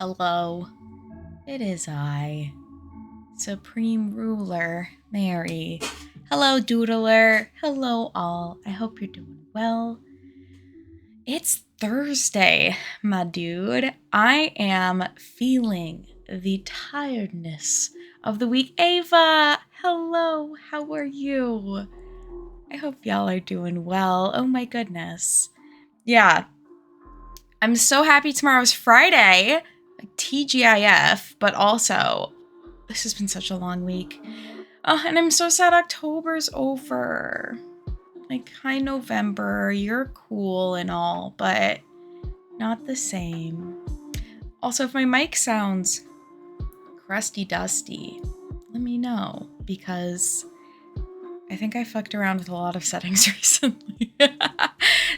Hello, it is I, Supreme Ruler, Mary. Hello, Doodler. Hello, all. I hope you're doing well. It's Thursday, my dude. I am feeling the tiredness of the week. Ava, hello. How are you? I hope y'all are doing well. Oh my goodness. Yeah. I'm so happy tomorrow's Friday. Like TGIF, but also, this has been such a long week. Oh, and I'm so sad October's over. Like, hi November, you're cool and all, but not the same. Also, if my mic sounds crusty dusty, let me know, because I think I fucked around with a lot of settings recently.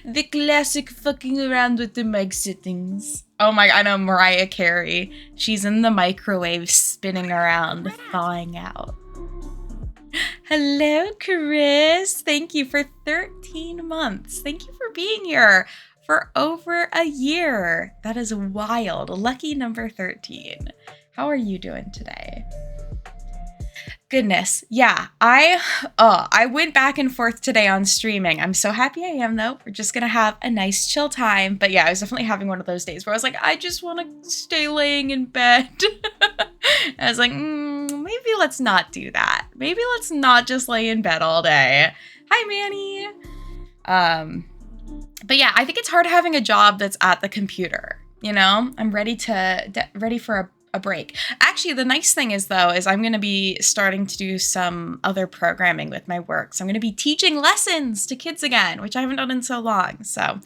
The classic fucking around with the mic settings. Oh my, I know Mariah Carey. She's in the microwave spinning around, thawing out. Hello, Chris. Thank you for 13 months. Thank you for being here for over a year. That is wild. Lucky number 13. How are you doing today? Goodness. Yeah, I went back and forth today on streaming. I'm so happy I am, though. We're just gonna have a nice chill time. But yeah, I was definitely having one of those days where I was like, I just want to stay laying in bed. I was like, maybe let's not do that. Maybe let's not just lay in bed all day. Hi, Manny. But yeah, I think it's hard having a job that's at the computer. You know, I'm ready for a break. Actually, the nice thing is, though, is I'm going to be starting to do some other programming with my work. So I'm going to be teaching lessons to kids again, which I haven't done in so long. So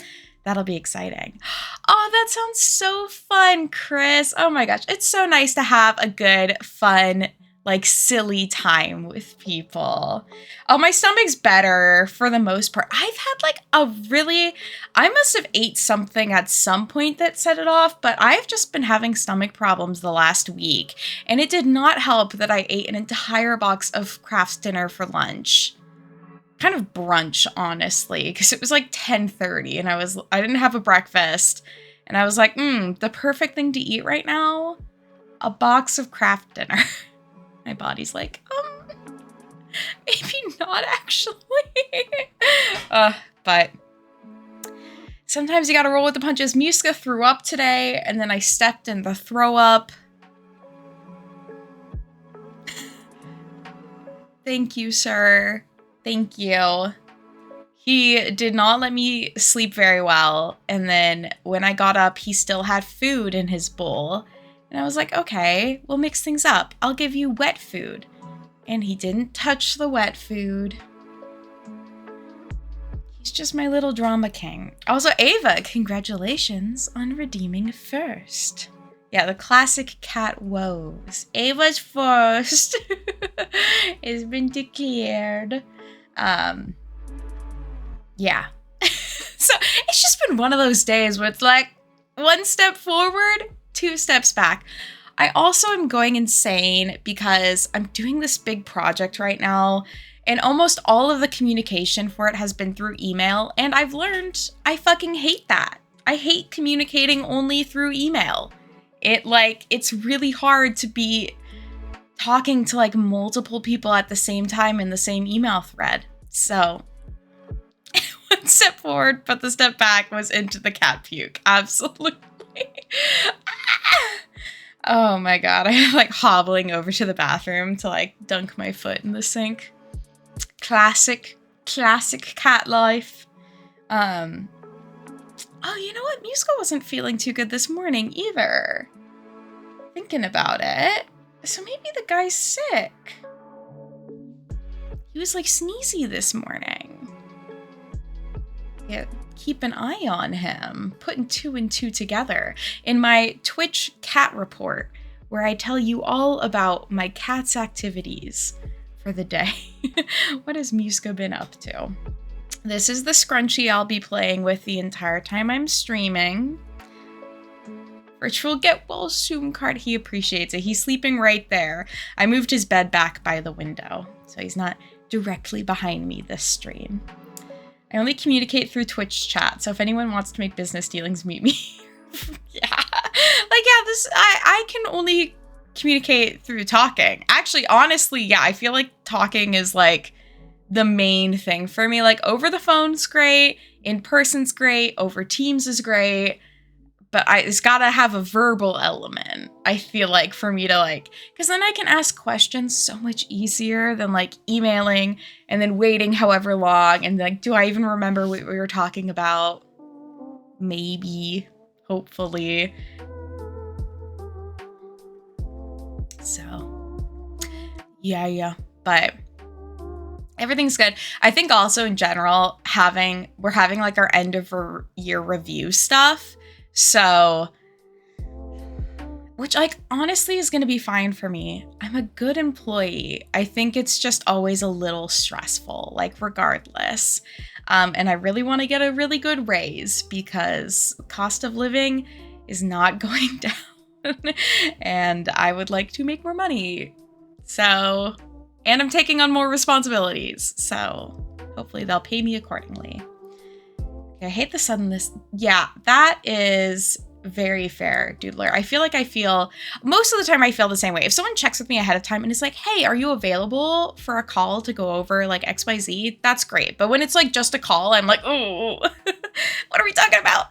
that'll be exciting. Oh, that sounds so fun, Chris. Oh my gosh. It's so nice to have a good, fun, like silly time with people. Oh, my stomach's better for the most part. I've had like I must have ate something at some point that set it off, but I've just been having stomach problems the last week. And it did not help that I ate an entire box of Kraft's dinner for lunch. Kind of brunch, honestly, because it was like 10:30 and I didn't have a breakfast. And I was like, the perfect thing to eat right now, a box of Kraft dinner. My body's like, maybe not actually. But sometimes you gotta roll with the punches. Muska threw up today, and then I stepped in the throw up. Thank you, sir. Thank you. He did not let me sleep very well, and then when I got up, he still had food in his bowl. And I was like, okay, we'll mix things up. I'll give you wet food. And he didn't touch the wet food. He's just my little drama king. Also, Ava, congratulations on redeeming first. Yeah, the classic cat woes. Ava's first has been declared. Yeah. So it's just been one of those days where it's like one step forward, 2 steps back. I also am going insane because I'm doing this big project right now, and almost all of the communication for it has been through email, and I've learned I fucking hate that. I hate communicating only through email. It's really hard to be talking to like multiple people at the same time in the same email thread. So one step forward, but the step back was into the cat puke. Absolutely. Oh my god, I'm like hobbling over to the bathroom to like dunk my foot in the sink. Classic cat life. Oh, you know what? Muska wasn't feeling too good this morning either. Thinking about it. So maybe the guy's sick. He was like sneezy this morning. Yeah, keep an eye on him. Putting 2 and 2 together. In my Twitch cat report, where I tell you all about my cat's activities for the day. What has Muska been up to? This is the scrunchie I'll be playing with the entire time I'm streaming. Virtual get well soon card. He appreciates it. He's sleeping right there. I moved his bed back by the window, so he's not directly behind me this stream. I only communicate through Twitch chat, so if anyone wants to make business dealings, meet me. Yeah. like, yeah, I can only communicate through talking. Actually, honestly, yeah, I feel like talking is like the main thing for me. Like over the phone's great, in person's great, over Teams is great, but it's gotta have a verbal element, I feel like, for me to like, because then I can ask questions so much easier than like emailing and then waiting however long and like, do I even remember what we were talking about? Maybe, hopefully. So, yeah, but everything's good. I think also in general, we're having like our end of year review stuff. So, which like honestly is going to be fine for me. I'm a good employee. I think it's just always a little stressful, like regardless. And I really want to get a really good raise because cost of living is not going down and I would like to make more money. So, and I'm taking on more responsibilities. So hopefully they'll pay me accordingly. Okay, I hate the suddenness. Yeah, that is very fair, Doodler. I feel most of the time I feel the same way. If someone checks with me ahead of time and is like, hey, are you available for a call to go over like XYZ? That's great. But when it's like just a call, I'm like, oh, what are we talking about?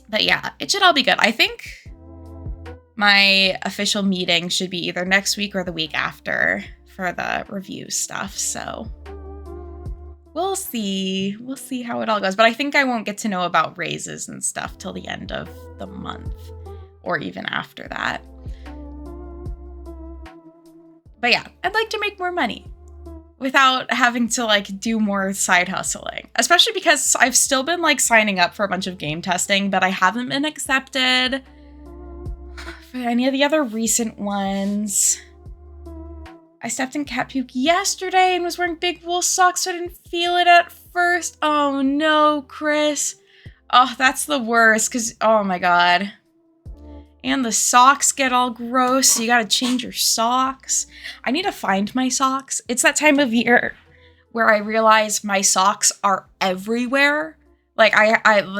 But yeah, it should all be good. I think my official meeting should be either next week or the week after for the review stuff. So we'll see. We'll see how it all goes. But I think I won't get to know about raises and stuff till the end of the month or even after that. But yeah, I'd like to make more money without having to like do more side hustling, especially because I've still been like signing up for a bunch of game testing, but I haven't been accepted for any of the other recent ones. I stepped in cat puke yesterday and was wearing big wool socks, so I didn't feel it at first. Oh no, Chris. Oh, that's the worst, because, oh my god. And the socks get all gross, so you gotta change your socks. I need to find my socks. It's that time of year where I realize my socks are everywhere. Like,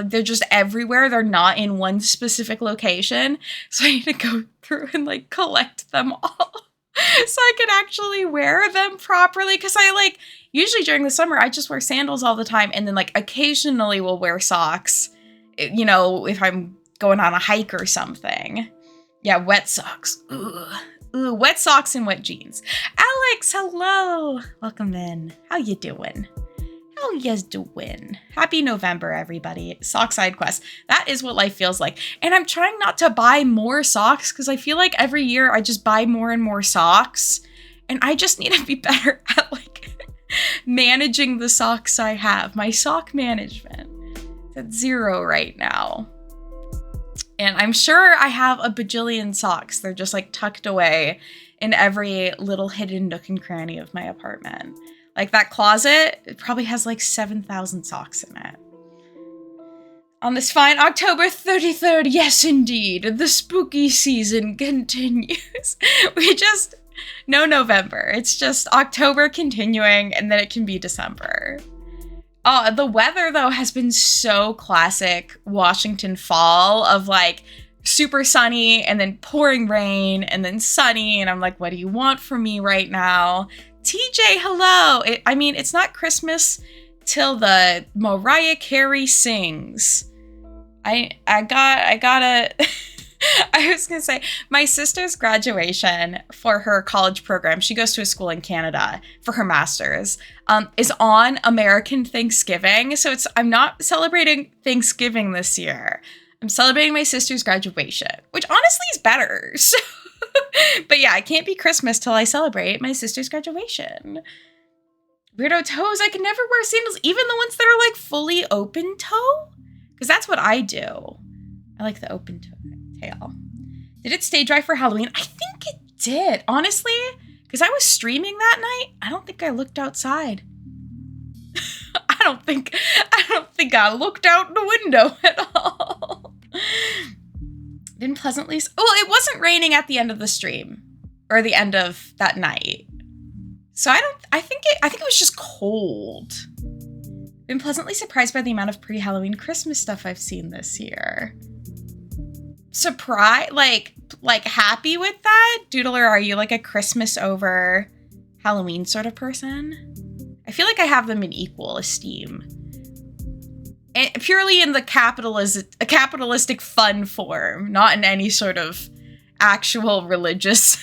they're just everywhere. They're not in one specific location. So I need to go through and, like, collect them all so I can actually wear them properly. Because usually during the summer, I just wear sandals all the time. And then, like, occasionally will wear socks, you know, if I'm going on a hike or something. Yeah, wet socks. Ooh, wet socks and wet jeans. Alex, hello. Welcome in. How you doing? How yas doing? Happy November, everybody. Sock side quest. That is what life feels like. And I'm trying not to buy more socks because I feel like every year I just buy more and more socks. And I just need to be better at like managing the socks I have. My sock management is at 0 right now. And I'm sure I have a bajillion socks. They're just like tucked away in every little hidden nook and cranny of my apartment. Like that closet, it probably has like 7,000 socks in it. On this fine October 33rd, yes indeed, the spooky season continues. No November. It's just October continuing and then it can be December. Oh, the weather though has been so classic Washington fall of like super sunny and then pouring rain and then sunny. And I'm like, what do you want from me right now? TJ, hello. It's not Christmas till the Mariah Carey sings. I was gonna say, my sister's graduation for her college program, she goes to a school in Canada for her master's, is on American Thanksgiving. So I'm not celebrating Thanksgiving this year. I'm celebrating my sister's graduation, which honestly is better. So, but yeah, it can't be Christmas till I celebrate my sister's graduation. Weirdo toes, I can never wear sandals, even the ones that are like fully open toe, because that's what I do. I like the open tail. Did it stay dry for Halloween? I think it did, honestly, because I was streaming that night. I don't think I looked outside. I don't think I looked out the window at all. Been pleasantly. Well, it wasn't raining at the end of the stream or the end of that night. So I think it was just cold. Been pleasantly surprised by the amount of pre-Halloween Christmas stuff I've seen this year. Surprise, like happy with that? Doodler, are you like a Christmas over Halloween sort of person? I feel like I have them in equal esteem. And purely in the capitalistic fun form, not in any sort of actual religious.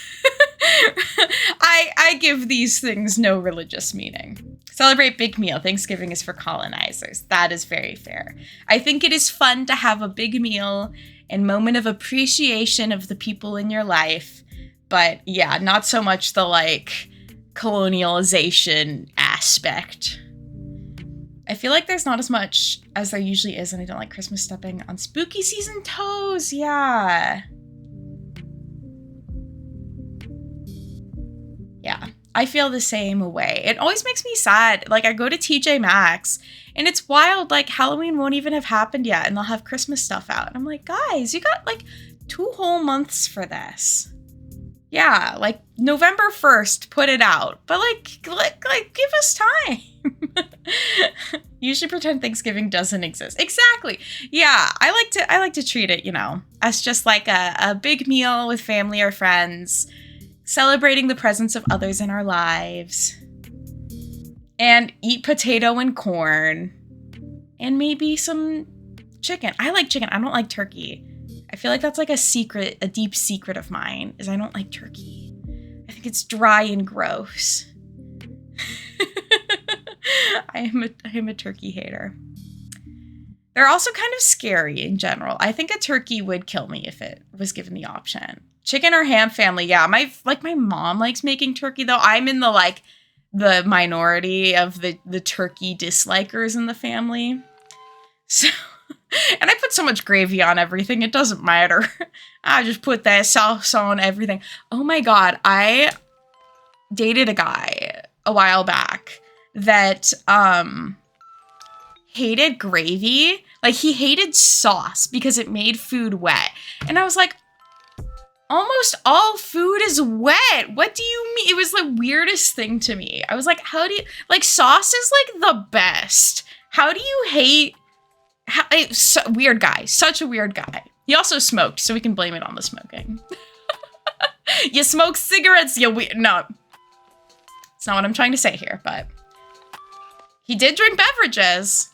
I give these things no religious meaning. Celebrate big meal. Thanksgiving is for colonizers. That is very fair. I think it is fun to have a big meal and moment of appreciation of the people in your life. But yeah, not so much the like colonialization aspect. I feel like there's not as much as there usually is, and I don't like Christmas stepping on spooky season toes. Yeah. Yeah, I feel the same way. It always makes me sad. Like, I go to TJ Maxx, and it's wild. Like, Halloween won't even have happened yet, and they'll have Christmas stuff out. And I'm like, guys, you got, like, 2 whole months for this. Yeah, like, November 1st, put it out. But, like give us time. Usually pretend Thanksgiving doesn't exist. Exactly. Yeah, I like to treat it, you know, as just, like, a big meal with family or friends, celebrating the presence of others in our lives, and eat potato and corn, and maybe some chicken. I like chicken. I don't like turkey. I feel like that's like a deep secret of mine, is I don't like turkey. I think it's dry and gross. I am a turkey hater. They're also kind of scary in general. I think a turkey would kill me if it was given the option. Chicken or ham family, yeah. My mom likes making turkey, though. I'm in the minority of the turkey dislikers in the family. So, and I put so much gravy on everything, it doesn't matter. I just put that sauce on everything. Oh my god, I dated a guy a while back that hated gravy. Like, he hated sauce because it made food wet. And I was like, almost all food is wet. What do you mean? It was the weirdest thing to me. I was like, how do you, like, sauce is like the best. How do you hate, weird guy, such a weird guy. He also smoked, so we can blame it on the smoking. You smoke cigarettes, no, it's not what I'm trying to say here, but he did drink beverages.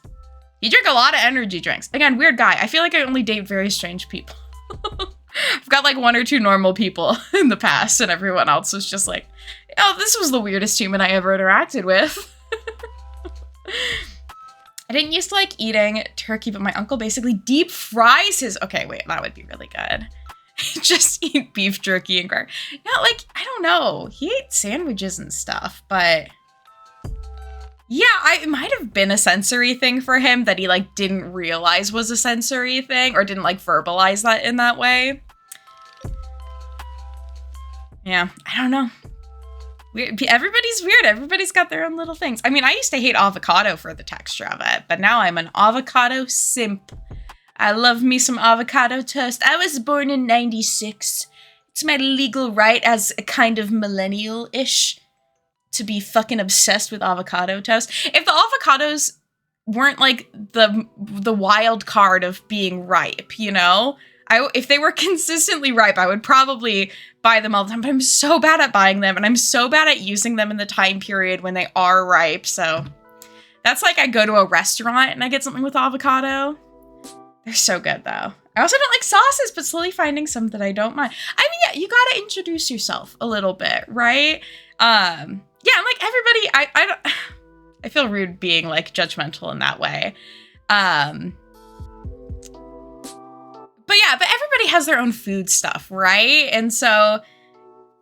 He drank a lot of energy drinks. Again, weird guy. I feel like I only date very strange people. I've got like 1 or 2 normal people in the past, and everyone else was just like, oh, this was the weirdest human I ever interacted with. I didn't used to like eating turkey, but my uncle basically deep fries his. Okay, wait, that would be really good. Just eat beef jerky and cracker. Not like, I don't know. He ate sandwiches and stuff, but yeah, it might have been a sensory thing for him that he like didn't realize was a sensory thing, or didn't like verbalize that in that way. Yeah, I don't know. Everybody's weird. Everybody's got their own little things. I mean, I used to hate avocado for the texture of it, but now I'm an avocado simp. I love me some avocado toast. I was born in 96. It's my legal right as a kind of millennial-ish to be fucking obsessed with avocado toast. If the avocados weren't like the wild card of being ripe, you know? If they were consistently ripe, I would probably buy them all the time, but I'm so bad at buying them, and I'm so bad at using them in the time period when they are ripe, so that's like I go to a restaurant and I get something with avocado. They're so good, though. I also don't like sauces, but slowly finding some that I don't mind. I mean, yeah, you gotta introduce yourself a little bit, right? Yeah, and like everybody, I feel rude being like judgmental in that way. But yeah, but everybody has their own food stuff, right? And so,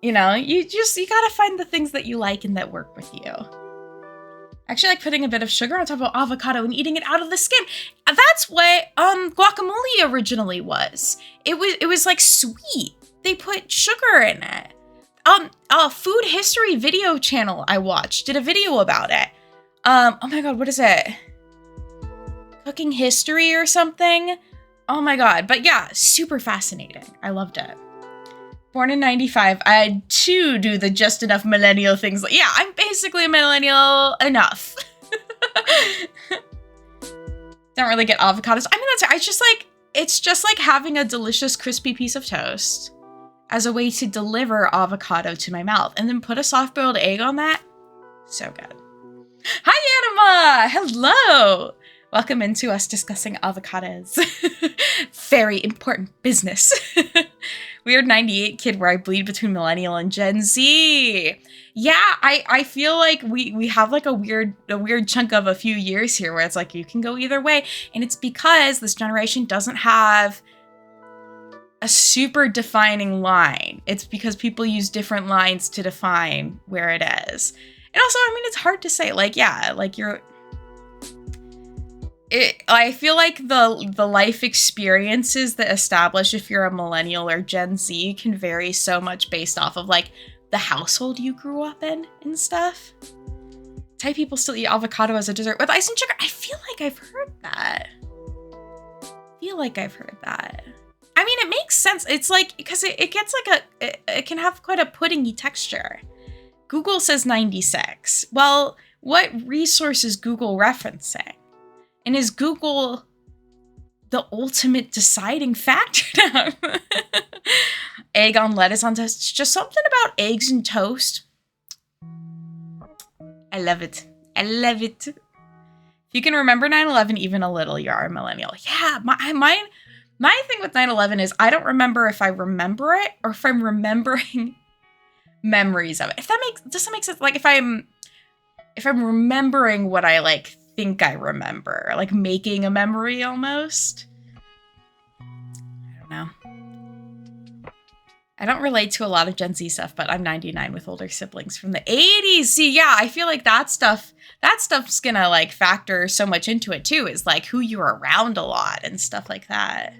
you know, you gotta find the things that you like and that work with you. Actually, like putting a bit of sugar on top of avocado and eating it out of the skin. That's what guacamole originally was. It was like sweet. They put sugar in it. A food history video channel I watched did a video about it. Oh my god, what is it? Cooking history or something? Oh my god, but yeah, super fascinating. I loved it. Born in 95, I too do the just enough millennial things. Yeah, I'm basically a millennial enough. don't really get avocados. I mean, it's just like having a delicious crispy piece of toast as a way to deliver avocado to my mouth and then put a soft-boiled egg on that. So good. Hi, Anima! Hello! Welcome into us discussing avocados. Very important business. Weird 98 kid where I bleed between millennial and Gen Z. Yeah, I feel like we have like a weird chunk of a few years here where it's like you can go either way. And it's because this generation doesn't have a super defining line. It's because people use different lines to define where it is. And also, I mean, it's hard to say, like, yeah, like I feel like the life experiences that establish if you're a millennial or Gen Z can vary so much based off of like the household you grew up in and stuff. Thai people still eat avocado as a dessert with ice and sugar. I feel like I've heard that. I mean, it makes sense. It's like, because it gets like it can have quite a puddingy texture. Google says 96. Well, what resource is Google referencing? And is Google the ultimate deciding factor now? Egg on lettuce on toast. Just something about eggs and toast. I love it. If you can remember 9/11 even a little, you are a millennial. Yeah, my thing with 9/11 is I don't remember if I remember it or if I'm remembering memories of it. Does that make sense? Like if I'm remembering what I like think I remember, like making a memory almost. I don't know. I don't relate to a lot of Gen Z stuff, but I'm 99 with older siblings from the 80s. See, yeah, I feel like that stuff's gonna like factor so much into it too, is like who you're around a lot and stuff like that.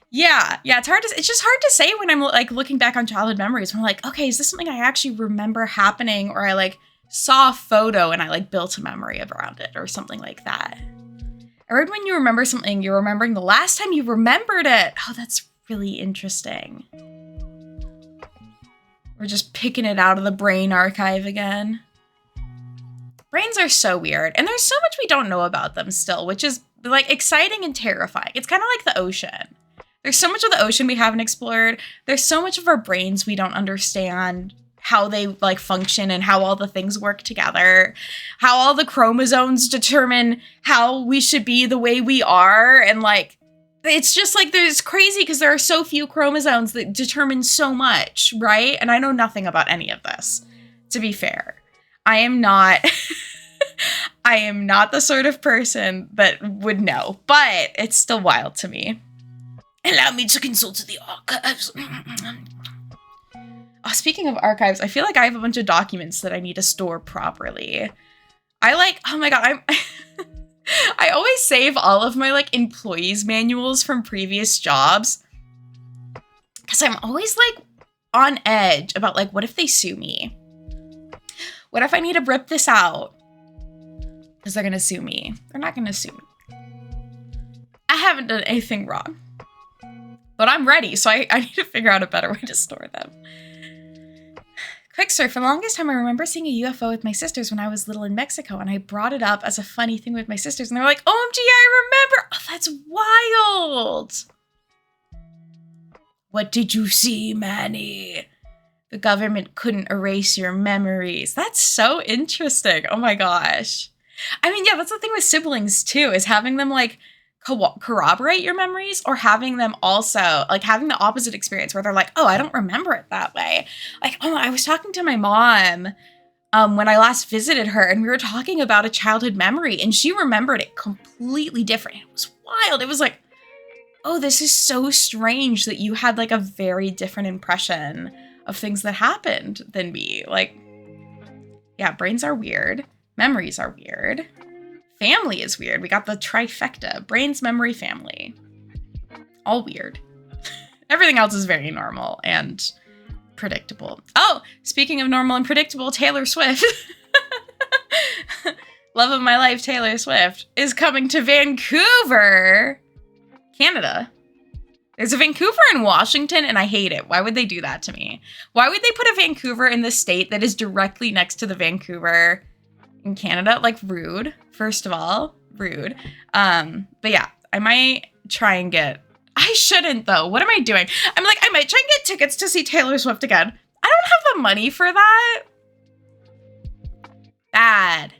Yeah, it's just hard to say when I'm like looking back on childhood memories. When I'm like, okay, is this something I actually remember happening, or I like saw a photo and I like built a memory around it or something like that. I heard when you remember something, you're remembering the last time you remembered it. Oh, that's really interesting. We're just picking it out of the brain archive again. Brains are so weird, and there's so much we don't know about them still, which is like exciting and terrifying. It's kind of like the ocean. There's so much of the ocean we haven't explored. There's so much of our brains we don't understand how they like function and how all the things work together, how all the chromosomes determine how we should be the way we are. And like, it's just like, there's crazy because there are so few chromosomes that determine so much, right? And I know nothing about any of this, to be fair. I am not the sort of person that would know, but it's still wild to me. Allow me to consult the archives. Oh, speaking of archives, I feel like I have a bunch of documents that I need to store properly. Oh my god, I always save all of my like employees manuals from previous jobs because I'm always like on edge about like, what if they sue me? What if I need to rip this out? Because they're gonna sue me. They're not gonna sue me. I haven't done anything wrong. But I'm ready, so I need to figure out a better way to store them. Quick story, for the longest time I remember seeing a UFO with my sisters when I was little in Mexico, and I brought it up as a funny thing with my sisters, and they were like, OMG, I remember! Oh, that's wild! What did you see, Manny? The government couldn't erase your memories. That's so interesting. Oh my gosh. I mean, yeah, that's the thing with siblings too, is having them like corroborate your memories, or having them also like having the opposite experience where they're like, oh, I don't remember it that way. Like, oh, I was talking to my mom when I last visited her, and we were talking about a childhood memory, and she remembered it completely different. It was wild. It was like, oh, this is so strange that you had like a very different impression of things that happened than me. Like, yeah, brains are weird. Memories are weird. Family is weird. We got the trifecta. Brains, memory, family. All weird. Everything else is very normal and predictable. Oh, speaking of normal and predictable, Taylor Swift. Love of my life, Taylor Swift, is coming to Vancouver, Canada. There's a Vancouver in Washington, and I hate it. Why would they do that to me? Why would they put a Vancouver in the state that is directly next to the Vancouver in Canada. Like, rude, first of all, rude. But yeah, I might try and I shouldn't though. What am I doing? I'm like, I might try and get tickets to see Taylor Swift again. I don't have the money for that. Bad.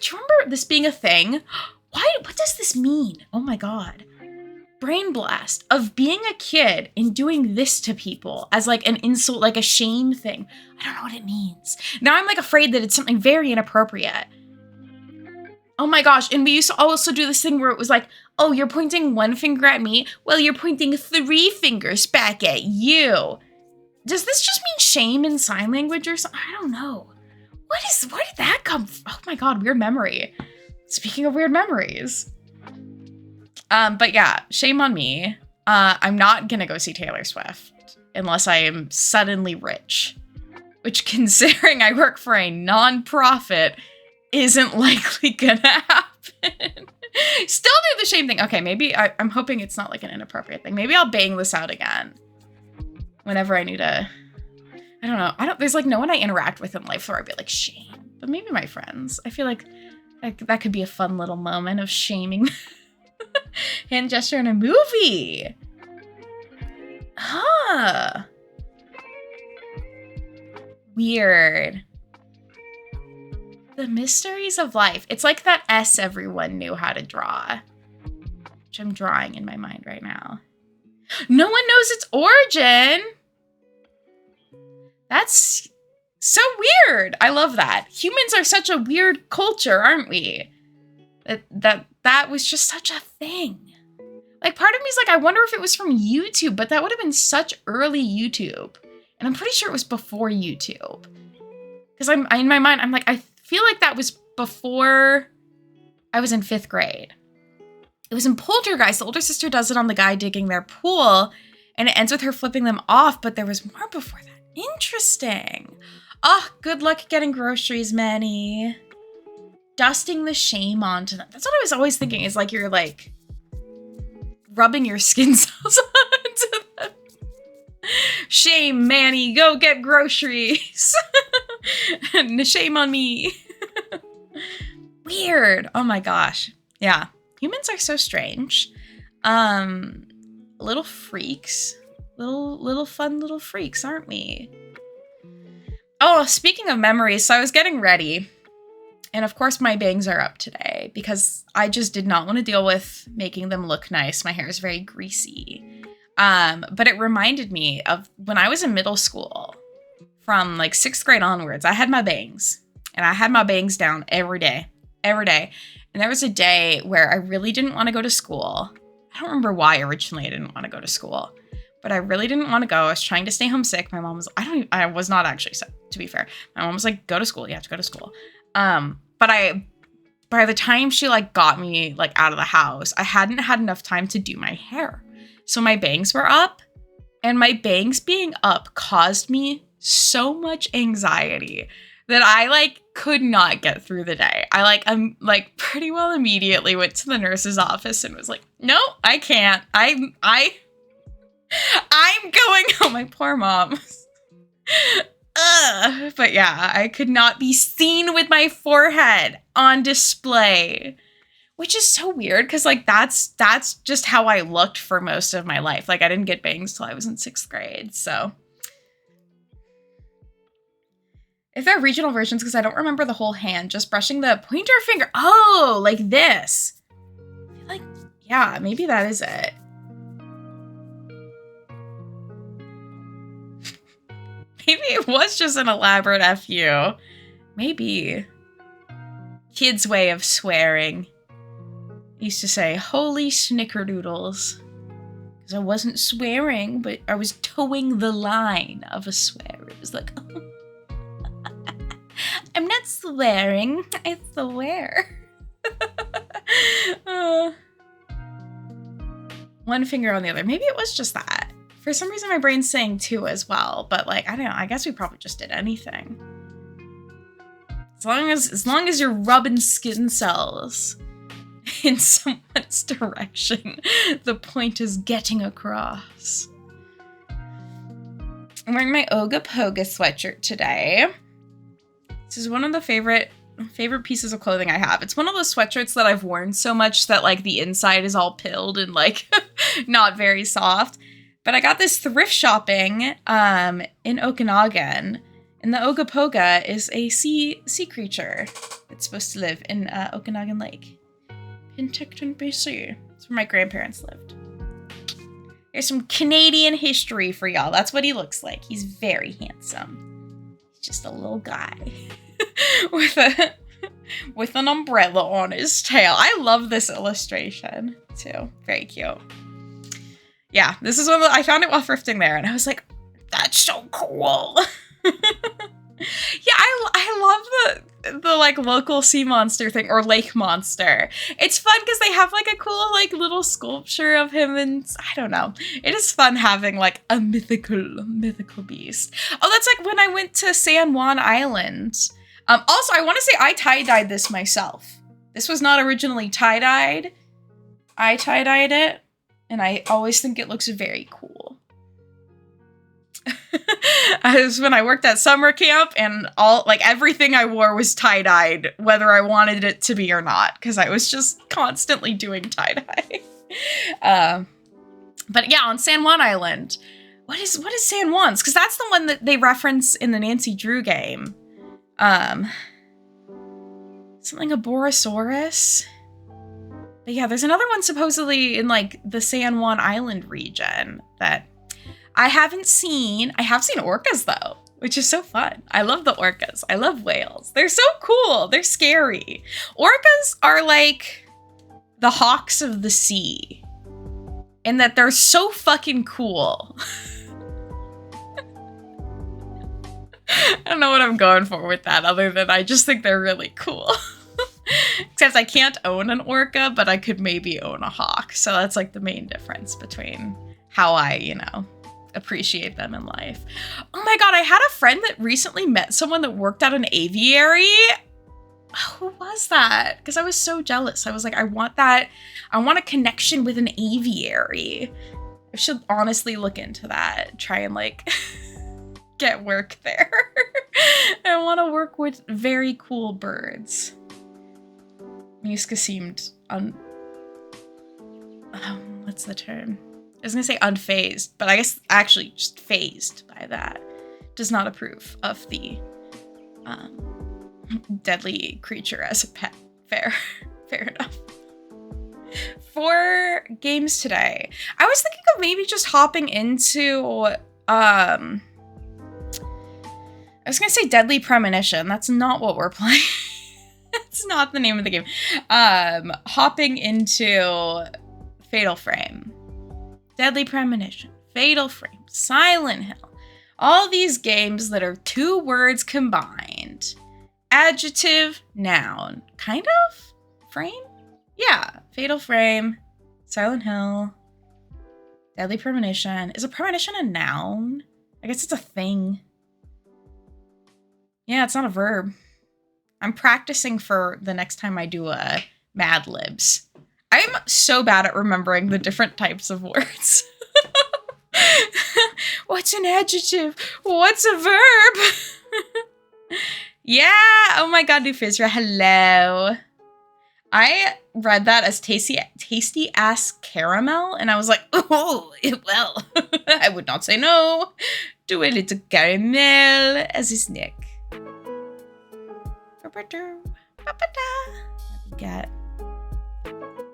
Do you remember this being a thing? What does this mean? Oh my God. Brain blast of being a kid and doing this to people as like an insult, like a shame thing. I don't know what it means. Now I'm like afraid that it's something very inappropriate. Oh my gosh. And we used to also do this thing where it was like, oh, you're pointing one finger at me. Well, you're pointing 3 fingers back at you. Does this just mean shame in sign language or something? I don't know. Where did that come from? Oh my God, weird memory. Speaking of weird memories. But yeah, shame on me. I'm not gonna go see Taylor Swift unless I am suddenly rich, which, considering I work for a non-profit, isn't likely gonna happen. Still do the shame thing. Okay, maybe I'm hoping it's not like an inappropriate thing. Maybe I'll bang this out again whenever I need a, I don't know. There's like no one I interact with in life where I'd be like, shame. But maybe my friends. I feel like that could be a fun little moment of shaming. Hand gesture in a movie. Huh. Weird. The mysteries of life. It's like that S everyone knew how to draw, which I'm drawing in my mind right now. No one knows its origin. That's so weird. I love that. Humans are such a weird culture, aren't we? That was just such a thing. Like, part of me is like, I wonder if it was from YouTube, but that would have been such early YouTube. And I'm pretty sure it was before YouTube. Because in my mind, I'm like, I feel like that was before I was in 5th grade. It was in Poltergeist. The older sister does it on the guy digging their pool, and it ends with her flipping them off, but there was more before that. Interesting. Oh, good luck getting groceries, Manny. Dusting the shame onto them. That's what I was always thinking, is like you're like rubbing your skin cells onto them. Shame, Manny, go get groceries. Shame on me. Weird. Oh my gosh. Yeah. Humans are so strange. Little freaks. Little fun little freaks, aren't we? Oh, speaking of memories, so I was getting ready. And of course my bangs are up today because I just did not want to deal with making them look nice. My hair is very greasy. But it reminded me of when I was in middle school, from like 6th grade onwards. I had my bangs, and I had my bangs down every day. And there was a day where I really didn't want to go to school. I don't remember why originally I didn't want to go to school, but I really didn't want to go. I was trying to stay home sick. My mom was, I was not actually sick, to be fair. My mom was like, go to school. You have to go to school. But by the time she like got me like out of the house, I hadn't had enough time to do my hair. So my bangs were up, and my bangs being up caused me so much anxiety that I like could not get through the day. I'm pretty well immediately went to the nurse's office and was like, no, I can't. I'm going home. My poor mom. But yeah, I could not be seen with my forehead on display, which is so weird because like that's just how I looked for most of my life. Like, I didn't get bangs till I was in 6th grade. So if there are regional versions, because I don't remember the whole hand, just brushing the pointer finger. Oh, like this. I feel like, yeah, maybe that is it. Maybe it was just an elaborate FU. Maybe. Kids' way of swearing. Used to say, holy snickerdoodles. Because I wasn't swearing, but I was towing the line of a swear. It was like, oh. I'm not swearing, I swear. One finger on the other. Maybe it was just that. For some reason, my brain's saying 2 as well, but like, I don't know. I guess we probably just did anything. As long as you're rubbing skin cells in someone's direction, the point is getting across. I'm wearing my Oga Poga sweatshirt today. This is one of the favorite pieces of clothing I have. It's one of those sweatshirts that I've worn so much that like the inside is all pilled and like not very soft. But I got this thrift shopping in Okanagan. And the Ogopoga is a sea creature that's supposed to live in Okanagan Lake. Penticton, BC. That's where my grandparents lived. There's some Canadian history for y'all. That's what he looks like. He's very handsome. He's just a little guy with an umbrella on his tail. I love this illustration too. Very cute. Yeah, this is I found it while thrifting there, and I was like, that's so cool. Yeah, I love the like local sea monster thing, or lake monster. It's fun because they have like a cool like little sculpture of him, and I don't know. It is fun having like a mythical beast. Oh, that's like when I went to San Juan Island. Also, I want to say I tie-dyed this myself. This was not originally tie-dyed. I tie-dyed it, and I always think it looks very cool. As when I worked at summer camp, and everything I wore was tie-dyed, whether I wanted it to be or not, because I was just constantly doing tie-dye. But yeah, on San Juan Island, what is San Juan's? Because that's the one that they reference in the Nancy Drew game. Something a Borosaurus. But yeah, there's another one supposedly in like the San Juan Island region that I haven't seen. I have seen orcas though, which is so fun. I love the orcas. I love whales. They're so cool. They're scary. Orcas are like the hawks of the sea in that they're so fucking cool. I don't know what I'm going for with that other than I just think they're really cool. Except I can't own an orca, but I could maybe own a hawk. So that's like the main difference between how I, appreciate them in life. Oh my god, I had a friend that recently met someone that worked at an aviary. Who was that? Because I was so jealous. I was like, I want that. I want a connection with an aviary. I should honestly look into that. Try and like get work there. I want to work with very cool birds. Miska seemed what's the term? I was gonna say unfazed, but I guess actually just phased by that. Does not approve of the deadly creature as a pet. Fair enough. For games today, I was thinking of maybe just hopping into I was gonna say Deadly Premonition. That's not what we're playing. That's not the name of the game. Hopping into Fatal Frame. Deadly Premonition, Fatal Frame, Silent Hill. All these games that are 2 words combined. Adjective, noun. Kind of? Frame? Yeah. Fatal Frame, Silent Hill, Deadly Premonition. Is a premonition a noun? I guess it's a thing. Yeah, it's not a verb. I'm practicing for the next time I do a Mad Libs. I'm so bad at remembering the different types of words. What's an adjective? What's a verb? Yeah. Oh my god, Nufisra. Hello. I read that as tasty ass caramel, and I was like, oh, well, I would not say no to a little caramel as a snack. Let me get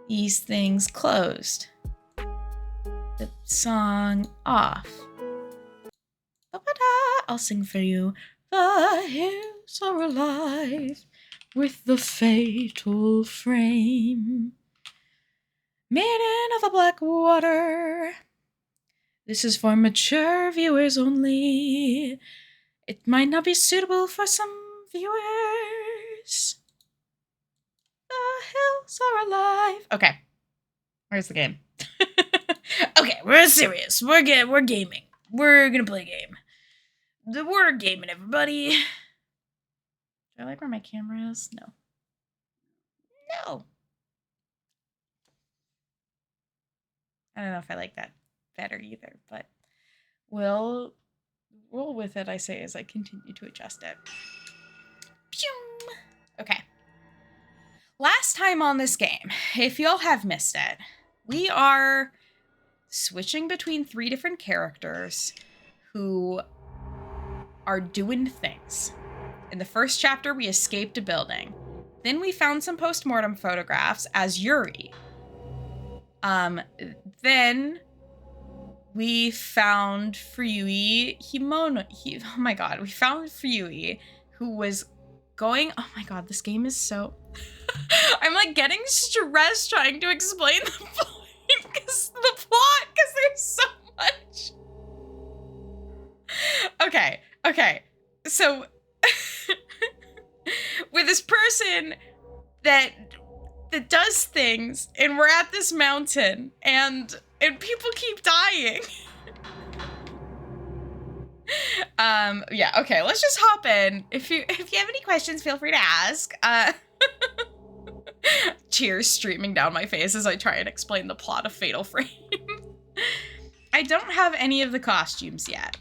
these things closed. The song off. I'll sing for you. The hills are alive with the fatal frame. Maiden of the Black Water. This is for mature viewers only. It might not be suitable for some viewers. The hills are alive. Okay. Where's the game? Okay, we're serious. We're gaming. We're gonna play a game. We're gaming, everybody. Do I like where my camera is? No. No. I don't know if I like that better either, but we'll roll with it, I say, as I continue to adjust it. Okay. Last time on this game, if y'all have missed it, we are switching between 3 different characters who are doing things. In the first chapter, we escaped a building. Then we found some post-mortem photographs as Yuri. Then we found Fuyui oh my god, we found Fuyui, who was going, oh my god, this game is so... I'm like getting stressed trying to explain the plot, because there's so much. Okay, so with this person that does things, and we're at this mountain, and people keep dying. Yeah, okay, let's just hop in. If you have any questions, feel free to ask. Tears streaming down my face as I try and explain the plot of Fatal Frame. I don't have any of the costumes yet.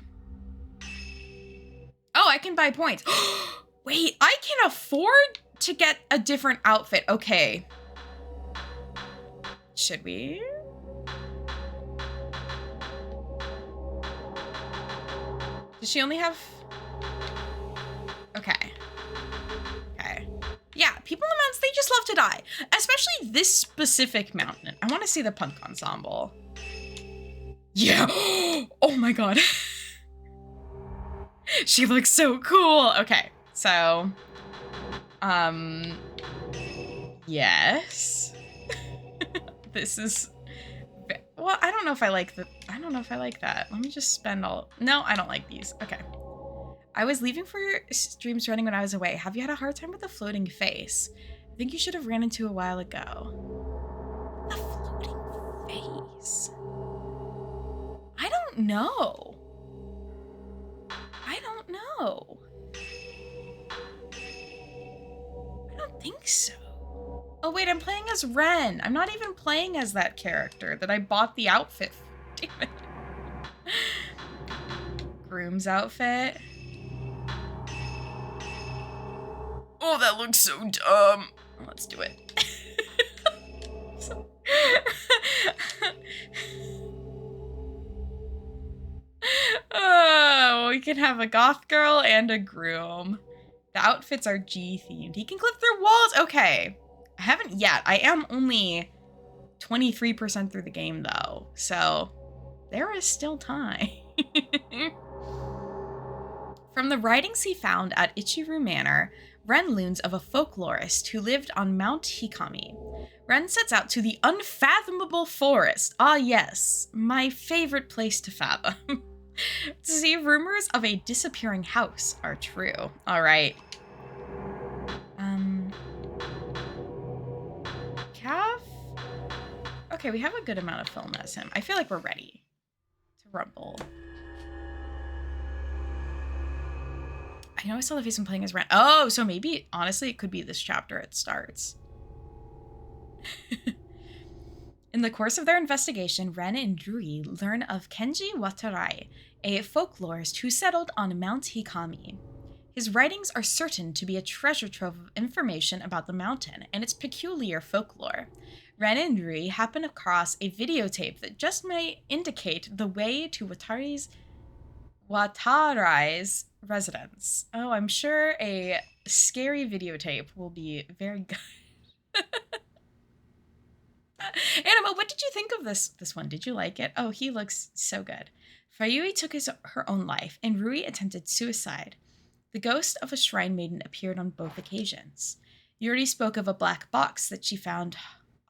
Oh, I can buy points. Wait, I can afford to get a different outfit. Okay. Should we? Does she only have... Okay. Yeah, people in the mountains, they just love to die. Especially this specific mountain. I want to see the punk ensemble. Yeah. Oh my god. She looks so cool. Okay, so... Yes. This is... Well, I don't know if I like that. Let me just spend all... No, I don't like these. Okay. I was leaving for streams running when I was away. Have you had a hard time with the floating face? I think you should have ran into a while ago. The floating face? I don't know. I don't think so. Oh wait, I'm playing as Ren. I'm not even playing as that character that I bought the outfit for. Damn it. Groom's outfit. Oh, that looks so dumb. Let's do it. Oh, we can have a goth girl and a groom. The outfits are G-themed. He can clip through walls. Okay. I haven't yet. I am only 23% through the game, though. So there is still time. From the writings he found at Ichiru Manor, Ren learns of a folklorist who lived on Mount Hikami. Ren sets out to the unfathomable forest. Ah, yes, my favorite place to fathom. To see if rumors of a disappearing house are true. All right. Cav? Okay, we have a good amount of film as him. I feel like we're ready to rumble. I know I saw the face when playing as Ren. Oh, so maybe, honestly, it could be this chapter it starts. In the course of their investigation, Ren and Rui learn of Kenji Watarai, a folklorist who settled on Mount Hikami. His writings are certain to be a treasure trove of information about the mountain and its peculiar folklore. Ren and Rui happen across a videotape that just may indicate the way to Watarai's residence. Oh, I'm sure a scary videotape will be very good. Anima, what did you think of this one? Did you like it? Oh, he looks so good. Fuyui took her own life, and Rui attempted suicide. The ghost of a shrine maiden appeared on both occasions. Yuri spoke of a black box that she found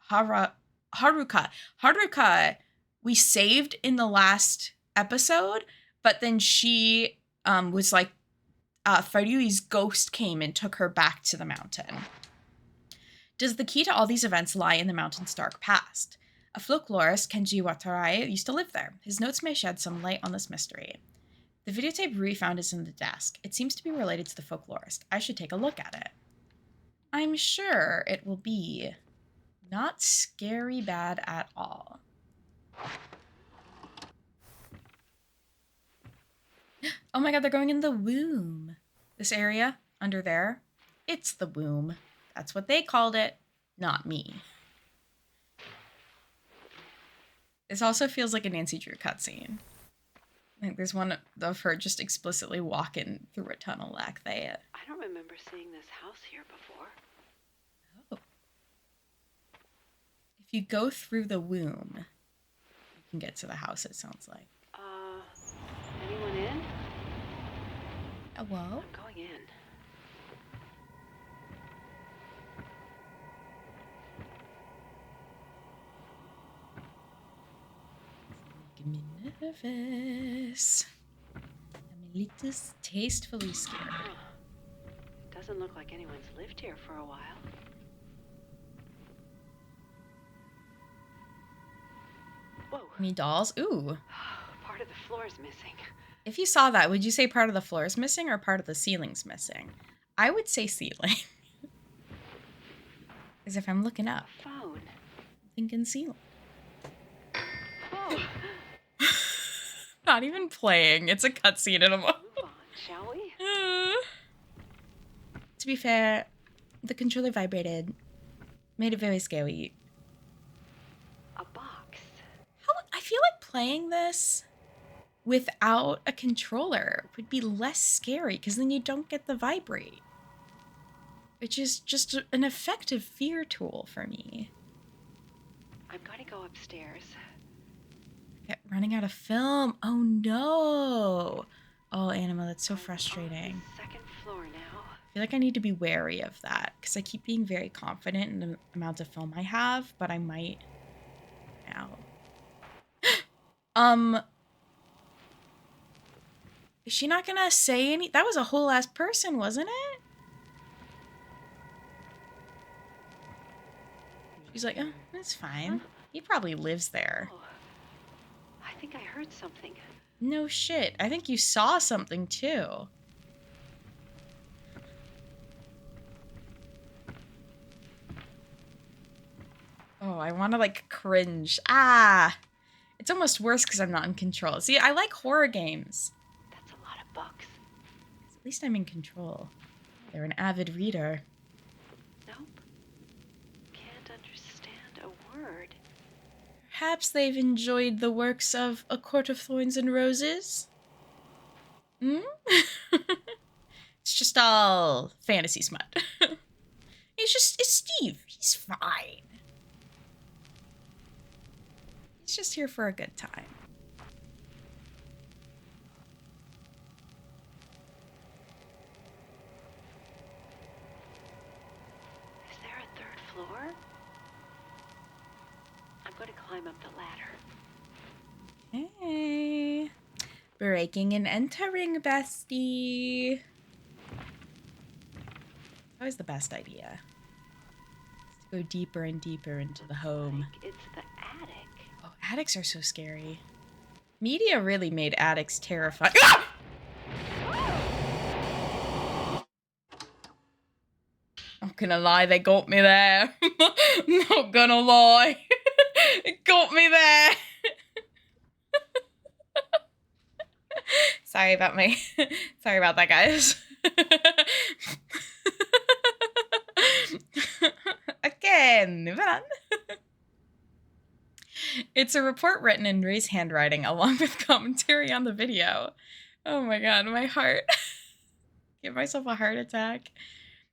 Haruka. Haruka, we saved in the last episode, but then she was like, Fuyui's ghost came and took her back to the mountain. Does the key to all these events lie in the mountain's dark past? A folklorist, Kenji Watarai, used to live there. His notes may shed some light on this mystery. The videotape Rui found is in the desk. It seems to be related to the folklorist. I should take a look at it. I'm sure it will be not scary bad at all. Oh my god, they're going in the womb. This area under there. It's the womb. That's what they called it, not me. This also feels like a Nancy Drew cutscene. I think there's one of her just explicitly walking through a tunnel like that. I don't remember seeing this house here before. Oh. If you go through the womb, you can get to the house, it sounds like. Anyone in? Hello? I'm going in. Making me nervous. I'm a little tastefully scared. Doesn't look like anyone's lived here for a while. Whoa. Any dolls? Ooh. Part of the floor is missing. If you saw that, would you say part of the floor is missing or part of the ceiling's missing? I would say ceiling. As if I'm looking up. A phone. I'm thinking ceiling. Oh. Not even playing. It's a cutscene in a moment. Move on, shall we? To be fair, the controller vibrated. Made it very scary. A box. I feel like playing this without a controller would be less scary because then you don't get the vibrate. Which is just an effective fear tool for me. I'm going to go upstairs. Running out of film. Oh no. Oh, Anima, that's so frustrating. Second floor now. I feel like I need to be wary of that because I keep being very confident in the amount of film I have, but I might now. Is she not gonna say any? That was a whole ass person, wasn't it? She's like, oh, that's fine. He probably lives there. Oh, I think I heard something. No shit. I think you saw something too. Oh, I want to like cringe. Ah, it's almost worse because I'm not in control. See, I like horror games. That's a lot of books. At least I'm in control. They're an avid reader. Nope. Can't understand a word. Perhaps they've enjoyed the works of A Court of Thorns and Roses? Hmm? It's just all fantasy smut. It's Steve. He's fine. He's just here for a good time. Is there a third floor? I'm going to climb up the ladder. Hey. Breaking and entering, bestie. Always the best idea. To go deeper and deeper into the home. Like it's the attic. Oh, attics are so scary. Media really made attics terrifying. Not gonna lie, they got me there. Not gonna lie. It got me there. Sorry about that, guys. Again, moving on. It's a report written in Ray's handwriting along with commentary on the video. Oh my god, my heart. Give myself a heart attack.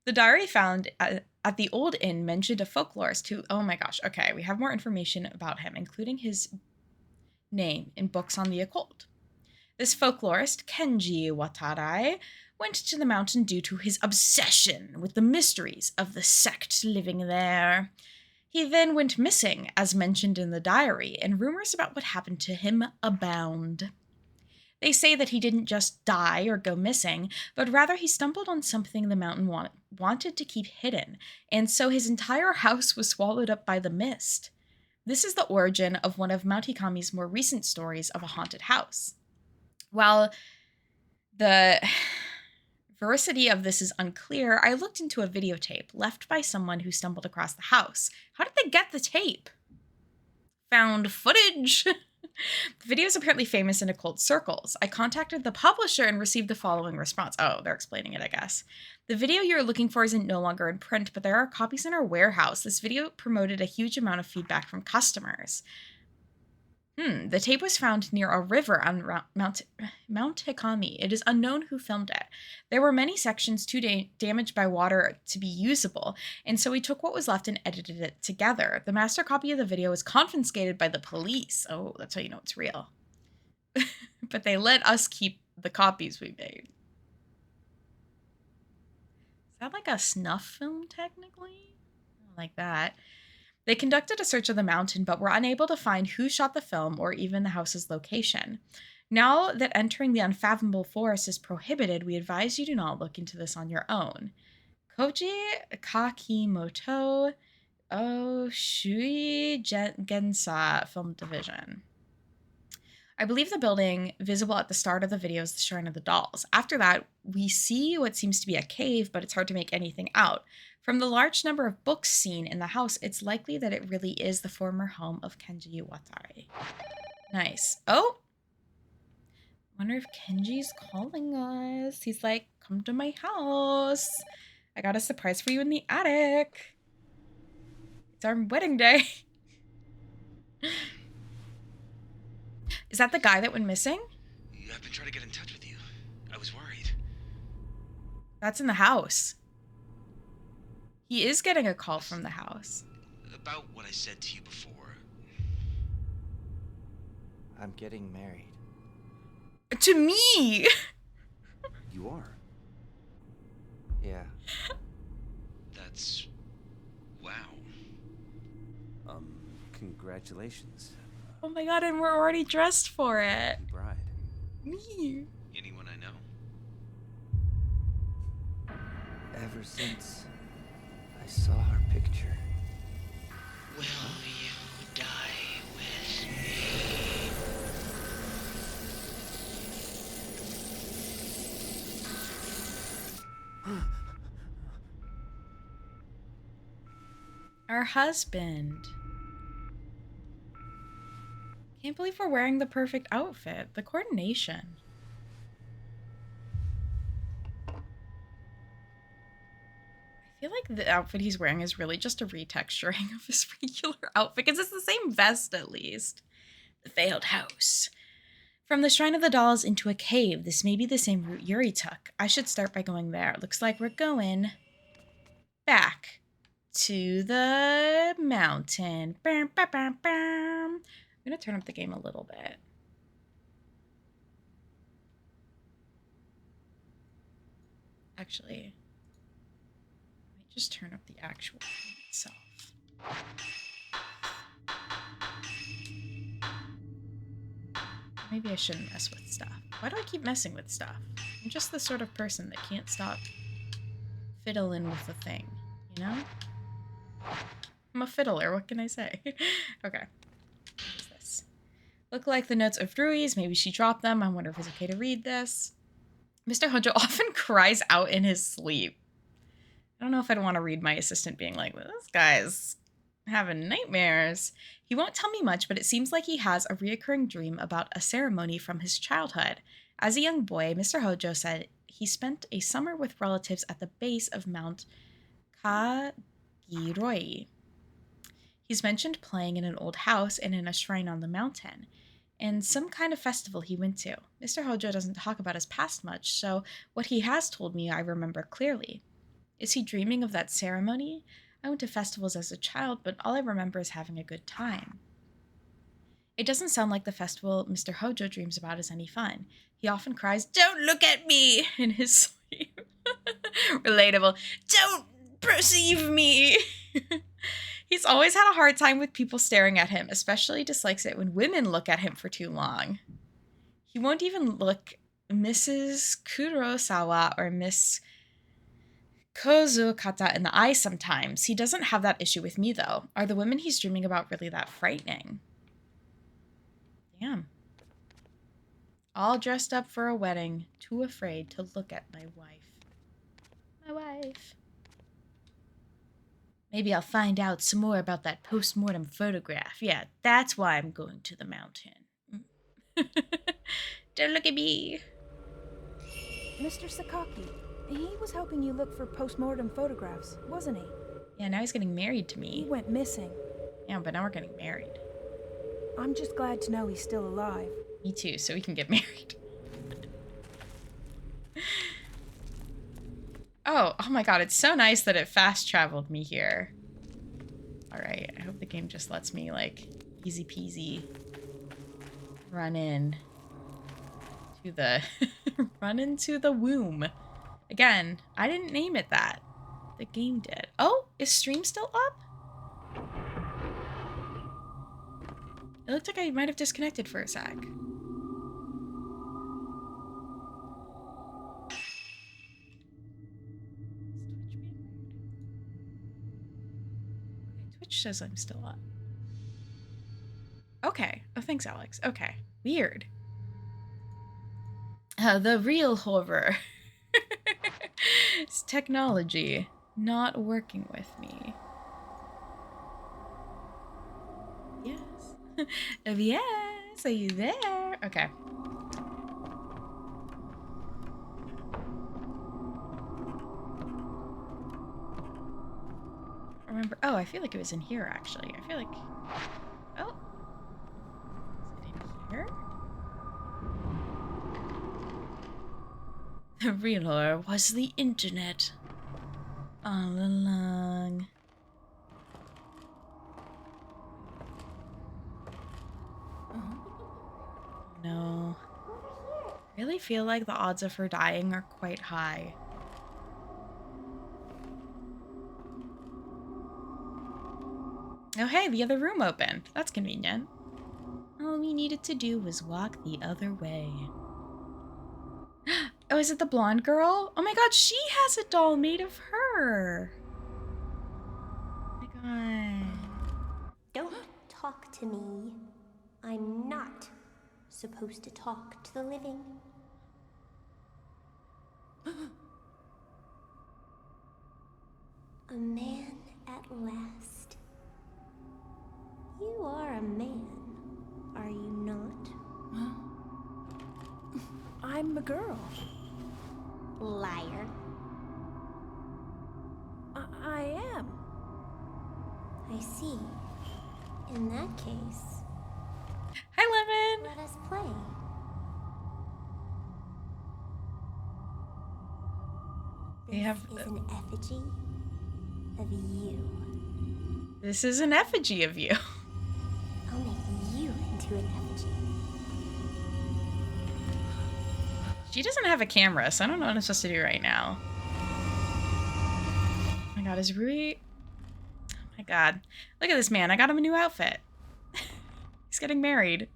The diary found at the old inn mentioned a folklorist who, oh my gosh, okay, we have more information about him, including his name in books on the occult. This folklorist, Kenji Watarai, went to the mountain due to his obsession with the mysteries of the sect living there. He then went missing, as mentioned in the diary, and rumors about what happened to him abound. They say that he didn't just die or go missing, but rather he stumbled on something the mountain wanted to keep hidden, and so his entire house was swallowed up by the mist. This is the origin of one of Mount Hikami's more recent stories of a haunted house. While the veracity of this is unclear, I looked into a videotape left by someone who stumbled across the house. How did they get the tape? Found footage. The video is apparently famous in occult circles. I contacted the publisher and received the following response. Oh, they're explaining it, I guess. The video you're looking for isn't no longer in print, but there are copies in our warehouse. This video promoted a huge amount of feedback from customers. The tape was found near a river on Mount Hikami. It is unknown who filmed it. There were many sections too damaged by water to be usable, and so we took what was left and edited it together. The master copy of the video was confiscated by the police. Oh, that's how you know it's real. But they let us keep the copies we made. Is that like a snuff film, technically? Like that. They conducted a search of the mountain, but were unable to find who shot the film or even the house's location. Now that entering the unfathomable forest is prohibited, we advise you do not look into this on your own. Koji Kakimoto Shui Gensa Film Division. I believe the building visible at the start of the video is the Shrine of the Dolls. After that, we see what seems to be a cave, but it's hard to make anything out. From the large number of books seen in the house, it's likely that it really is the former home of Kenji Watari. Nice. Oh! Wonder if Kenji's calling us. He's like, come to my house. I got a surprise for you in the attic. It's our wedding day. Is that the guy that went missing? I've been trying to get in touch with you. I was worried. That's in the house. He is getting a call from the house. About what I said to you before. I'm getting married. To me! You are? Yeah. That's... wow. Congratulations. Oh my god, and we're already dressed for it. Bride. Me. Anyone I know? Ever since I saw her picture. Will you die with me? Our husband. Can't believe we're wearing the perfect outfit. The coordination. I feel like the outfit he's wearing is really just a retexturing of his regular outfit, because it's the same vest at least. The failed house. From the Shrine of the Dolls into a cave. This may be the same route Yuri took. I should start by going there. Looks like we're going back to the mountain. Bam, bam, bam, bam. I'm going to turn up the game a little bit. Actually, let me just turn up the actual game itself. Maybe I shouldn't mess with stuff. Why do I keep messing with stuff? I'm just the sort of person that can't stop fiddling with the thing, you know? I'm a fiddler, what can I say? Okay. What is this? Look like the notes of Rui's. Maybe she dropped them. I wonder if it's okay to read this. Mr. Hojo often cries out in his sleep. I don't know if I'd want to read my assistant being like, this guy's having nightmares. He won't tell me much, but it seems like he has a reoccurring dream about a ceremony from his childhood. As a young boy, Mr. Hojo said he spent a summer with relatives at the base of Mount Kagiroi. He's mentioned playing in an old house and in a shrine on the mountain, and some kind of festival he went to. Mr. Hojo doesn't talk about his past much, so what he has told me I remember clearly. Is he dreaming of that ceremony? I went to festivals as a child, but all I remember is having a good time. It doesn't sound like the festival Mr. Hojo dreams about is any fun. He often cries, "Don't look at me!" in his sleep. Relatable. Don't perceive me! He's always had a hard time with people staring at him, especially dislikes it when women look at him for too long. He won't even look Mrs. Kurosawa or Miss Kozukata in the eye sometimes. He doesn't have that issue with me, though. Are the women he's dreaming about really that frightening? Damn. All dressed up for a wedding, too afraid to look at my wife. My wife. Maybe I'll find out some more about that post-mortem photograph. Yeah, that's why I'm going to the mountain. Don't look at me. Mr. Sakaki, he was helping you look for postmortem photographs, wasn't he? Yeah, now he's getting married to He me. went missing. Yeah, but now we're getting married. I'm just glad to know he's still alive. Me too, so we can get married. Oh my god, it's so nice that it fast traveled me here. Alright, I hope the game just lets me, like, easy peasy run in to the run into the womb. Again, I didn't name it that. The game did. Oh, is stream still up? It looked like I might have disconnected for a sec. Twitch says I'm still up. Okay. Oh, thanks, Alex. Okay. Weird. The real horror. It's technology not working with me. Yes. Yes. Are you there? Okay. Remember? Oh, I feel like it was in here, actually. I feel like... Oh. Is it in here? The real horror was the internet. All along. No. I really feel like the odds of her dying are quite high. Oh hey, the other room opened. That's convenient. All we needed to do was walk the other way. Oh, is it the blonde girl? Oh my god, she has a doll made of her. Oh my god. Don't talk to me. I'm not supposed to talk to the living. A man at last. You are a man, are you not? I'm a girl. Liar. I am. I see. In that case, Hi, Lemon. let us play. We have... This is an effigy of you. This is an effigy of you. I'll make you into an effigy. She doesn't have a camera, so I don't know what I'm supposed to do right now. Oh my god, is Rui... Oh my god. Look at this man. I got him a new outfit. He's getting married.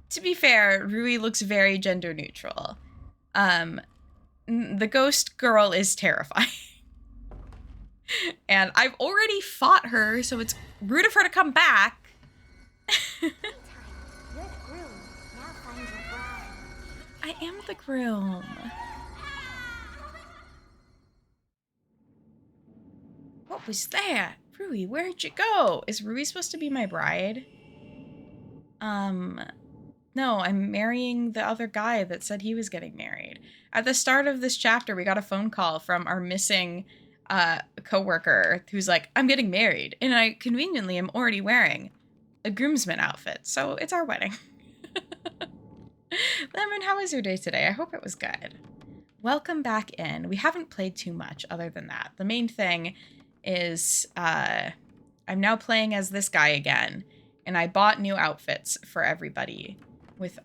To be fair, Rui looks very gender neutral. The ghost girl is terrifying. And I've already fought her, so it's rude of her to come back. You're the groom. Now find your bride. I am the groom. What was that? Rui, where'd you go? Is Rui supposed to be my bride? No, I'm marrying the other guy that said he was getting married. At the start of this chapter, we got a phone call from our missing coworker who's like, I'm getting married. And I conveniently am already wearing a groomsman outfit. So it's our wedding. Lemon, how was your day today? I hope it was good. Welcome back in. We haven't played too much other than that. The main thing is I'm now playing as this guy again. And I bought new outfits for everybody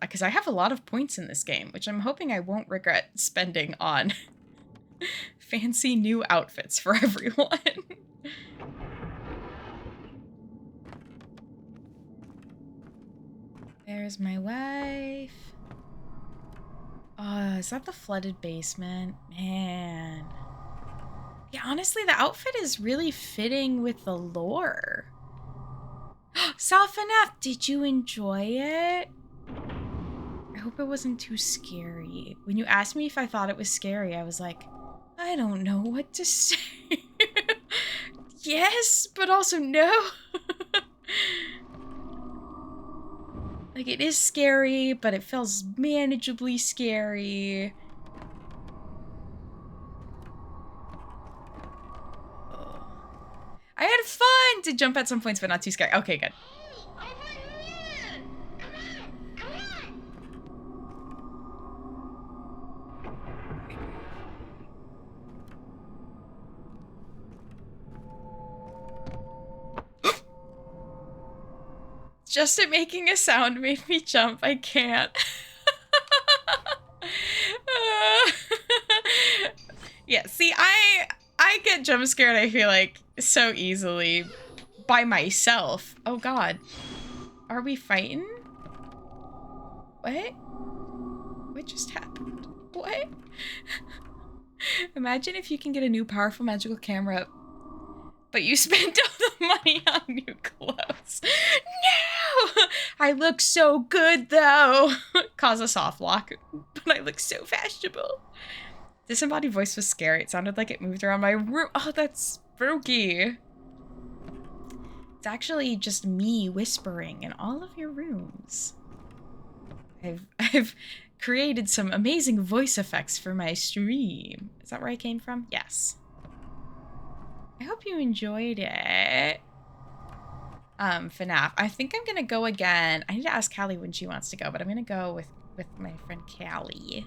because I have a lot of points in this game, which I'm hoping I won't regret spending on fancy new outfits for everyone. There's my wife. Oh, is that the flooded basement? Man. Yeah, honestly, the outfit is really fitting with the lore. Salfaneth, did you enjoy it? I hope it wasn't too scary. When you asked me if I thought it was scary, I was like, I don't know what to say. Yes, but also no. Like, it is scary, but it feels manageably scary. Oh. I had fun to jump at some points, but not too scary. Okay, good. Just it making a sound made me jump. I can't. Yeah, see, I get jump scared, I feel like, so easily by myself. Oh god. Are we fighting? What? What just happened? What? Imagine if you can get a new powerful magical camera, but you spent all the money on new clothes. No! I look so good, though. Cause a soft lock, but I look so fashionable. Disembodied voice was scary. It sounded like it moved around my room. Oh, that's spooky. It's actually just me whispering in all of your rooms. I've created some amazing voice effects for my stream. Is that where I came from? Yes. I hope you enjoyed it. FNAF. I think I'm gonna go again. I need to ask Callie when she wants to go, but I'm gonna go with my friend Callie.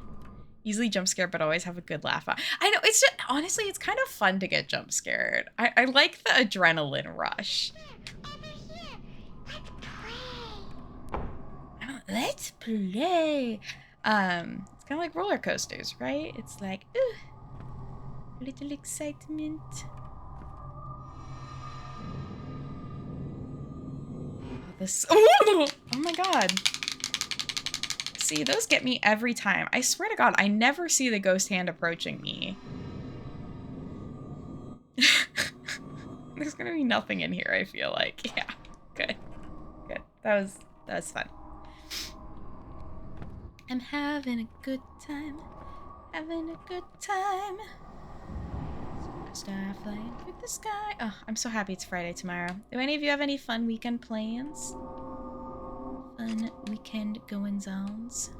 Easily jump scared, but always have a good laugh. I know, it's just, honestly, it's kind of fun to get jump scared. I like the adrenaline rush. Let's play. It's kind of like roller coasters, right? It's like, ooh, a little excitement. Oh, my god. See, those get me every time. I swear to god, I never see the ghost hand approaching me. There's gonna be nothing in here, I feel like. Yeah, good. Good. That was fun. I'm having a good time. Having a good time. Star flying through the sky. Oh, I'm so happy it's Friday tomorrow. Do any of you have any fun weekend plans? Fun weekend goings ons.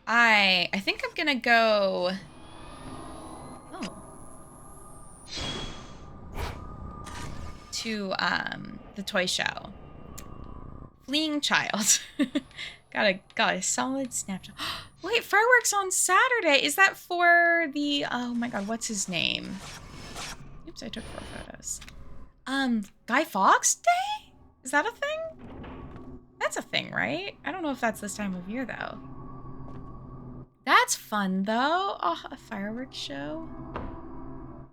I think I'm gonna go. Oh. To the toy show. Fleeing Child. got a solid snapshot. Wait, fireworks on Saturday. Is that for the, oh my god, what's his name? Oops, I took 4 photos. Guy Fawkes Day? Is that a thing? That's a thing, right? I don't know if that's this time of year, though. That's fun, though. Oh, a fireworks show.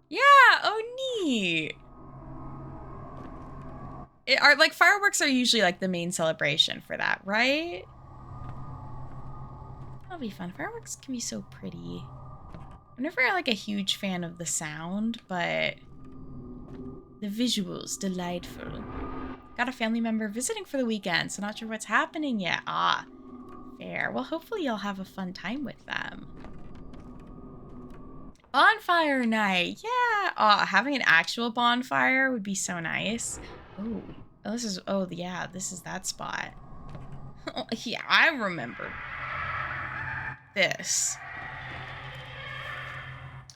Yeah, oh, neat. Like, fireworks are usually, like, the main celebration for that, right? That'll be fun. Fireworks can be so pretty. I'm never, like, a huge fan of the sound, but the visuals, delightful. Got a family member visiting for the weekend, so not sure what's happening yet. Ah, fair. Well, hopefully you'll have a fun time with them. Bonfire night! Yeah! Oh, having an actual bonfire would be so nice. Oh, this is, oh yeah, this is that spot. Oh, yeah, I remember this.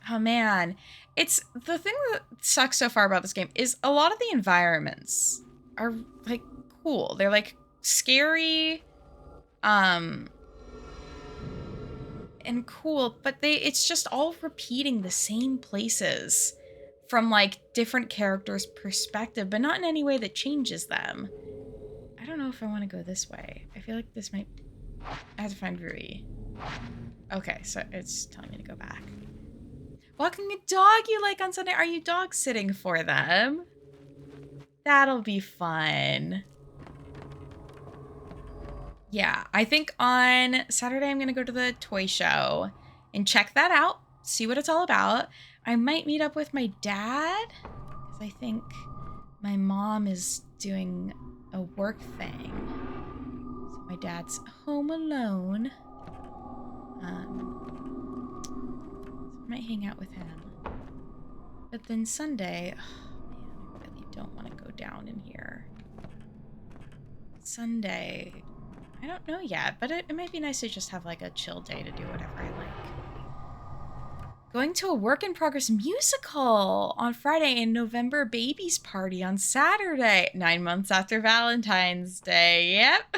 Oh man, it's the thing that sucks so far about this game is a lot of the environments are like cool. They're like scary, and cool, but it's just all repeating the same places from like different characters' perspective, but not in any way that changes them. I don't know if I want to go this way. I feel like this might. I have to find Rui. Okay, so it's telling me to go back. Walking a dog you like on Sunday? Are you dog sitting for them? That'll be fun. Yeah, I think on Saturday I'm gonna go to the toy show and check that out, see what it's all about. I might meet up with my dad, because I think my mom is doing a work thing. So my dad's home alone. So I might hang out with him. But then Sunday, oh man, I really don't want to go down in here? Sunday. I don't know yet, but it might be nice to just have like a chill day to do whatever I like. Going to a work-in-progress musical on Friday and November babies party on Saturday. 9 months after Valentine's Day. Yep.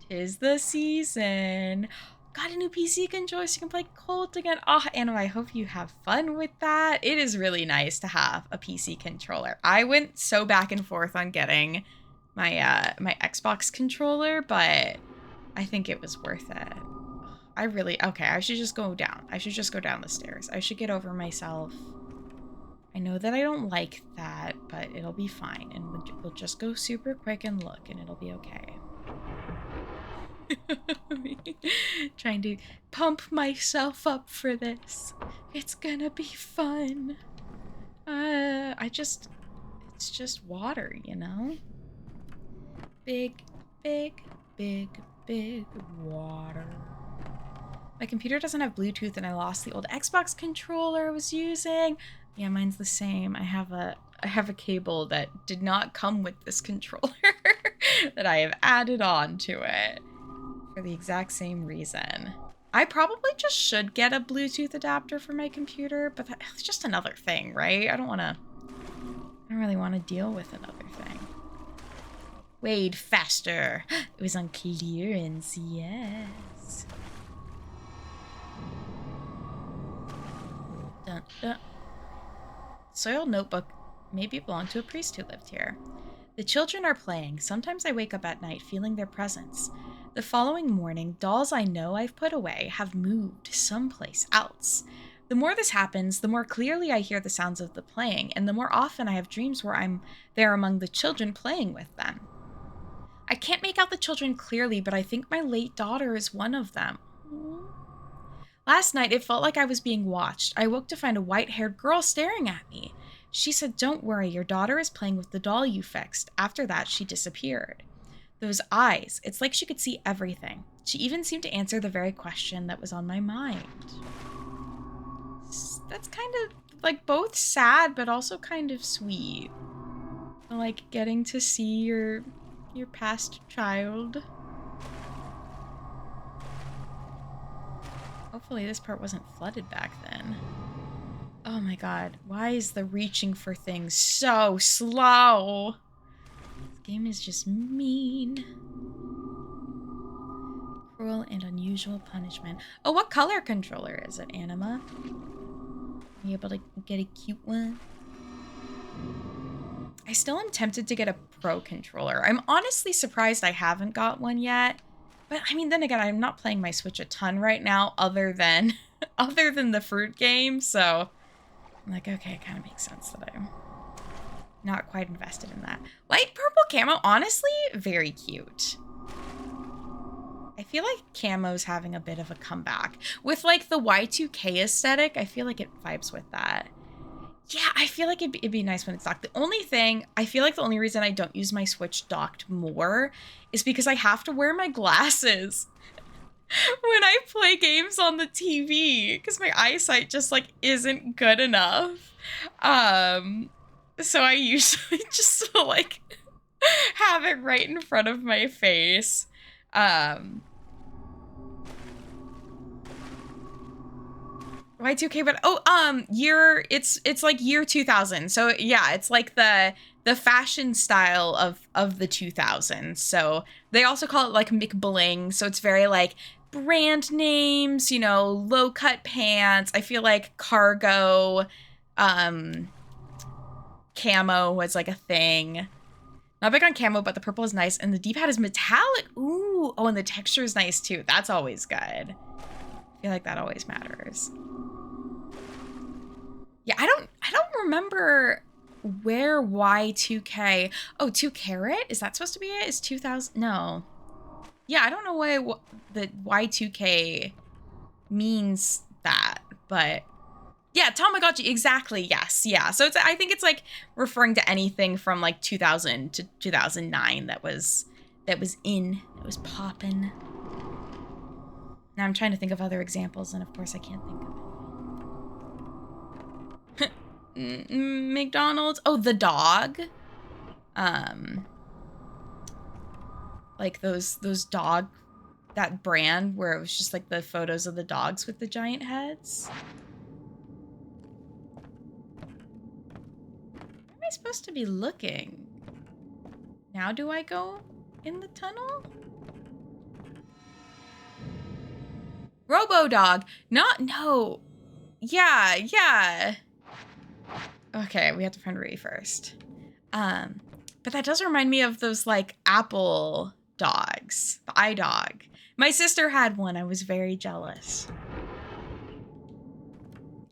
'Tis the season. Got a new PC controller so you can play Colt again. Oh, Anna, I hope you have fun with that. It is really nice to have a PC controller. I went so back and forth on getting my my Xbox controller, but I think it was worth it. Okay, I should just go down. I should just go down the stairs. I should get over myself. I know that I don't like that, but it'll be fine. And we'll just go super quick and look, and it'll be okay. Trying to pump myself up for this. It's gonna be fun. It's just water, you know? Big, big, big, big water. My computer doesn't have Bluetooth and I lost the old Xbox controller I was using. Yeah, mine's the same. I have a cable that did not come with this controller that I have added on to it for the exact same reason. I probably just should get a Bluetooth adapter for my computer, but that's just another thing, right? I don't really want to deal with another thing. Wade faster. It was on clearance, yes. Dun, dun. Soiled notebook maybe belonged to a priest who lived here. The children are playing. Sometimes I wake up at night feeling their presence. The following morning, dolls I know I've put away have moved someplace else. The more this happens, the more clearly I hear the sounds of the playing, and the more often I have dreams where I'm there among the children playing with them. I can't make out the children clearly, but I think my late daughter is one of them. Last night, it felt like I was being watched. I woke to find a white-haired girl staring at me. She said, "Don't worry, your daughter is playing with the doll you fixed." After that, she disappeared. Those eyes, it's like she could see everything. She even seemed to answer the very question that was on my mind. That's kind of, like, both sad, but also kind of sweet. Like, getting to see your past child. Hopefully this part wasn't flooded back then. Oh my god, why is the reaching for things so slow? This game is just mean. Cruel and unusual punishment. Oh, what color controller is it, Anima? Are you able to get a cute one? I still am tempted to get a Pro controller. I'm honestly surprised I haven't got one yet. But I mean, then again, I'm not playing my Switch a ton right now other than the fruit game, so I'm like, okay, it kind of makes sense that I'm not quite invested in that. Light purple camo, honestly, very cute. I feel like camo's having a bit of a comeback. With like the Y2K aesthetic, I feel like it vibes with that. Yeah, I feel like it'd be nice when it's docked. The only thing, I feel like the only reason I don't use my Switch docked more is because I have to wear my glasses when I play games on the TV because my eyesight just like isn't good enough. So I usually just like have it right in front of my face. Y2K, but it's like year 2000. So yeah, it's like the fashion style of the 2000s. So they also call it like McBling. So it's very like brand names, you know, low cut pants. I feel like cargo, camo was like a thing. Not big on camo, but the purple is nice, and the D-pad is metallic. Ooh, oh, and the texture is nice too. That's always good. I feel like that always matters. Yeah, I don't remember where Y2K. Oh, 2 carat? Is that supposed to be it? Is 2000? No. Yeah, I don't know why the Y2K means that, but yeah, Tamagotchi, exactly. Yes, yeah. So I think it's like referring to anything from like 2000 to 2009 that was poppin'. Now I'm trying to think of other examples, and of course I can't think of it. McDonald's. Oh, the dog. Like those dog, that brand where it was just like the photos of the dogs with the giant heads. Where am I supposed to be looking? Now do I go in the tunnel? Robo-dog. No. Yeah. Okay, we have to find Rui first. But that does remind me of those, like, Apple dogs. The iDog. My sister had one. I was very jealous.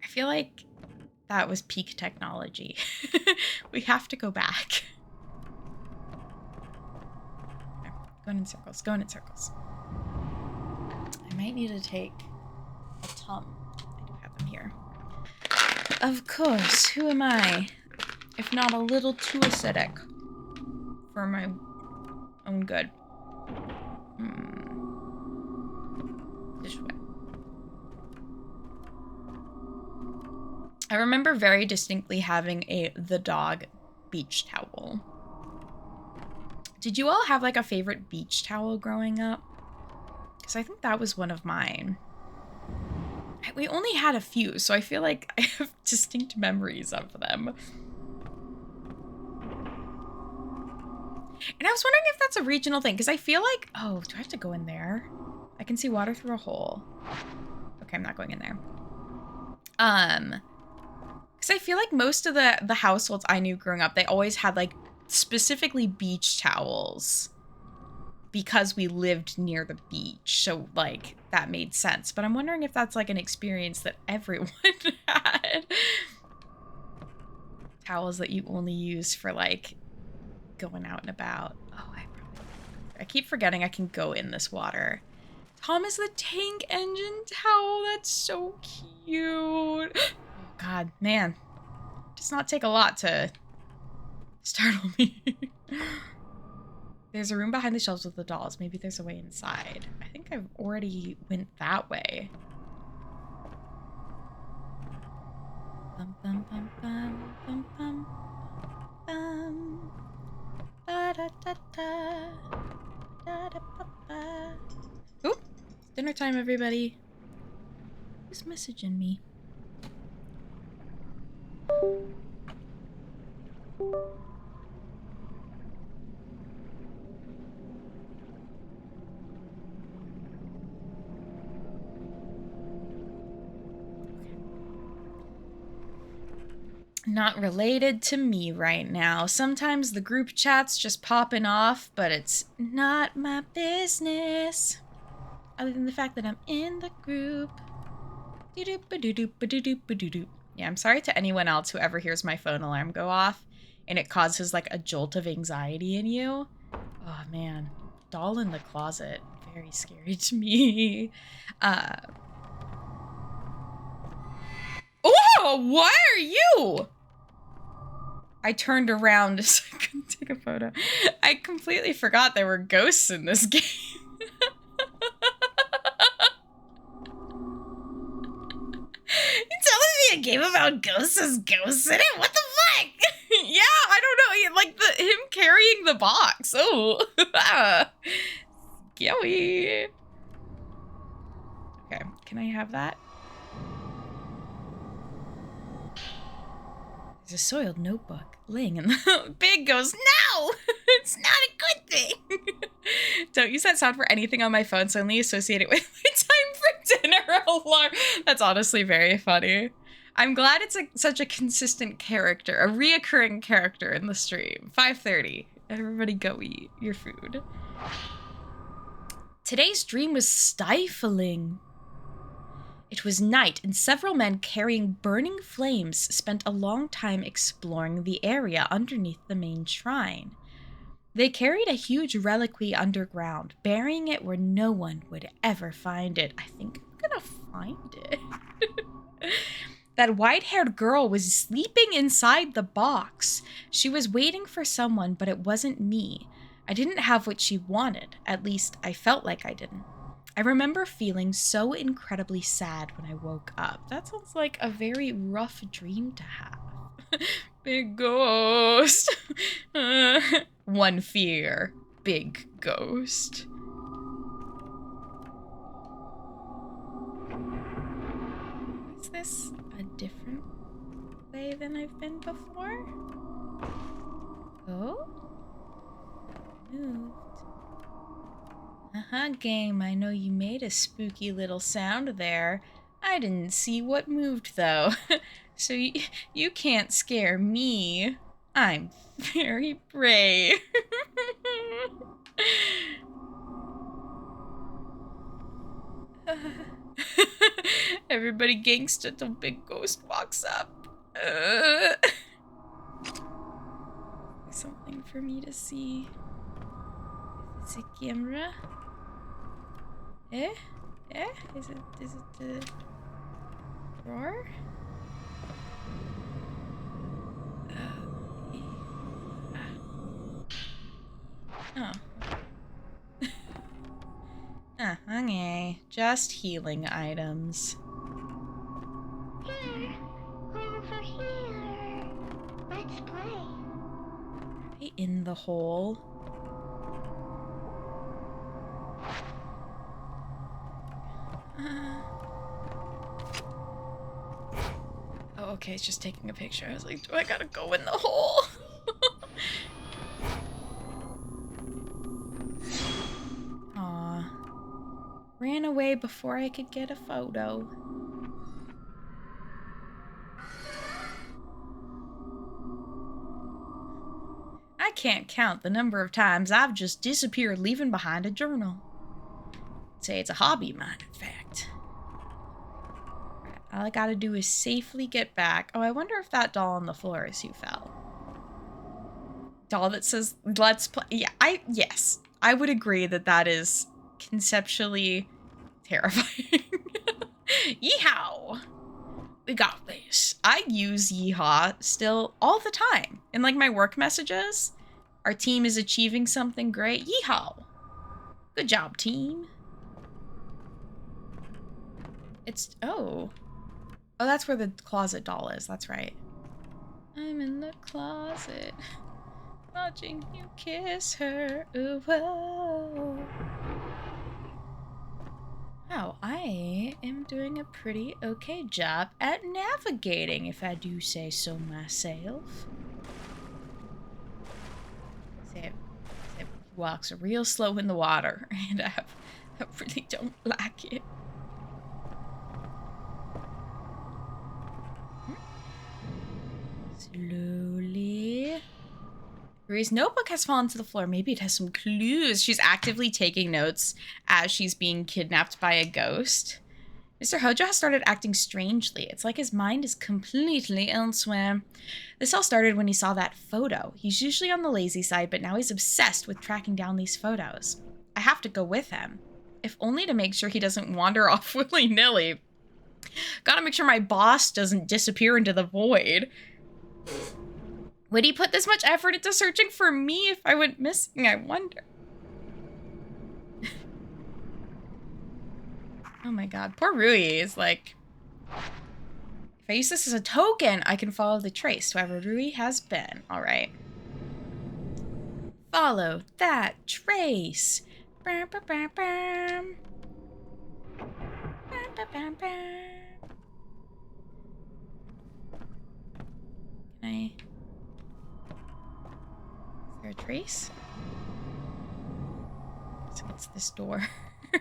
I feel like that was peak technology. We have to go back. Okay, going in circles. I might need to take a Tum. I do have them here. Of course. Who am I? If not a little too acidic for my own good. This way. I remember very distinctly having the dog beach towel. Did you all have like a favorite beach towel growing up? Because I think that was one of mine. We only had a few, so I feel like I have distinct memories of them. And I was wondering if that's a regional thing, because I feel like... Oh, do I have to go in there? I can see water through a hole. Okay, I'm not going in there. Because I feel like most of the households I knew growing up, they always had, like, specifically beach towels. Because we lived near the beach, so, like, that made sense. But I'm wondering if that's, like, an experience that everyone had. Towels that you only use for, like... going out and about. Oh, I keep forgetting I can go in this water. Tom is the tank engine towel. That's so cute. Oh God, man. It does not take a lot to startle me. There's a room behind the shelves with the dolls. Maybe there's a way inside. I think I've already went that way. Bum, bum, bum, bum, bum, bum, bum. Da, da, da, da. Da, da, ba, ba. Oop! Dinner time, everybody. Who's messaging me? Not related to me right now. Sometimes the group chat's just popping off, but it's not my business. Other than the fact that I'm in the group. Yeah, I'm sorry to anyone else who ever hears my phone alarm go off and it causes like a jolt of anxiety in you. Oh man, doll in the closet. Very scary to me. Oh, what are you? I turned around so I couldn't take a photo. I completely forgot there were ghosts in this game. You telling me a game about ghosts has ghosts in it? What the fuck? Yeah, I don't know. Like him carrying the box. Oh. Scary. Okay, can I have that? There's a soiled notebook laying in the... Big goes, no! It's not a good thing. Don't use that sound for anything on my phone, so only associate it with my time for dinner alarm. That's honestly very funny. I'm glad it's such a consistent character, a reoccurring character in the stream. 5:30. Everybody go eat your food. Today's dream was stifling. It was night, and several men carrying burning flames spent a long time exploring the area underneath the main shrine. They carried a huge reliquary underground, burying it where no one would ever find it. I think I'm gonna find it. That white-haired girl was sleeping inside the box. She was waiting for someone, but it wasn't me. I didn't have what she wanted. At least, I felt like I didn't. I remember feeling so incredibly sad when I woke up. That sounds like a very rough dream to have. Big ghost. One fear. Big ghost. Is this a different way than I've been before? Oh? Moved. Game. I know you made a spooky little sound there. I didn't see what moved, though. So you can't scare me. I'm very brave. Everybody gangsta till Big Ghost walks up. Something for me to see. Is it camera? Eh? Is it the drawer? Oh. Okay. Just healing items. Here, over here. Let's play. Are they in the hole? Oh, okay, it's just taking a picture. I was like, do I gotta go in the hole? Aw. Ran away before I could get a photo. I can't count the number of times I've just disappeared leaving behind a journal. I'd say it's a hobby of mine, in fact. All I gotta do is safely get back. Oh, I wonder if that doll on the floor is who fell. Doll that says, let's play. Yeah, yes. I would agree that that is conceptually terrifying. Yeehaw! We got this. I use yeehaw still all the time. In like my work messages, our team is achieving something great. Yeehaw! Good job, team. It's, oh, that's where the closet doll is. That's right. I'm in the closet, watching you kiss her. Ooh, whoa. Wow, I am doing a pretty okay job at navigating, if I do say so myself. It walks real slow in the water, and I really don't like it. Slowly. Rui's notebook has fallen to the floor. Maybe it has some clues. She's actively taking notes as she's being kidnapped by a ghost. Mr. Hojo has started acting strangely. It's like his mind is completely elsewhere. This all started when he saw that photo. He's usually on the lazy side, but now he's obsessed with tracking down these photos. I have to go with him, if only to make sure he doesn't wander off willy-nilly. Gotta make sure my boss doesn't disappear into the void. Would he put this much effort into searching for me if I went missing? I wonder. Oh my god. Poor Rui is like... If I use this as a token, I can follow the trace to wherever Rui has been. Alright. Follow that trace. Bam, bam, bam, bam. Bam, bam, bam, bam. Can I... Is there a trace? So it's this door. I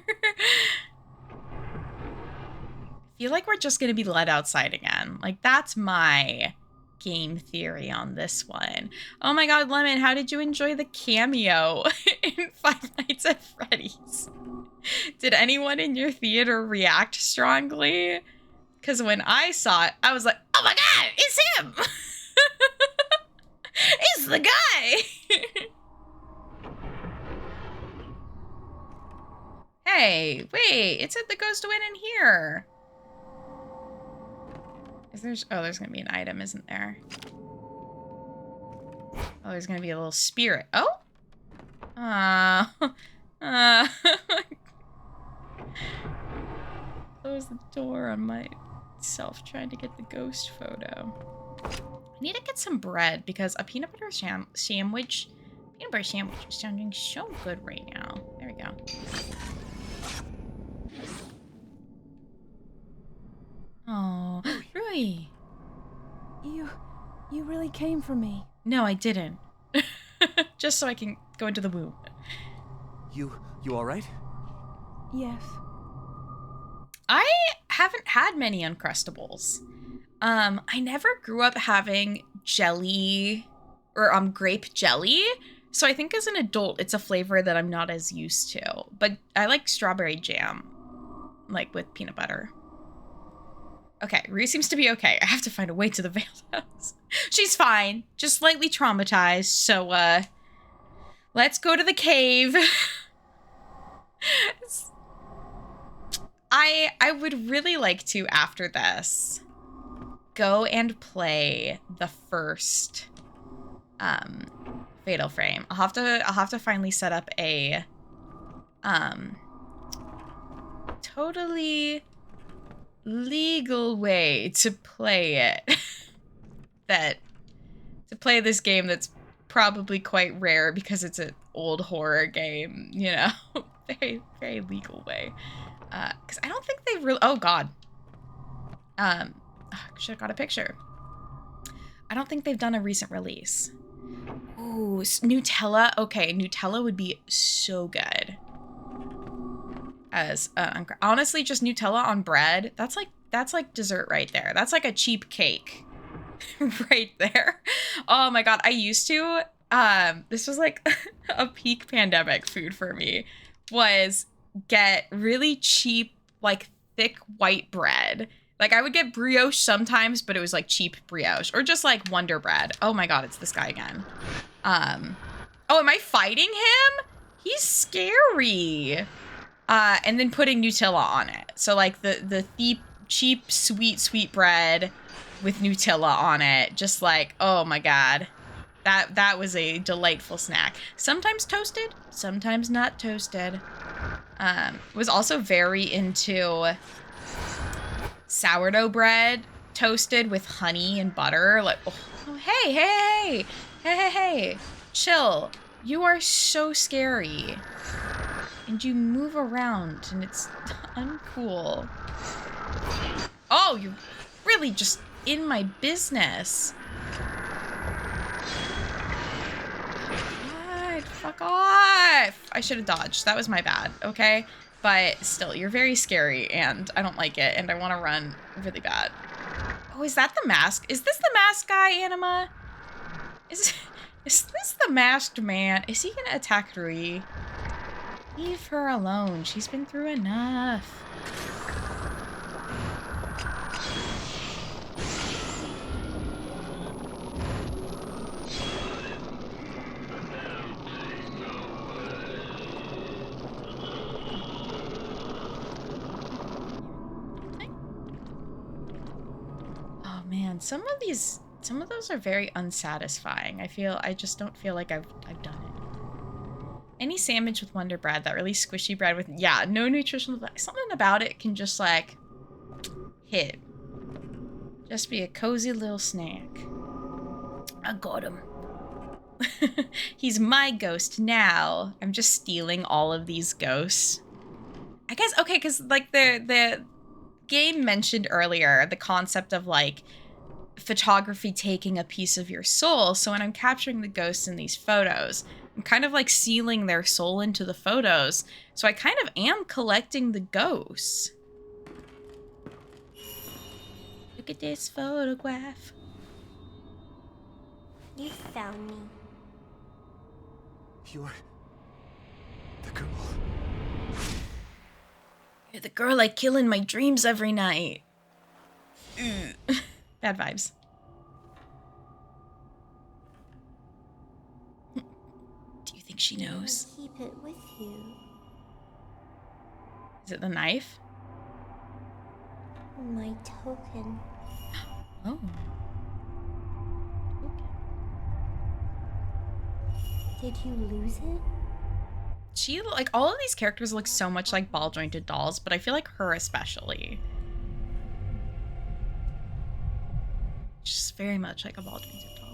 feel like we're just gonna be let outside again. Like, that's my game theory on this one. Oh my god, Lemon, how did you enjoy the cameo in Five Nights at Freddy's? Did anyone in your theater react strongly? Because when I saw it, I was like, oh my god, it's him! It's the guy! Hey, wait, it said the ghost went in here. Is there... Oh, there's gonna be an item, isn't there? Oh, there's gonna be a little spirit. Oh? Close the door on myself trying to get the ghost photo. Need to get some bread because a peanut butter sandwich is sounding so good right now. There we go. Oh, Rui. You really came for me. No, I didn't. Just so I can go into the womb. You all right? Yes. I haven't had many Uncrustables. I never grew up having jelly or grape jelly. So I think as an adult, it's a flavor that I'm not as used to. But I like strawberry jam, like with peanut butter. Okay, Rue seems to be okay. I have to find a way to the Veiled House. She's fine, just slightly traumatized. So, let's go to the cave. I would really like to, after this, go and play the first Fatal Frame. I'll have to finally set up a totally legal way to play it. To play this game that's probably quite rare because it's an old horror game, you know. Very, very legal way. Because I don't think they really... Oh, God. Should have got a picture. I don't think they've done a recent release. Ooh, Nutella. Okay, Nutella would be so good. As honestly, just Nutella on bread. That's like dessert right there. That's like a cheap cake, right there. Oh my God, I used to. This was like a peak pandemic food for me. Was get really cheap, like thick white bread. Like I would get brioche sometimes, but it was like cheap brioche or just like Wonder Bread. Oh my God, it's this guy again. Oh, am I fighting him? He's scary. And then putting Nutella on it. So like the cheap, sweet bread with Nutella on it. Just like, oh my God. That was a delightful snack. Sometimes toasted, sometimes not toasted. Was also very into sourdough bread toasted with honey and butter. Like, oh, hey. Chill. You are so scary. And you move around, and it's uncool. Oh, you're really just in my business. God, fuck off. I should have dodged. That was my bad, okay? But still, you're very scary, and I don't like it, and I want to run really bad. Oh, is that the mask? Is this the mask guy, Anima? Is this the masked man? Is he gonna attack Rui? Leave her alone. She's been through enough. Oh man, some of those are very unsatisfying. I just don't feel like I've done it. Any sandwich with Wonder Bread, that really squishy bread with, yeah, no nutritional value. Something about it can just like hit. Just be a cozy little snack. I got him. He's my ghost now. I'm just stealing all of these ghosts. I guess, okay, because like the game mentioned earlier, the concept of like photography taking a piece of your soul. So when I'm capturing the ghosts in these photos, I'm kind of like sealing their soul into the photos. So I kind of am collecting the ghosts. Look at this photograph. You found me. You're the girl. You're the girl I kill in my dreams every night. Bad vibes. Do you think she knows? Keep it with you. Is it the knife? My token. Oh. Did you lose it? She, like, all of these characters look so much like ball-jointed dolls, but I feel like her especially. Just very much like a Baldur's Gate doll.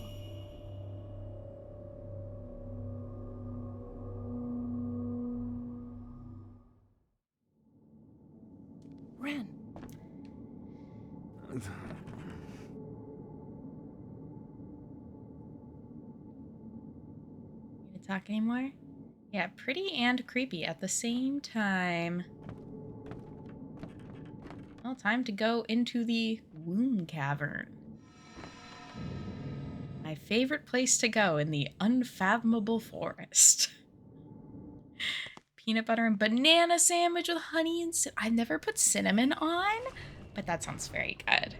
Ren. You to talk anymore? Yeah, pretty and creepy at the same time. Well, time to go into the womb cavern. My favorite place to go in the unfathomable forest. Peanut butter and banana sandwich with honey and I've never put cinnamon on, but that sounds very good.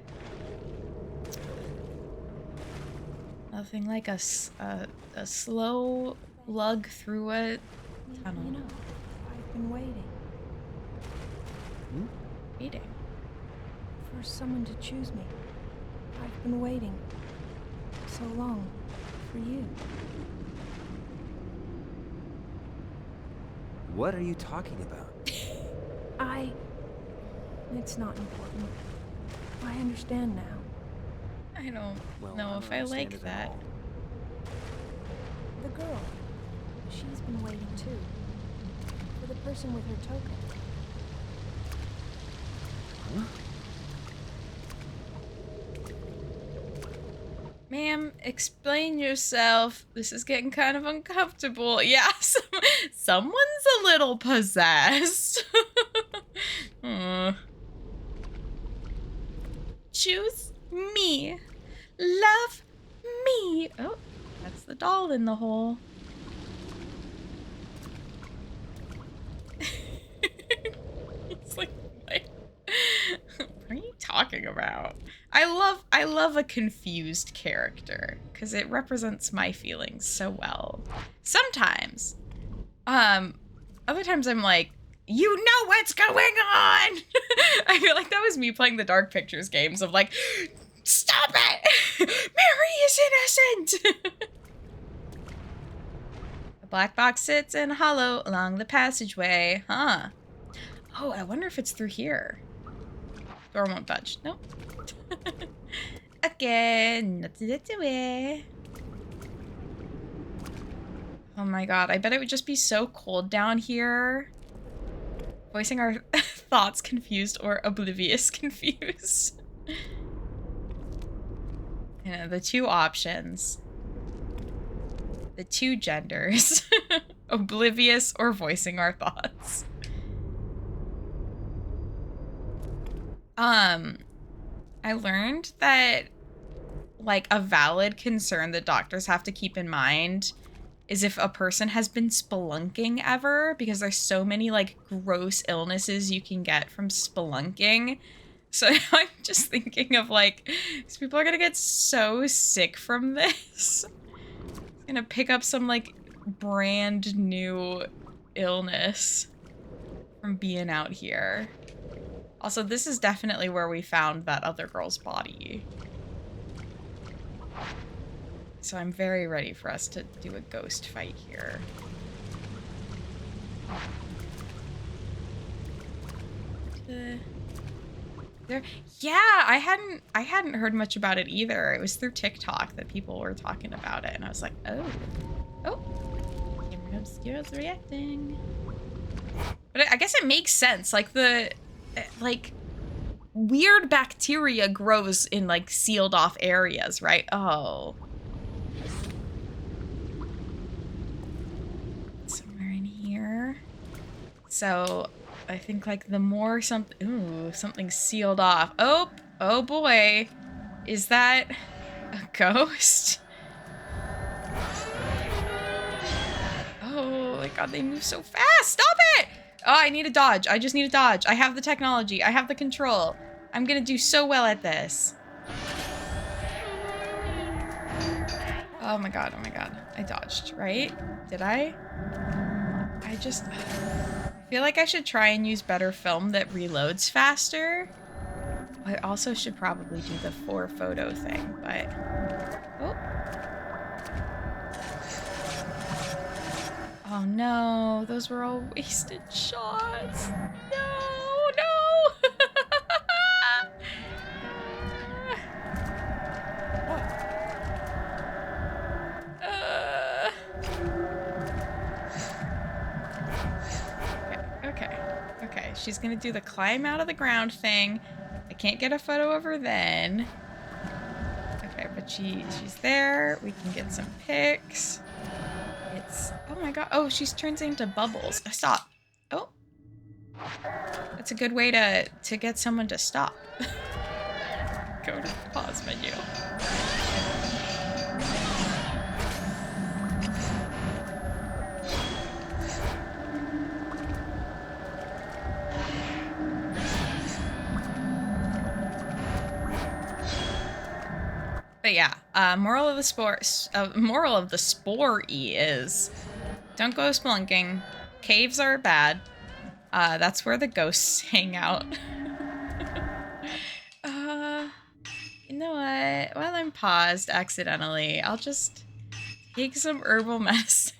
Nothing like a slow lug through a tunnel. You know, I've been waiting Waiting. for someone to choose me. I've been waiting so long for you. What are you talking about? It's not important. I understand now. I don't Well, know I if don't I understand like it at that. all. The girl, she's been waiting too. For the person with her token. Huh? Ma'am, explain yourself. This is getting kind of uncomfortable. Yeah, someone's a little possessed. Choose me. Love me. Oh, that's the doll in the hole. It's like, what are you talking about? I love a confused character because it represents my feelings so well. Sometimes. Other times I'm like, you know what's going on! I feel like that was me playing the Dark Pictures games of like, stop it! Mary is innocent! The black box sits in hollow along the passageway. Huh. Oh, I wonder if it's through here. Door won't budge. Nope. Okay, not that way. Oh my god, I bet it would just be so cold down here. Voicing our thoughts confused or oblivious confused. You know, the two options. The two genders. Oblivious or voicing our thoughts. I learned that, like, a valid concern that doctors have to keep in mind is if a person has been spelunking ever, because there's so many, like, gross illnesses you can get from spelunking. So I'm just thinking of, like, these people are gonna get so sick from this. It's gonna pick up some, like, brand new illness from being out here. Also, this is definitely where we found that other girl's body. So I'm very ready for us to do a ghost fight here. There, yeah, I hadn't heard much about it either. It was through TikTok that people were talking about it, and I was like, oh, camera obscura's reacting. But I guess it makes sense. Like weird bacteria grows in like sealed off areas, right? Oh. Somewhere in here. So I think like the more something's sealed off. Oh boy. Is that a ghost? Oh my god, they move so fast. Stop it! Oh, I need a dodge. I just need a dodge. I have the technology. I have the control. I'm gonna do so well at this. Oh my god, oh my god. I dodged, right? Did I? I feel like I should try and use better film that reloads faster. I also should probably do the 4-photo thing, but... Oh. Oh no, those were all wasted shots. No. she's gonna do the climb out of the ground thing. I can't get a photo of her then. Okay, but she's there. We can get some pics. It's, oh my god. Oh, she's turns into bubbles. Stop. Oh. That's a good way to get someone to stop. Go to the pause menu. But yeah, moral of the spore is don't go spelunking. Caves are bad. That's where the ghosts hang out. You know what? While I'm paused accidentally, I'll just take some herbal medicine.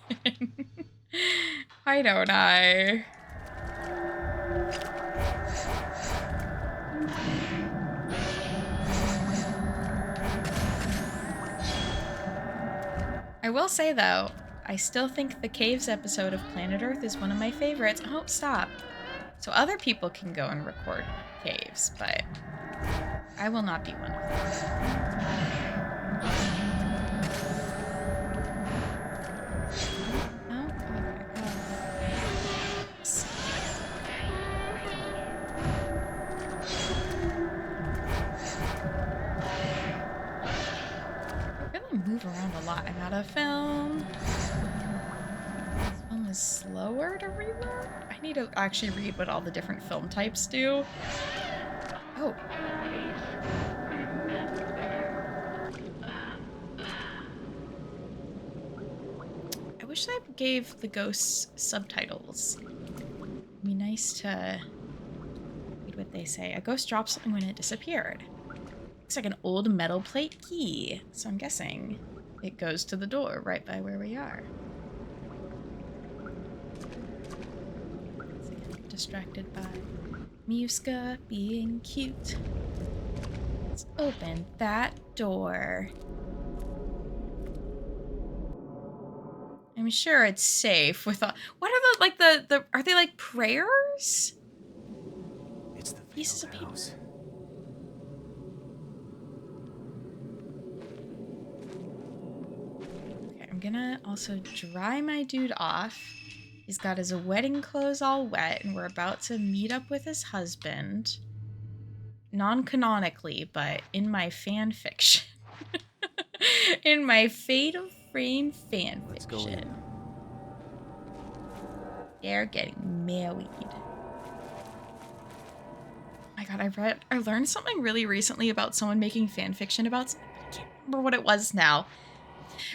Why don't I? I will say, though, I still think the Caves episode of Planet Earth is one of my favorites. Oh, stop. So other people can go and record caves, but I will not be one of them. Oh, okay. I really move around a lot. I'm out of film. This film is slower to reload. I need to actually read what all the different film types do. Oh. I wish I gave the ghosts subtitles. It'd be nice to read what they say. A ghost dropped something when it disappeared. Looks like an old metal plate key. So I'm guessing it goes to the door right by where we are. Distracted by Muska being cute. Let's open that door. I'm sure it's safe with all. What are the like the are they like prayers? It's the Pieces of paper. house. Okay, I'm gonna also dry my dude off. He's got his wedding clothes all wet, and we're about to meet up with his husband. Non-canonically, but in my fan fiction. In my Fatal Frame fan Let's go fiction. in. They're getting married. Oh my god, I learned something really recently about someone making fan fiction about something, but I can't remember what it was now.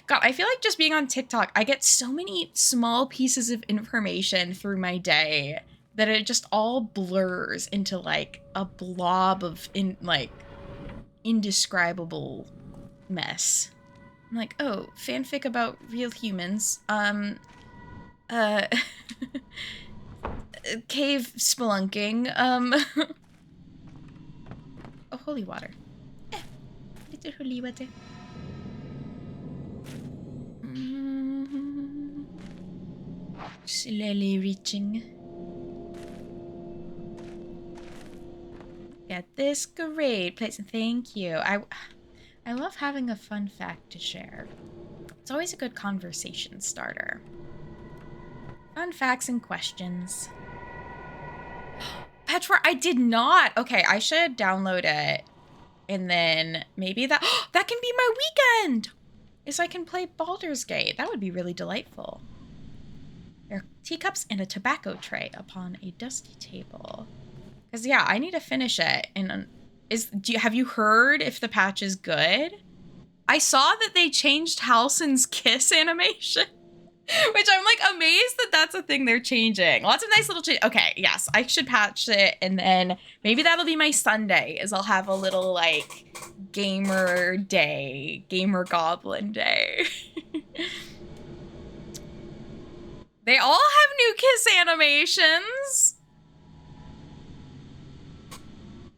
God, I feel like just being on TikTok, I get so many small pieces of information through my day that it just all blurs into like a blob of indescribable mess. I'm like, oh, fanfic about real humans. Cave spelunking. Oh, holy water. Little holy water. Slowly reaching. Get this great place. Thank you. I love having a fun fact to share. It's always a good conversation starter. Fun facts and questions. Petra, I did not. Okay, I should download it. And then maybe that can be my weekend. Is I can play Baldur's Gate. That would be really delightful. There are teacups and a tobacco tray upon a dusty table. Because yeah, I need to finish it. And have you heard if the patch is good? I saw that they changed Halsin's kiss animation, which I'm like amazed that that's a thing they're changing. Lots of nice little changes. Okay, yes, I should patch it, and then maybe that'll be my Sunday. Is I'll have a little like gamer goblin day. They all have new kiss animations.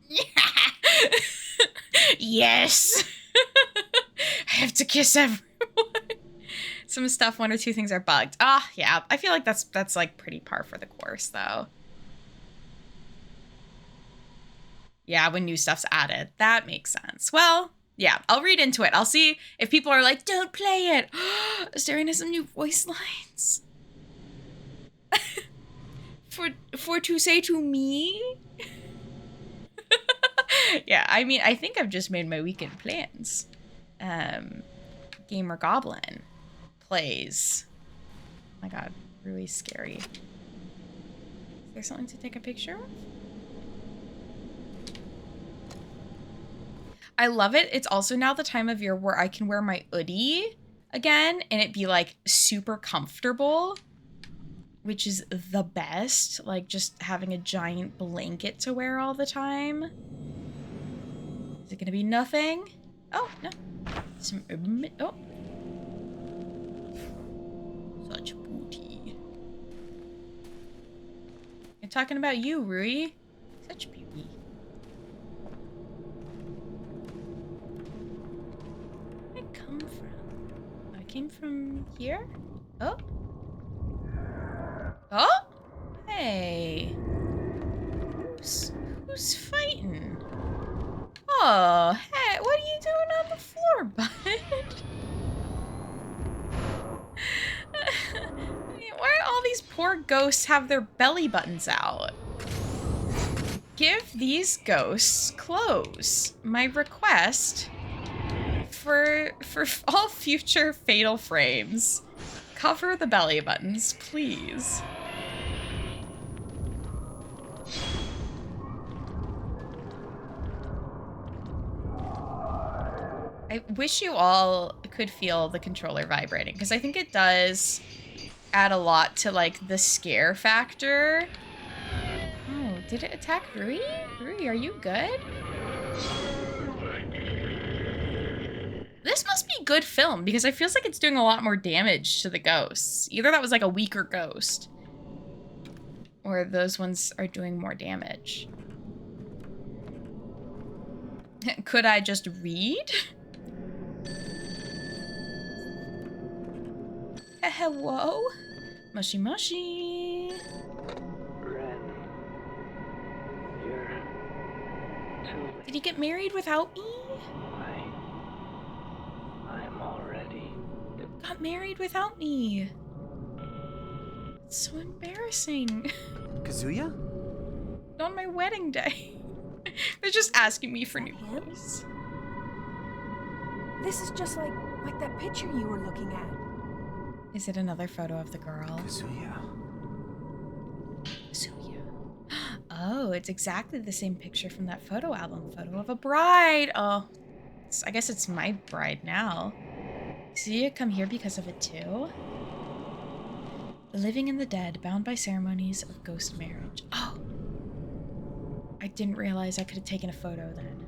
Yeah. Yes. I have to kiss everyone. Some stuff, one or two things are bugged. Yeah. I feel like that's like pretty par for the course, though. Yeah, when new stuff's added. That makes sense. Well, yeah, I'll read into it. I'll see if people are like, don't play it. Staring at some new voice lines. for to say to me? Yeah, I mean, I think I've just made my weekend plans. Gamer Goblin plays. Oh my god, really scary. Is there something to take a picture of? I love it. It's also now the time of year where I can wear my hoodie again and it be like super comfortable, which is the best. Like just having a giant blanket to wear all the time. Is it gonna be nothing? Oh, no. Oh. Such booty. I'm talking about you, Rui. Such beauty. Where did I come from? I came from here? Oh. Oh? Hey. Who's fighting? Oh, hey, what are you doing on the floor, bud? Why do all these poor ghosts have their belly buttons out? Give these ghosts clothes. My request for all future fatal frames. Cover the belly buttons, please. I wish you all could feel the controller vibrating, because I think it does add a lot to, like, the scare factor. Oh, did it attack Rui? Rui, are you good? This must be good film, because it feels like it's doing a lot more damage to the ghosts. Either that was, like, a weaker ghost, or those ones are doing more damage. Could I just read? Hello? Mushy mushy. Ren, you're too late. Did he get married without me? I'm already. Got married without me. It's so embarrassing. Kazuya? On my wedding day. They're just asking me for new clothes. This is just like that picture you were looking at. Is it another photo of the girl? Kazuya. Kazuya. Oh, it's exactly the same picture from that photo album. Photo of a bride. Oh, I guess it's my bride now. Kazuya come here because of it too? The living and the dead, bound by ceremonies of ghost marriage. Oh. I didn't realize I could have taken a photo then.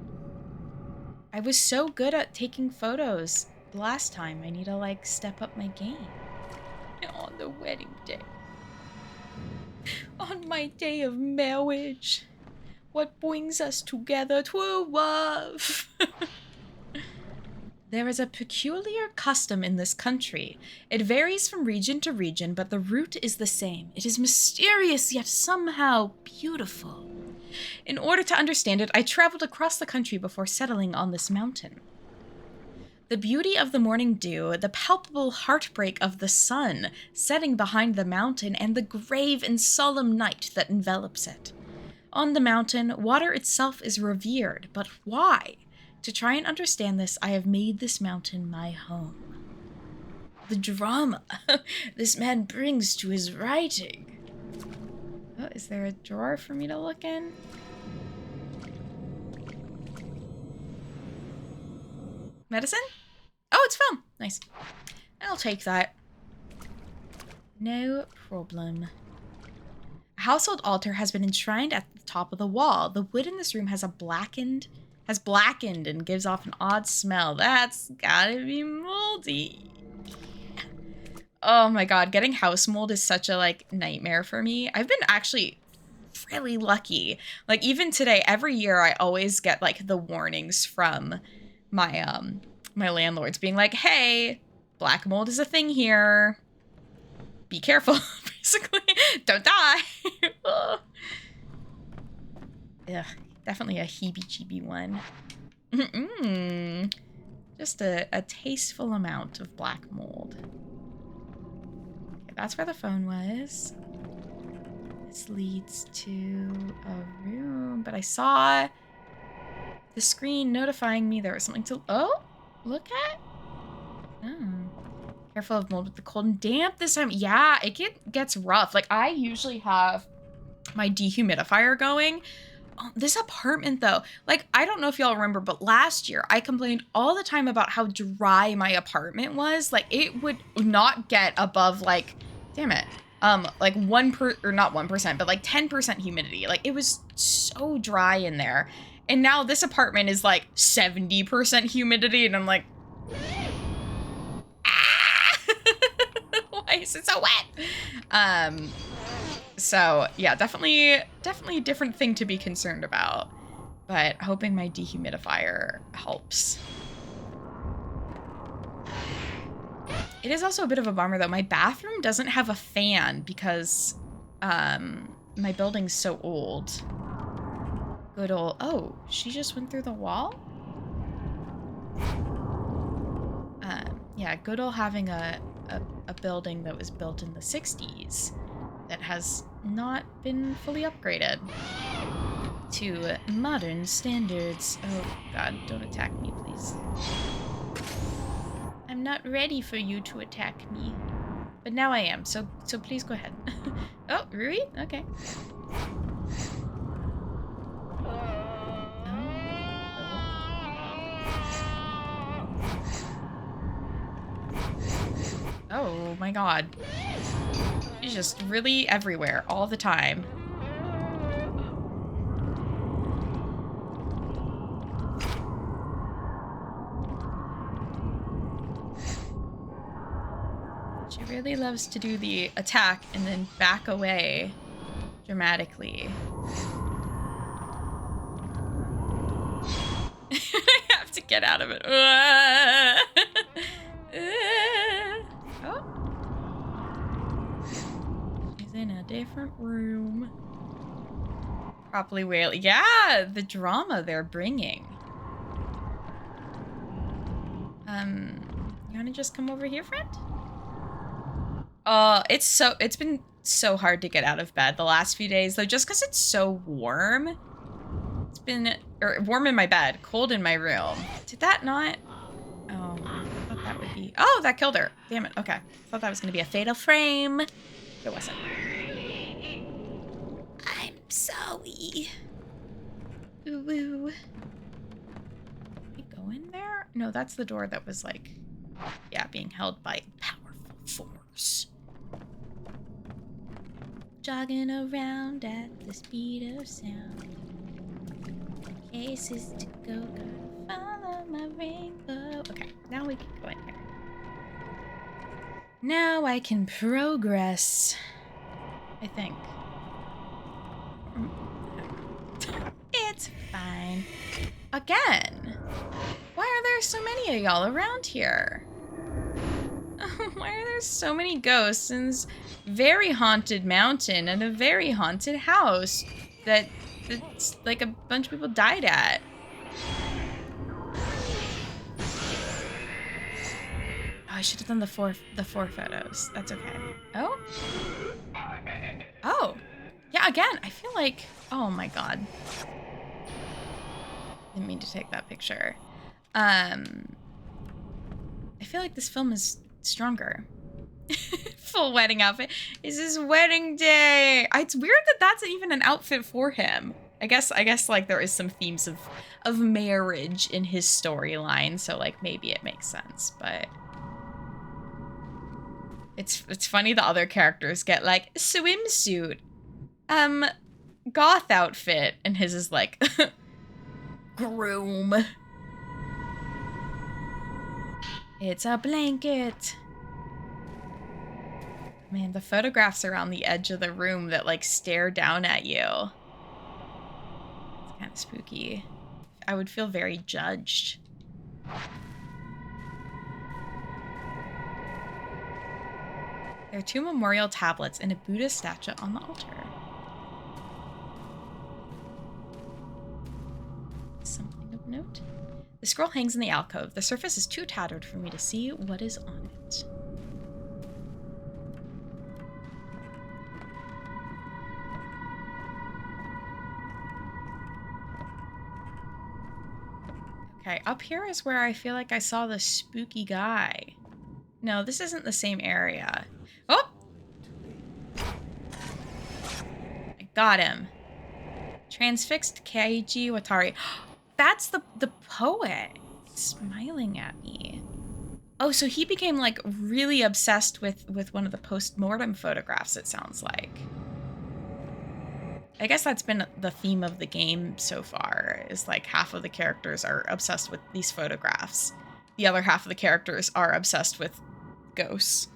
I was so good at taking photos the last time. I need to, like, step up my game. On the wedding day. On my day of marriage. What brings us together to love? There is a peculiar custom in this country. It varies from region to region, but the root is the same. It is mysterious, yet somehow beautiful. In order to understand it, I traveled across the country before settling on this mountain. The beauty of the morning dew, the palpable heartbreak of the sun setting behind the mountain, and the grave and solemn night that envelops it. On the mountain, water itself is revered, but why? To try and understand this, I have made this mountain my home. The drama this man brings to his writing. Oh, is there a drawer for me to look in? Medicine? Oh, it's film. Nice. I'll take that. No problem. A household altar has been enshrined at the top of the wall. The wood in this room has blackened and gives off an odd smell. That's gotta be moldy. Oh my god, getting house mold is such a, like, nightmare for me. I've been actually really lucky. Like, even today, every year I always get, like, the warnings from my my landlords being like, hey, black mold is a thing here. Be careful, basically. Don't die. Ugh. Definitely a heebie-jeebie one. Mm-mm. Just a tasteful amount of black mold. Okay, that's where the phone was. This leads to a room, but I saw the screen notifying me there was something to... Oh, look at. Oh. Careful of mold with the cold and damp this time. Yeah, it gets rough. Like, I usually have my dehumidifier going. Oh, this apartment, though, like, I don't know if y'all remember, but last year I complained all the time about how dry my apartment was. Like, it would not get above, like, damn it, like or not 1%, but like 10% humidity. Like, it was so dry in there. And now this apartment is like 70% humidity, and I'm like, ah! Why is it so wet? So yeah, definitely a different thing to be concerned about, but hoping my dehumidifier helps. It is also a bit of a bummer though. My bathroom doesn't have a fan because my building's so old. Good old, oh, she just went through the wall? Yeah, good old having a building that was built in the 60s that has not been fully upgraded to modern standards. Oh god, don't attack me, please. I'm not ready for you to attack me. But now I am, so please go ahead. Oh, Rui? Okay. Oh my god. She's just really everywhere all the time. She really loves to do the attack and then back away dramatically. I have to get out of it. Oh. She's in a different room. Properly wailing. Yeah, the drama they're bringing. You wanna just come over here, friend? It's been so hard to get out of bed the last few days, though, just because it's so warm. It's been warm in my bed, cold in my room. Did that not? Oh, I thought that would be. Oh, that killed her. Damn it. Okay, I thought that was gonna be a fatal frame. It wasn't. I'm sorry. Ooh woo. We go in there? No, that's the door that was like, yeah, being held by powerful force. Jogging around at the speed of sound. Places to go, gotta follow my rainbow. Okay, now we can go in here. Now I can progress. I think. It's fine. Again. Why are there so many of y'all around here? Why are there so many ghosts in this very haunted mountain and a very haunted house that's like a bunch of people died at? Oh, I should have done the four photos. That's okay. Oh? Oh. Yeah, again, I feel like, oh my god. Didn't mean to take that picture. I feel like this film is stronger. Full wedding outfit. It's his wedding day. It's weird that that's even an outfit for him. I guess like there is some themes of marriage in his storyline, so like maybe it makes sense, but it's funny the other characters get like swimsuit, goth outfit, and his is like groom. It's a blanket. Man, the photographs around the edge of the room that like stare down at you. It's kind of spooky. I would feel very judged. There are 2 memorial tablets and a Buddha statue on the altar. something of note. The scroll hangs in the alcove. The surface is too tattered for me to see what is on it. Okay, up here is where I feel like I saw the spooky guy. No, this isn't the same area. Oh! I got him. Transfixed Keiji Watari. That's the poet smiling at me. Oh, so he became like really obsessed with one of the post-mortem photographs, it sounds like. I guess that's been the theme of the game so far, is like half of the characters are obsessed with these photographs. The other half of the characters are obsessed with ghosts.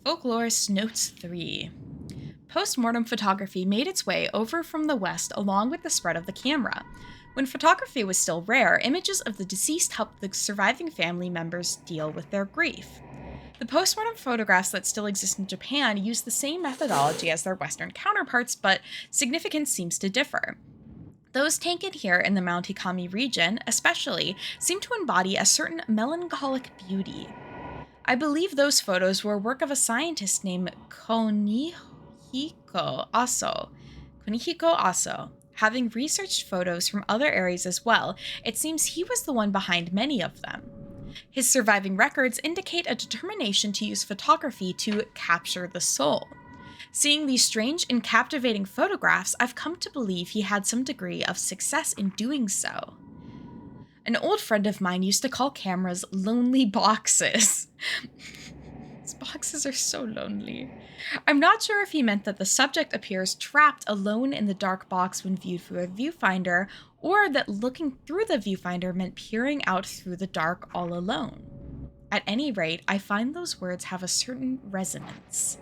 Folklorist Notes 3. Post-mortem photography made its way over from the West along with the spread of the camera. When photography was still rare, images of the deceased helped the surviving family members deal with their grief. The postmortem photographs that still exist in Japan use the same methodology as their Western counterparts, but significance seems to differ. Those taken here in the Mount Ikami region, especially, seem to embody a certain melancholic beauty. I believe those photos were work of a scientist named Kunihiko Aso. Having researched photos from other areas as well, it seems he was the one behind many of them. His surviving records indicate a determination to use photography to capture the soul. Seeing these strange and captivating photographs, I've come to believe he had some degree of success in doing so. An old friend of mine used to call cameras lonely boxes. These boxes are so lonely. I'm not sure if he meant that the subject appears trapped alone in the dark box when viewed through a viewfinder, or that looking through the viewfinder meant peering out through the dark all alone. At any rate, I find those words have a certain resonance.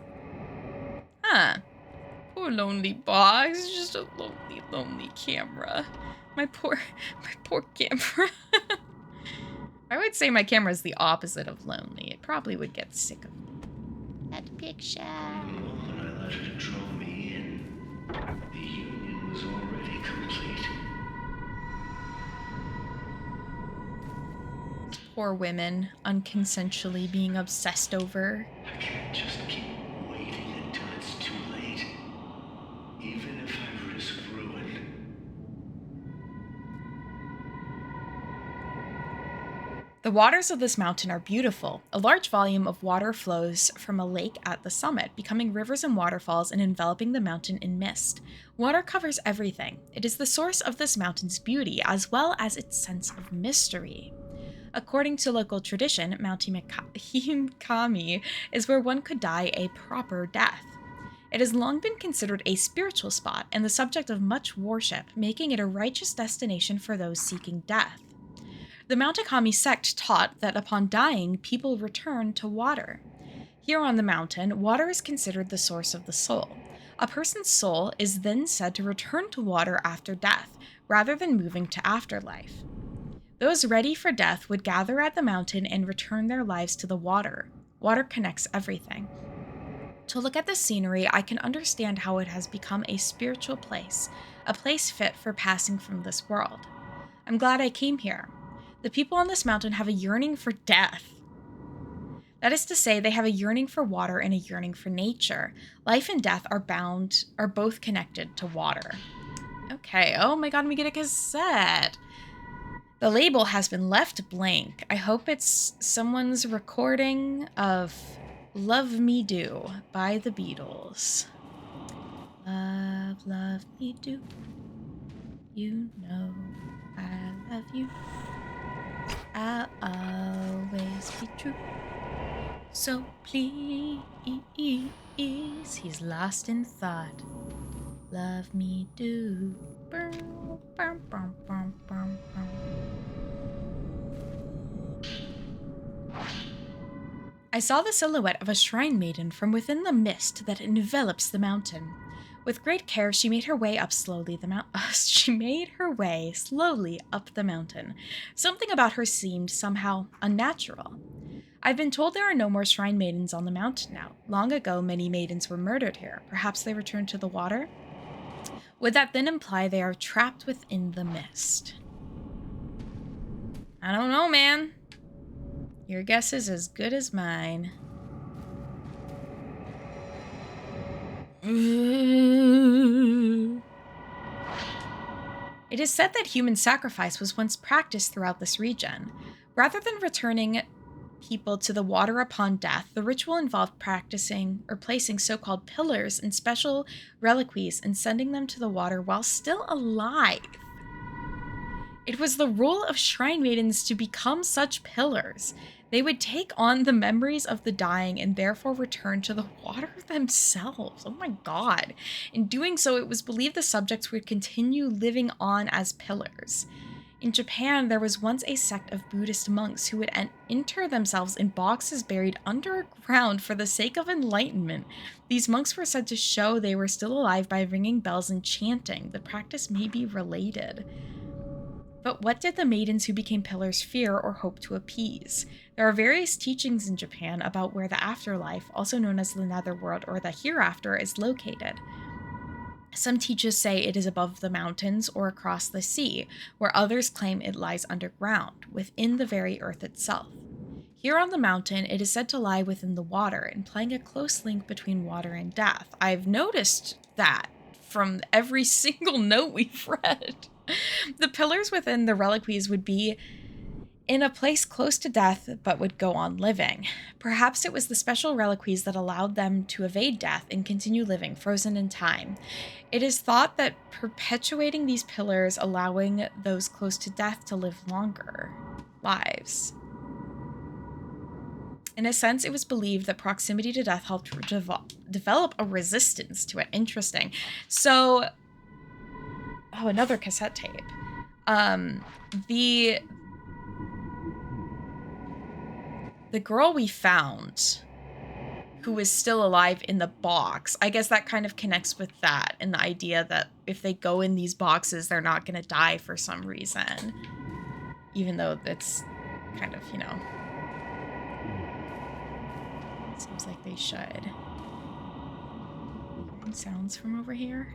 Huh. Poor lonely box. It's just a lonely, lonely camera. My poor camera. I would say my camera is the opposite of lonely. It probably would get sick of that picture. When I left Control Me in, the union was already complete. Poor women, unconsensually being obsessed over. I can't just keep waiting until it's too late. Even if I risk ruin. The waters of this mountain are beautiful. A large volume of water flows from a lake at the summit, becoming rivers and waterfalls and enveloping the mountain in mist. Water covers everything. It is the source of this mountain's beauty, as well as its sense of mystery. According to local tradition, Mount Ikami is where one could die a proper death. It has long been considered a spiritual spot and the subject of much worship, making it a righteous destination for those seeking death. The Mount Ikami sect taught that upon dying, people return to water. Here on the mountain, water is considered the source of the soul. A person's soul is then said to return to water after death, rather than moving to afterlife. Those ready for death would gather at the mountain and return their lives to the water. Water connects everything. To look at the scenery, I can understand how it has become a spiritual place, a place fit for passing from this world. I'm glad I came here. The people on this mountain have a yearning for death. That is to say, they have a yearning for water and a yearning for nature. Life and death are both connected to water. Okay, oh my god, we get a cassette. The label has been left blank. I hope it's someone's recording of Love Me Do by the Beatles. Love, love me do. You know I love you. I'll always be true. So please, he's lost in thought. Love me do. I saw the silhouette of a shrine maiden from within the mist that envelops the mountain. With great care, she made her way slowly up the mountain. Something about her seemed somehow unnatural. I've been told there are no more shrine maidens on the mountain now. Long ago, many maidens were murdered here. Perhaps they returned to the water? Would that then imply they are trapped within the mist? I don't know, man. Your guess is as good as mine. It is said that human sacrifice was once practiced throughout this region. Rather than returning people to the water upon death, the ritual involved practicing or placing so-called pillars and special reliquaries and sending them to the water while still alive. It was the role of shrine maidens to become such pillars. They would take on the memories of the dying and therefore return to the water themselves. Oh my god. In doing so, it was believed the subjects would continue living on as pillars. In Japan, there was once a sect of Buddhist monks who would enter themselves in boxes buried underground for the sake of enlightenment. These monks were said to show they were still alive by ringing bells and chanting. The practice may be related. But what did the maidens who became pillars fear or hope to appease? There are various teachings in Japan about where the afterlife, also known as the netherworld or the hereafter, is located. Some teachers say it is above the mountains or across the sea, where others claim it lies underground, within the very earth itself. Here on the mountain, it is said to lie within the water, implying a close link between water and death. I've noticed that from every single note we've read. The pillars within the reliquaries would be in a place close to death but would go on living. Perhaps it was the special reliquaries that allowed them to evade death and continue living, frozen in time. It is thought that perpetuating these pillars allowing those close to death to live longer lives. In a sense, it was believed that proximity to death helped develop a resistance to it. Interesting. So, oh, another cassette tape. The girl we found, who was still alive in the box, I guess that kind of connects with that and the idea that if they go in these boxes, they're not going to die for some reason. Even though it's kind of, you know, seems like they should. Sounds from over here.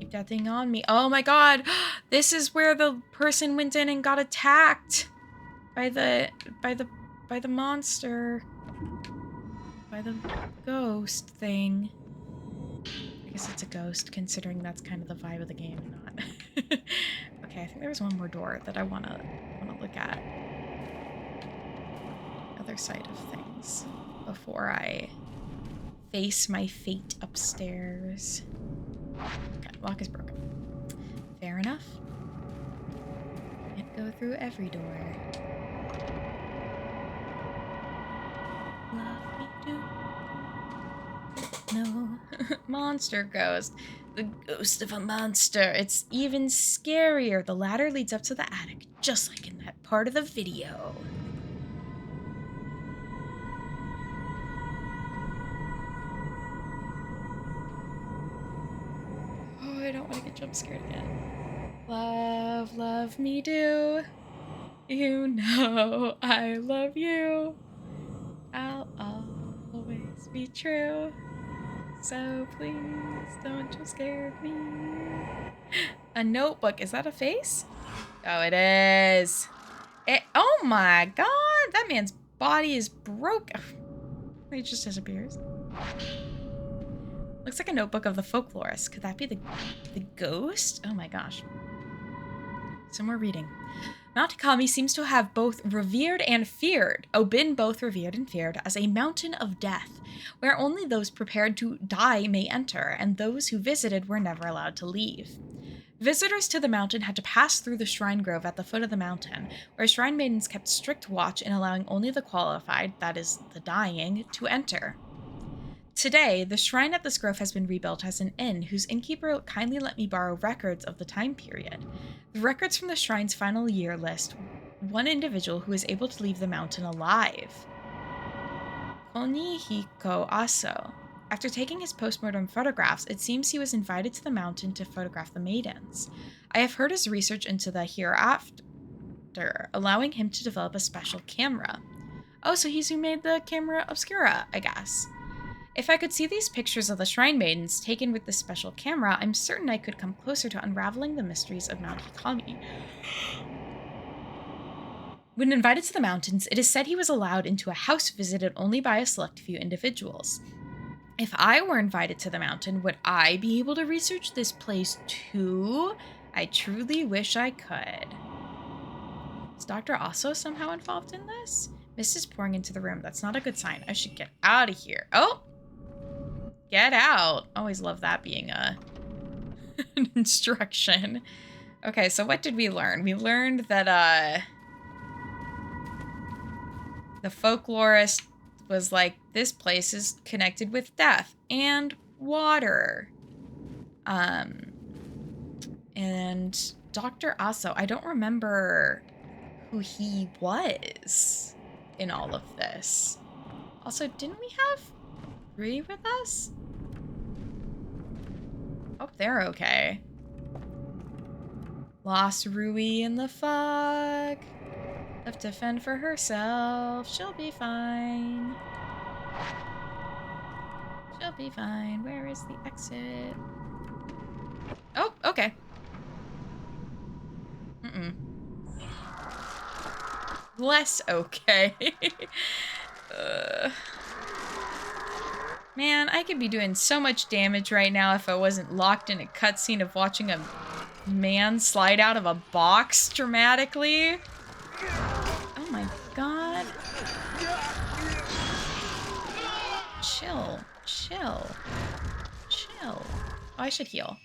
Keep that thing on me. Oh my god! This is where the person went in and got attacked by the monster. By the ghost thing. I guess it's a ghost, considering that's kind of the vibe of the game, not. Okay, I think there's one more door that I wanna look at. Other side of things before I face my fate upstairs. Okay, lock is broken. Fair enough. Can't go through every door. Love me do. No. Monster ghost. The ghost of a monster. It's even scarier. The ladder leads up to the attic, just like in that part of the video. I don't want to get jump scared again. Love, love me do. You know I love you. I'll always be true. So please don't jump scare me. A notebook. Is that a face? Oh, it is. Oh my god. That man's body is broken. He just disappears. Looks like a notebook of the folklorist. Could that be the ghost? Oh my gosh. Some more reading. Mount Kami seems to have both revered and feared, been both revered and feared as a mountain of death, where only those prepared to die may enter, and those who visited were never allowed to leave. Visitors to the mountain had to pass through the shrine grove at the foot of the mountain, where shrine maidens kept strict watch in allowing only the qualified, that is, the dying, to enter. Today, the shrine at this grove has been rebuilt as an inn, whose innkeeper kindly let me borrow records of the time period. The records from the shrine's final year list one individual who was able to leave the mountain alive. Konihiko Aso. After taking his post-mortem photographs, it seems he was invited to the mountain to photograph the maidens. I have heard his research into the hereafter, allowing him to develop a special camera. Oh, so he's who made the camera obscura, I guess. If I could see these pictures of the Shrine Maidens taken with this special camera, I'm certain I could come closer to unraveling the mysteries of Mount Hikami. When invited to the mountains, it is said he was allowed into a house visited only by a select few individuals. If I were invited to the mountain, would I be able to research this place too? I truly wish I could. Is Dr. Aso somehow involved in this? Mist is pouring into the room. That's not a good sign. I should get out of here. Oh! Get out. Always love that being an instruction. Okay, so what did we learn? We learned that, the folklorist was like, this place is connected with death and water. And Dr. Aso, I don't remember who he was in all of this. Also, didn't we have Rui with us? Hope they're okay. Lost Rui in the fog. Left to fend for herself. She'll be fine. She'll be fine. Where is the exit? Oh, okay. Less okay. Man, I could be doing so much damage right now if I wasn't locked in a cutscene of watching a man slide out of a box dramatically. Oh my god. Chill. Chill. Chill. Oh, I should heal.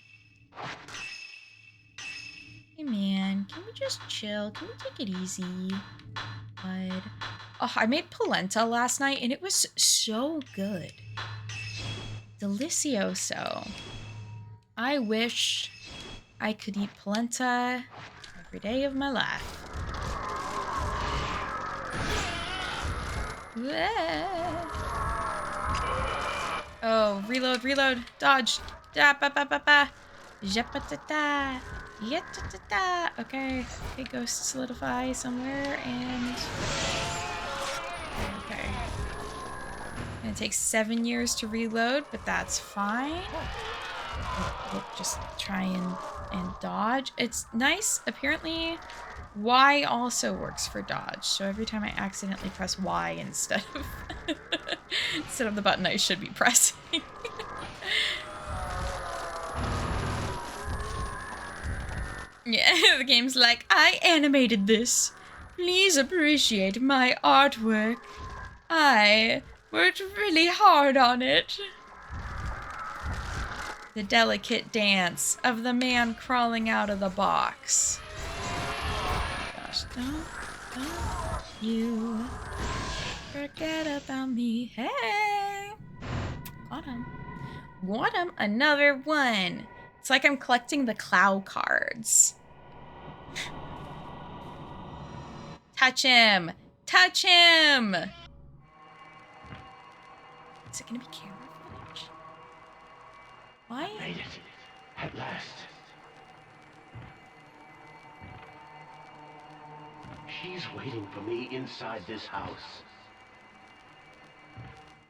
Hey man, can we just chill? Can we take it easy? Bud. Oh, I made polenta last night and it was so good. Delicioso. I wish I could eat polenta every day of my life. Oh, reload, reload, dodge. Da ba ba ba ba. Japatata. Yatatata. Okay. Okay, ghost solidify somewhere and okay. Gonna take 7 years to reload, but that's fine. We'll just try and dodge. It's nice. Apparently, Y also works for dodge. So every time I accidentally press Y instead of instead of the button I should be pressing. Yeah, the game's like, I animated this. Please appreciate my artwork. I worked really hard on it. The delicate dance of the man crawling out of the box. Gosh, don't you forget about me. Hey! Got him. Got him. Another one. It's like I'm collecting the Clow cards. Touch him! Touch him! Is it gonna be camera footage? Why? Made it. At last. She's waiting for me inside this house.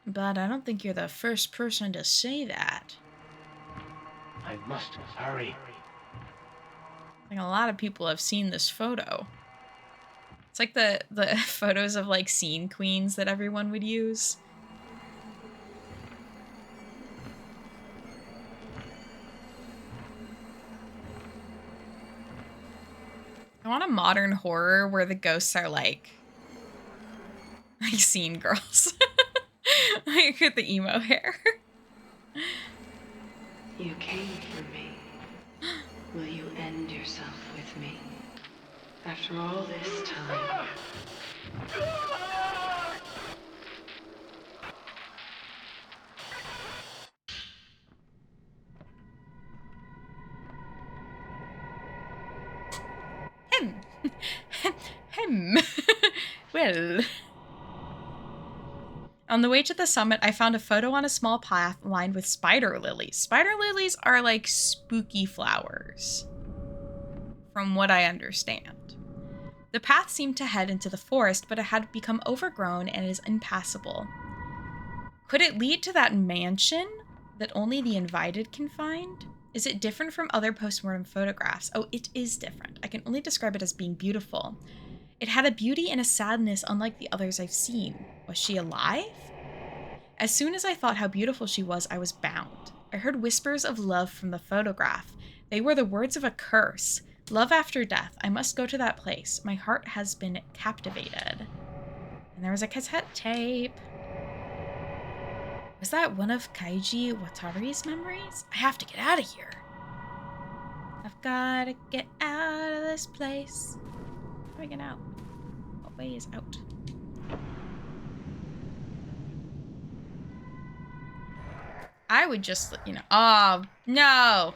But I don't think you're the first person to say that. I must hurry. I think a lot of people have seen this photo. It's like the photos of like scene queens that everyone would use. I want a modern horror where the ghosts are like scene girls. Like with the emo hair. You came for me. Will you end yourself with me? After all this time. Hem. Well. On the way to the summit, I found a photo on a small path lined with spider lilies. Spider lilies are like spooky flowers, from what I understand. The path seemed to head into the forest, but it had become overgrown and is impassable. Could it lead to that mansion that only the invited can find? Is it different from other postmortem photographs? Oh, it is different. I can only describe it as being beautiful. It had a beauty and a sadness unlike the others I've seen. Was she alive? As soon as I thought how beautiful she was, I was bound. I heard whispers of love from the photograph. They were the words of a curse. Love after death. I must go to that place. My heart has been captivated. And there was a cassette tape. Was that one of Kaiji Watari's memories? I have to get out of here. I've got to get out of this place. How do I get out? What way is out? I would just, you know. Oh, no.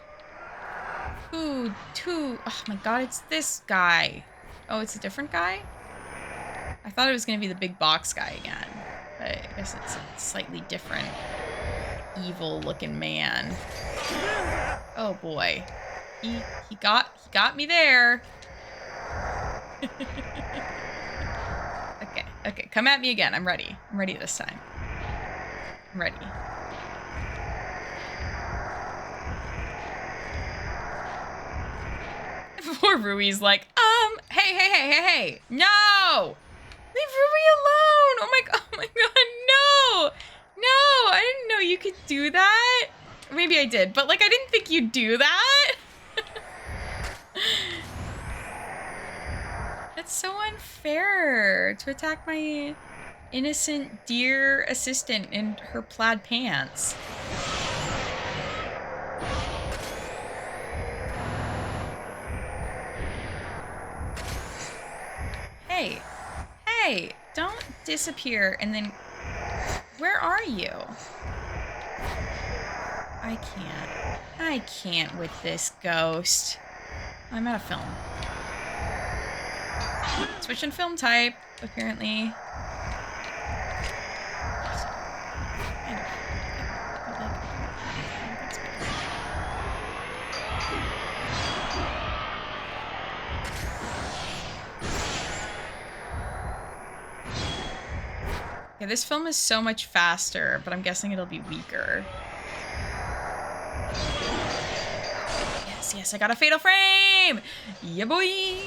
Oh my god, it's this guy. Oh, it's a different guy? I thought it was going to be the big box guy again. But I guess it's a slightly different evil-looking man. Oh boy. He got me there. Okay, come at me again. I'm ready. I'm ready this time. I'm ready. Poor Rui's like, hey. No! Leave Rui alone! Oh my god, no! No, I didn't know you could do that. Maybe I did, but like, I didn't think you'd do that. That's so unfair to attack my innocent dear assistant in her plaid pants. Hey, don't disappear and then... Where are you? I can't with this ghost. I'm out of film. Switching film type, apparently. Okay, this film is so much faster, but I'm guessing it'll be weaker. Yes, I got a fatal frame! Yeah, boy!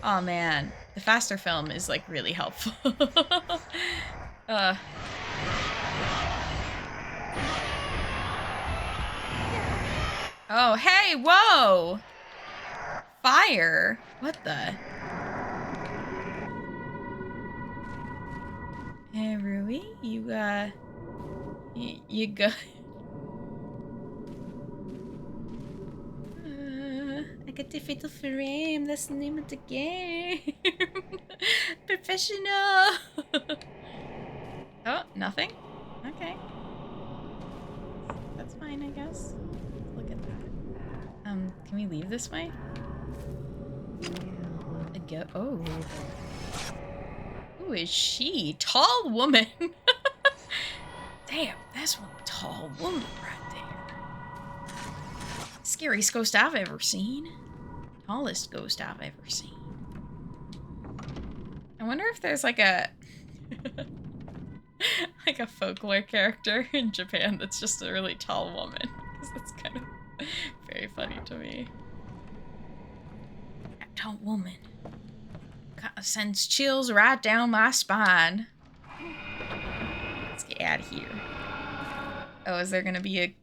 Oh man, the faster film is like really helpful. Oh, hey, whoa! Fire? What the? Hey, Rui, you go. I got the fatal frame. That's the name of the game. Professional. Oh, nothing? Okay. That's fine, I guess. Look at that. Can we leave this way? Oh. Who is she? Tall woman. Damn, that's one tall woman right there. Scariest ghost I've ever seen. Tallest ghost I've ever seen. I wonder if there's like a like a folklore character in Japan that's just a really tall woman. Because that's kind of very funny to me. That tall woman kind of sends chills right down my spine. Let's get out of here. Oh, is there gonna be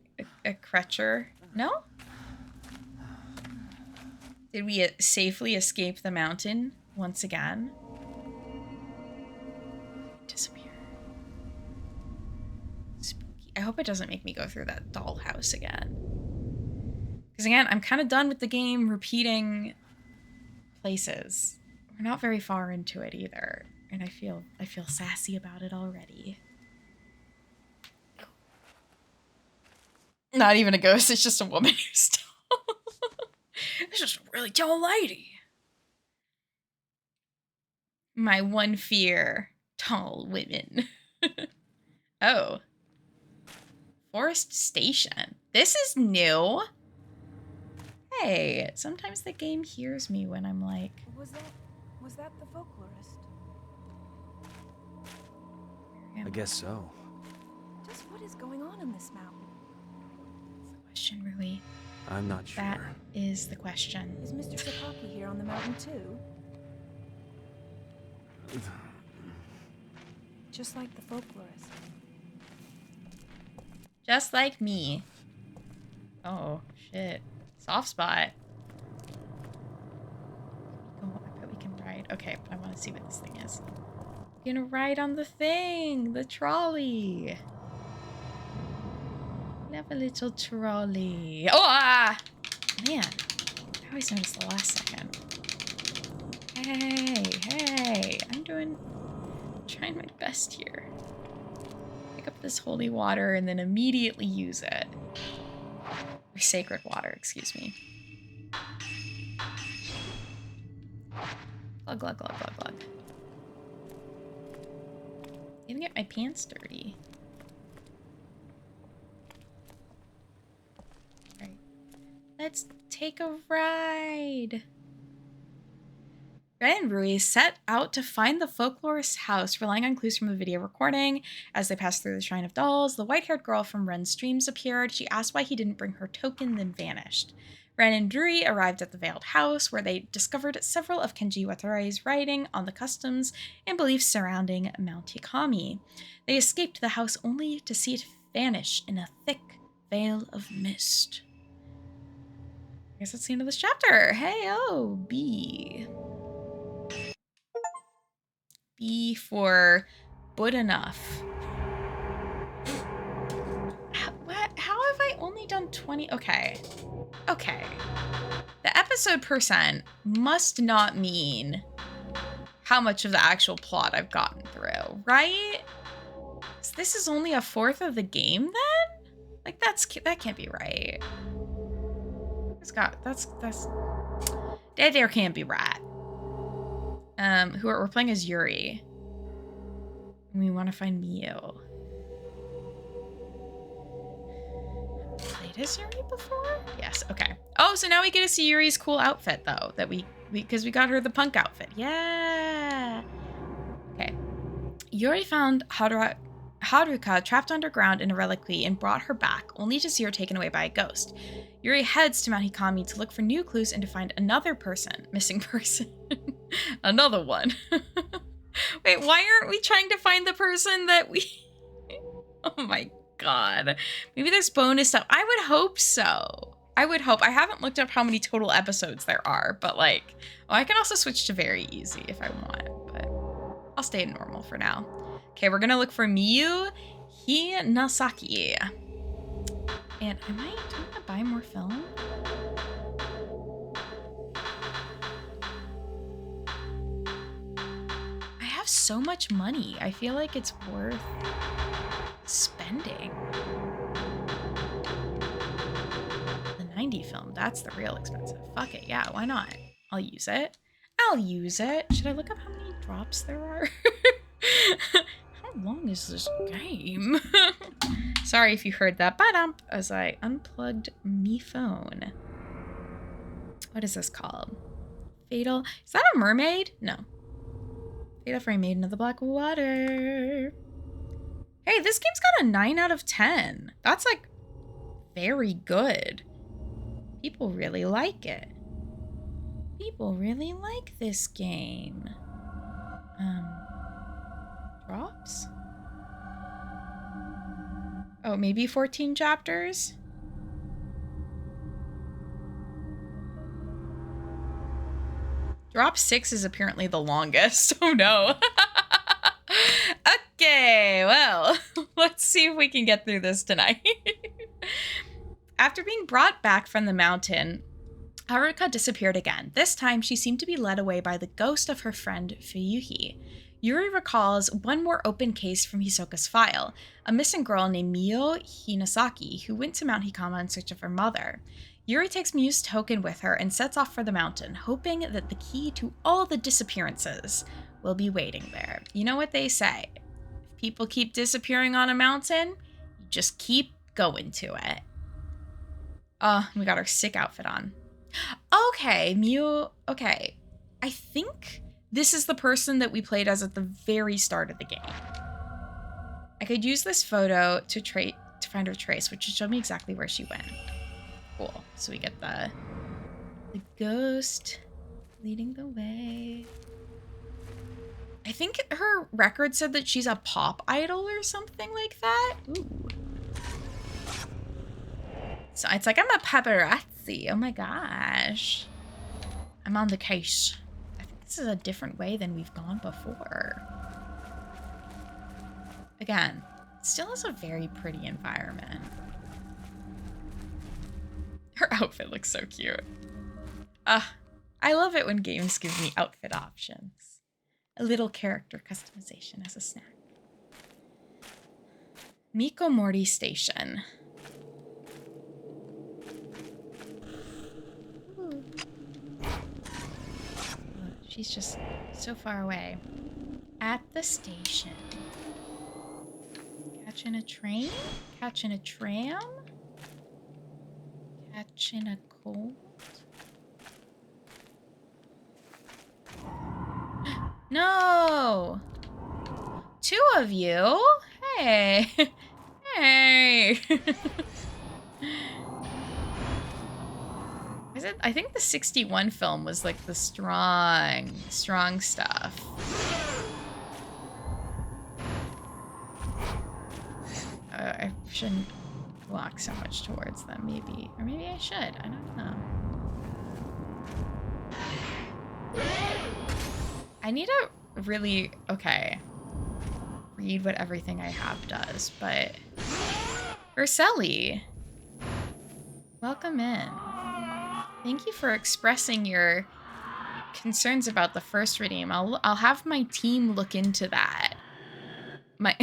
a creature? No? Did we safely escape the mountain once again? Disappear. Spooky. I hope it doesn't make me go through that dollhouse again. Because again, I'm kind of done with the game repeating places. We're not very far into it either, and I feel sassy about it already. Not even a ghost, it's just a woman who's tall. It's just a really tall lady. My one fear, tall women. Oh. Forest Station. This is new. Hey, sometimes the game hears me when I'm like... Was that the folklorist? I guess so. Just what is going on in this mountain? That's the question, Rui. I'm not sure. That is the question. Is Mr. Sakaki here on the mountain too? Just like the folklorist. Just like me. Oh, shit. Soft spot. Oh, I bet we can ride. Okay, but I want to see what this thing is. We're gonna ride on the thing, the trolley. Love a little trolley. Oh, ah! Man, I always notice the last second. Hey, I'm trying my best here. Pick up this holy water and then immediately use it. Or sacred water, excuse me. Glug, glug, glug, glug, glug. Gonna get my pants dirty. Alright. Let's take a ride. Ren and Rui set out to find the folklorist's house, relying on clues from a video recording. As they passed through the Shrine of Dolls, the white-haired girl from Ren's streams appeared. She asked why he didn't bring her token, then vanished. Ren and Rui arrived at the Veiled House, where they discovered several of Kenji Watare's writing on the customs and beliefs surrounding Mount Hikami. They escaped the house only to see it vanish in a thick veil of mist. I guess that's the end of this chapter. Hey, oh, B. B for good enough. What? How have I only done 20? Okay. The episode percent must not mean how much of the actual plot I've gotten through, right? So this is only a fourth of the game then? Like that can't be right. There can't be right. We're playing as Yuri. And we want to find Mio. Played as Yuri before? Yes, okay. Oh, so now we get to see Yuri's cool outfit though. Because we got her the punk outfit. Yeah. Okay. Yuri found Haruka trapped underground in a reliquary and brought her back, only to see her taken away by a ghost. Yuri heads to Mount Hikami to look for new clues and to find another missing person. Another one. Wait, why aren't we trying to find the person that we... Oh my god. Maybe there's bonus stuff. I would hope so. I haven't looked up how many total episodes there are, but like... Oh, I can also switch to very easy if I want, but I'll stay in normal for now. Okay, we're gonna look for Miyu Hinasaki. And do I want to buy more film? I have so much money. I feel like it's worth spending. The 90 film, that's the real expensive. Fuck it, yeah, why not? I'll use it. Should I look up how many drops there are? How long is this game? Sorry if you heard that ba-dump as I unplugged me phone. What is this called? Fatal. Is that a mermaid? No. Fatal Frame Maiden of the Black Water. Hey, this game's got a 9 out of 10. That's like very good. People really like it. People really like this game. Drops? Oh, maybe 14 chapters? Drop 6 is apparently the longest. Oh no. Okay, well, let's see if we can get through this tonight. After being brought back from the mountain, Haruka disappeared again. This time, she seemed to be led away by the ghost of her friend Fuyuhi. Yuri recalls one more open case from Hisoka's file, a missing girl named Mio Hinasaki who went to Mount Hikama in search of her mother. Yuri takes Mio's token with her and sets off for the mountain, hoping that the key to all the disappearances will be waiting there. You know what they say? If people keep disappearing on a mountain, you just keep going to it. We got our sick outfit on. Okay, okay. I think this is the person that we played as at the very start of the game. I could use this photo to find her trace, which would show me exactly where she went. Cool. So we get the ghost leading the way. I think her record said that she's a pop idol or something like that. Ooh. So it's like, I'm a paparazzi. Oh my gosh. I'm on the case. I think this is a different way than we've gone before. Again, still is a very pretty environment. Her outfit looks so cute. I love it when games give me outfit options. A little character customization as a snack. Nekomewleta Station. Ooh. Oh, she's just so far away. At the station. Catching a train? Catching a tram? Catching a cold? No! 2 of you? Hey! Hey! I think the 61 film was like the strong stuff. I shouldn't walk so much towards them, maybe. Or maybe I should. I don't know. I need to really, read what everything I have does, but... Urselli, welcome in. Thank you for expressing your concerns about the first redeem. I'll have my team look into that. My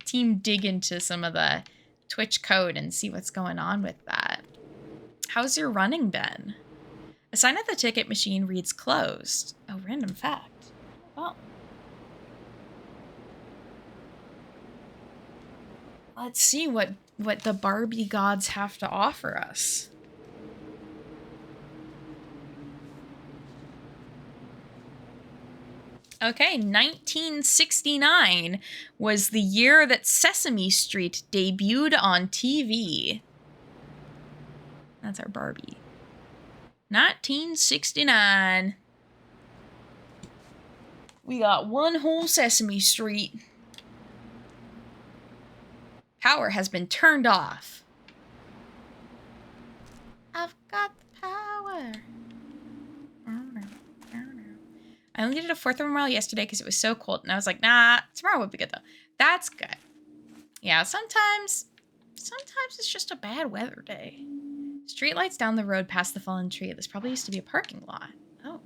team dig into some of the Twitch code and see what's going on with that. How's your running been? A sign at the ticket machine reads closed. Oh, random fact. Well. Let's see what the Barbie gods have to offer us. Okay, 1969 was the year that Sesame Street debuted on TV. That's our Barbie. 1969. We got one whole Sesame Street. Power has been turned off. I've got the power. I only did a 4th of a mile yesterday because it was so cold. And I was like, nah, tomorrow would be good though. That's good. Yeah, sometimes it's just a bad weather day. Streetlights down the road past the fallen tree. This probably used to be a parking lot. Oh.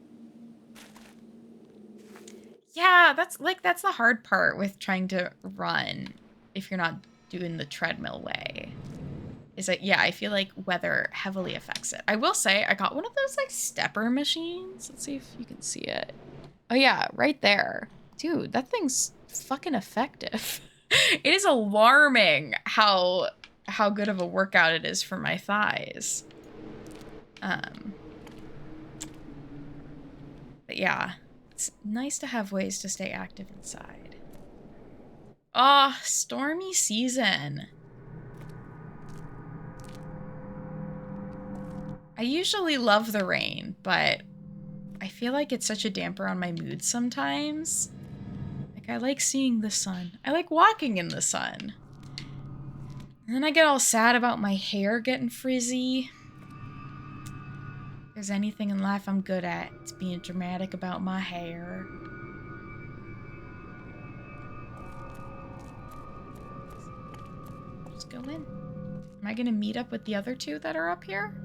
Yeah, that's the hard part with trying to run if you're not doing the treadmill way. Is that, yeah, I feel like weather heavily affects it. I will say I got one of those like stepper machines. Let's see if you can see it. Oh yeah, right there. Dude, that thing's fucking effective. It is alarming how good of a workout it is for my thighs. But yeah, it's nice to have ways to stay active inside. Oh, stormy season. I usually love the rain, but I feel like it's such a damper on my mood sometimes. Like, I like seeing the sun. I like walking in the sun. And then I get all sad about my hair getting frizzy. If there's anything in life I'm good at, it's being dramatic about my hair. Just go in. Am I gonna meet up with the other 2 that are up here?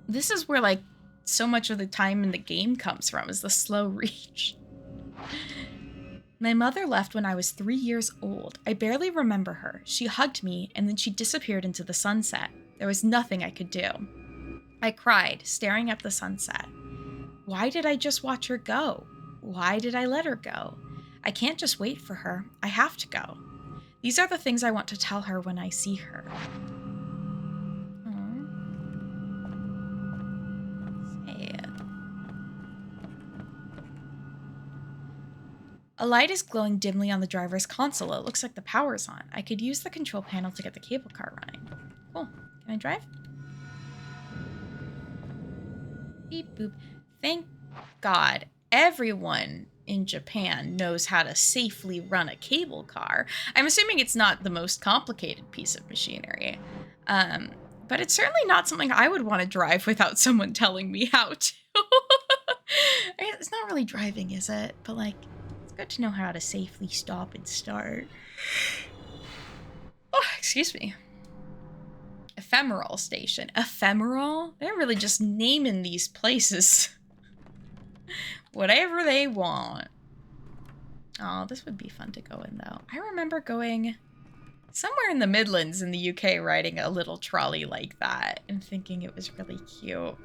This is where, like, so much of the time in the game comes from, is the slow reach. My mother left when I was 3 years old. I barely remember her. She hugged me, and then she disappeared into the sunset. There was nothing I could do. I cried, staring at the sunset. Why did I just watch her go? Why did I let her go? I can't just wait for her. I have to go. These are the things I want to tell her when I see her. A light is glowing dimly on the driver's console. It looks like the power's on. I could use the control panel to get the cable car running. Cool. Can I drive? Beep boop. Thank God everyone in Japan knows how to safely run a cable car. I'm assuming it's not the most complicated piece of machinery. But it's certainly not something I would want to drive without someone telling me how to. It's not really driving, is it? But like, it's good to know how to safely stop and start. Oh, excuse me. Ephemeral station. Ephemeral? They're really just naming these places. Whatever they want. Oh, this would be fun to go in, though. I remember going somewhere in the Midlands in the UK riding a little trolley like that and thinking it was really cute.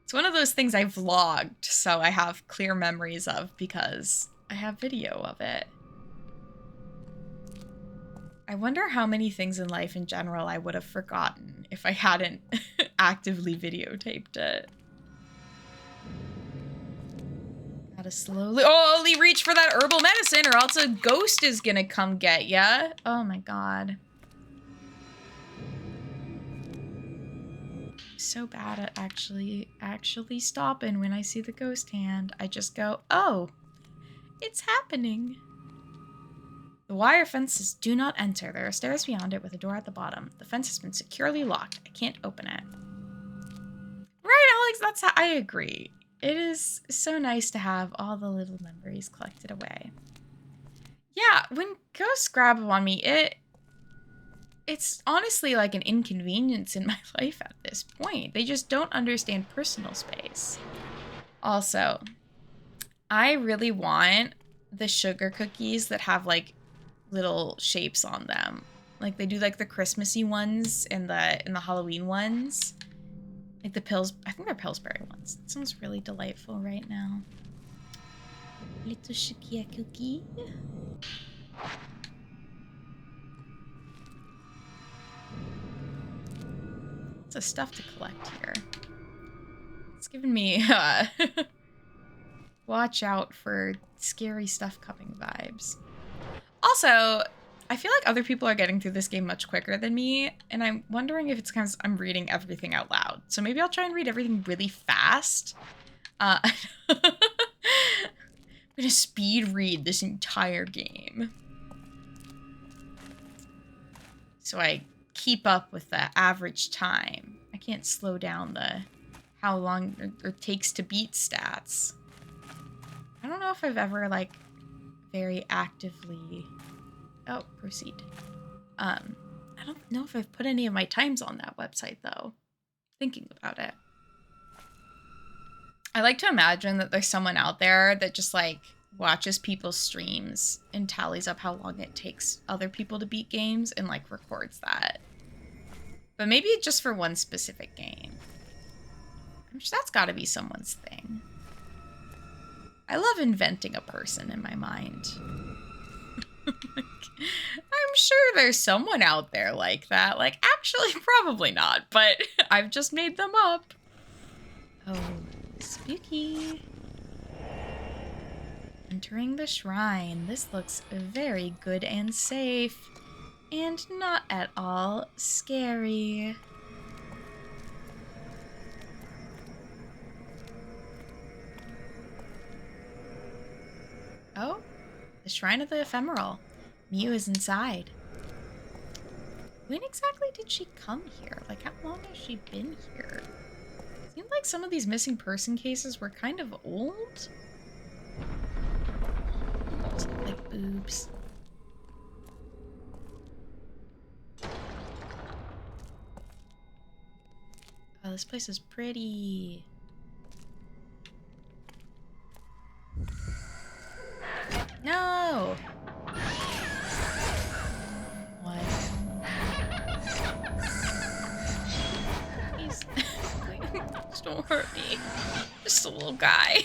It's one of those things I vlogged, so I have clear memories of because I have video of it. I wonder how many things in life in general I would have forgotten if I hadn't actively videotaped it. Gotta slowly reach for that herbal medicine or else a ghost is gonna come get ya. Oh my god. I'm so bad at actually stopping when I see the ghost hand. I just go, oh, it's happening. The wire fence says do not enter. There are stairs beyond it with a door at the bottom. The fence has been securely locked. I can't open it. Right, Alex, that's how I agree. It is so nice to have all the little memories collected away. Yeah, when ghosts grab on me, it's honestly like an inconvenience in my life at this point. They just don't understand personal space. Also, I really want the sugar cookies that have like little shapes on them. Like they do like the Christmassy ones and the Halloween ones. Like the I think they're Pillsbury ones. It sounds really delightful right now. Little Shukia cookie. Lots of stuff to collect here. It's giving me watch out for scary stuff coming vibes. Also, I feel like other people are getting through this game much quicker than me, and I'm wondering if it's because I'm reading everything out loud. So maybe I'll try and read everything really fast. I'm gonna speed read this entire game. So I keep up with the average time. I can't slow down the how long it takes to beat stats. I don't know if I've ever, like, very actively... Oh, proceed. I don't know if I've put any of my times on that website, though. Thinking about it. I like to imagine that there's someone out there that just, like, watches people's streams and tallies up how long it takes other people to beat games and, like, records that. But maybe just for one specific game. I'm sure that's gotta be someone's thing. I love inventing a person in my mind. I'm sure there's someone out there like that. Like, actually, probably not, but I've just made them up. Oh, spooky. Entering the shrine. This looks very good and safe. And not at all scary. Oh, the Shrine of the Ephemeral. Miu is inside. When exactly did she come here? Like, how long has she been here? It seemed like some of these missing person cases were kind of old. Just look like boobs. Oh, this place is pretty. No! What? Please. Just don't hurt me. Just a little guy.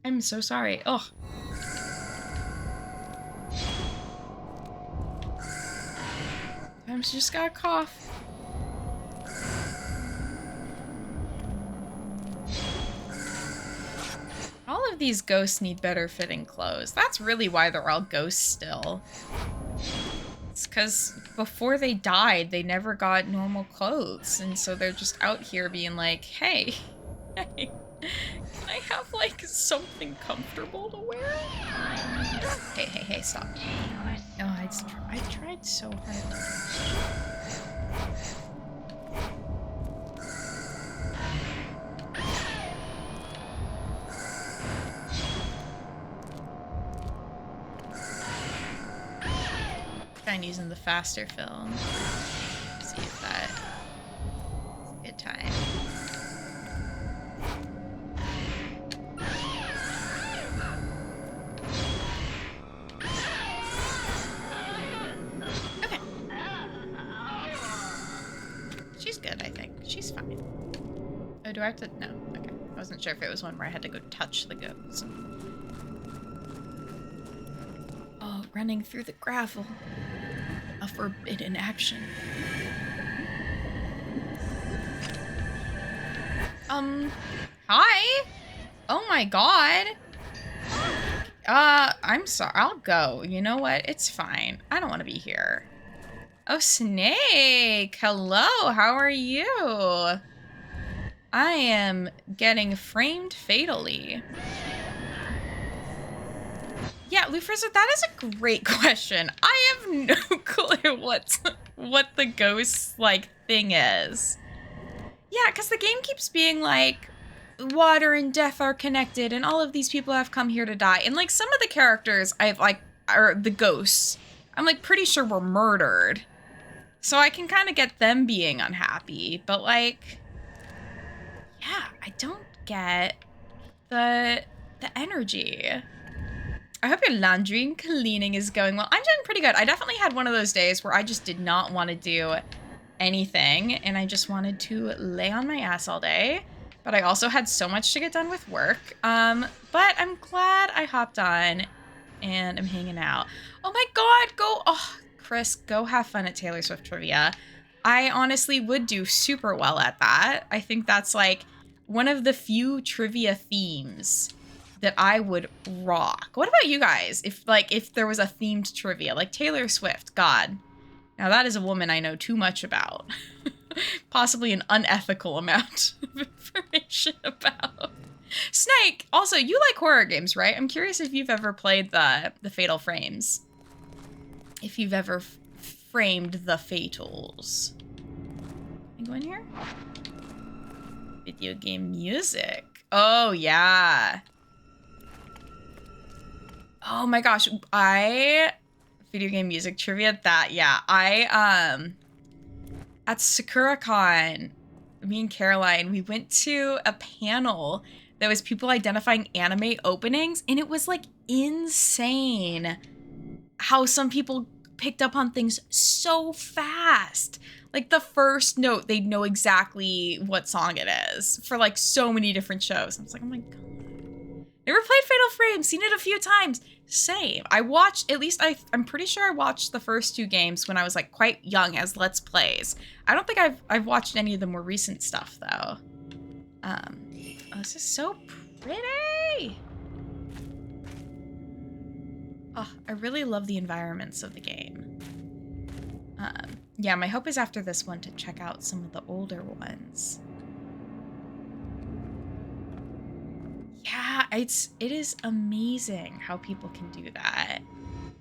I'm so sorry. Ugh. I just got a cough. of these ghosts need better fitting clothes. That's really why they're all ghosts still. It's because before they died, they never got normal clothes. And so they're just out here being like, hey, hey, can I have like something comfortable to wear? Hey, stop. Oh, I tried so hard. Trying using the faster film. See if that's a good time. Okay. She's good, I think. She's fine. Oh, do I have to? No. Okay. I wasn't sure if it was one where I had to go touch the goats. Oh, running through the gravel. A forbidden action. Hi? Oh my god. I'm sorry. I'll go. You know what? It's fine. I don't want to be here. Oh, Snake. Hello. How are you? I am getting framed fatally. Yeah, Lufreza, that is a great question. I have no clue what the ghost, like, thing is. Yeah, because the game keeps being like, water and death are connected, and all of these people have come here to die. And, like, some of the characters are the ghosts, I'm, like, pretty sure were murdered. So I can kind of get them being unhappy. But, like, yeah, I don't get the energy. I hope your laundry and cleaning is going well. I'm doing pretty good. I definitely had one of those days where I just did not want to do anything, and I just wanted to lay on my ass all day. But I also had so much to get done with work. But I'm glad I hopped on and I'm hanging out. Oh my god, Chris, go have fun at Taylor Swift trivia. I honestly would do super well at that. I think that's like one of the few trivia themes that I would rock. What about you guys? If there was a themed trivia, like Taylor Swift, God. Now that is a woman I know too much about. Possibly an unethical amount of information about. Snake, also, you like horror games, right? I'm curious if you've ever played the Fatal Frames. If you've ever framed the Fatals. Can I go in here? Video game music. Oh, yeah. Oh my gosh, video game music trivia, at SakuraCon, me and Caroline, we went to a panel that was people identifying anime openings, and it was like insane how some people picked up on things so fast. Like the first note, they'd know exactly what song it is for like so many different shows. I was like, oh my god. Never played Fatal Frame, seen it a few times. Same. I watched, I'm pretty sure I watched the first two games when I was like quite young as Let's Plays. I don't think I've watched any of the more recent stuff though. Oh, this is so pretty. Oh, I really love the environments of the game. Yeah, my hope is after this one to check out some of the older ones. Yeah, it is amazing how people can do that.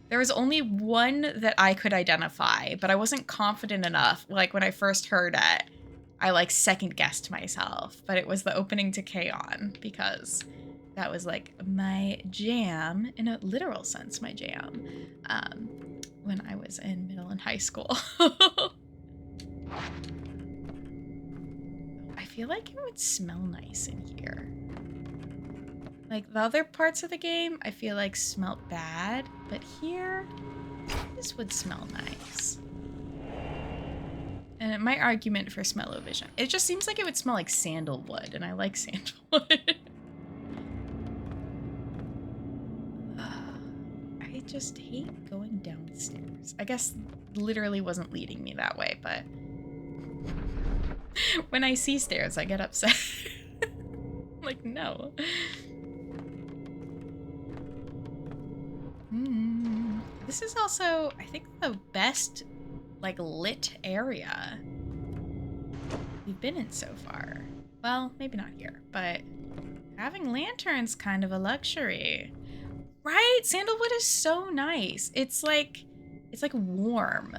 There was only one that I could identify, but I wasn't confident enough. Like when I first heard it, I like second guessed myself, but it was the opening to K-On! Because that was like my jam, in a literal sense, my jam, when I was in middle and high school. I feel like it would smell nice in here. Like, the other parts of the game, I feel like smelled bad, but here, this would smell nice. And my argument for smell-o-vision, it just seems like it would smell like sandalwood, and I like sandalwood. I just hate going downstairs. I guess literally wasn't leading me that way, but when I see stairs, I get upset. Like, no. This is also, I think, the best, like, lit area we've been in so far. Well, maybe not here, but having lanterns kind of a luxury. Right? Sandalwood is so nice. It's like warm.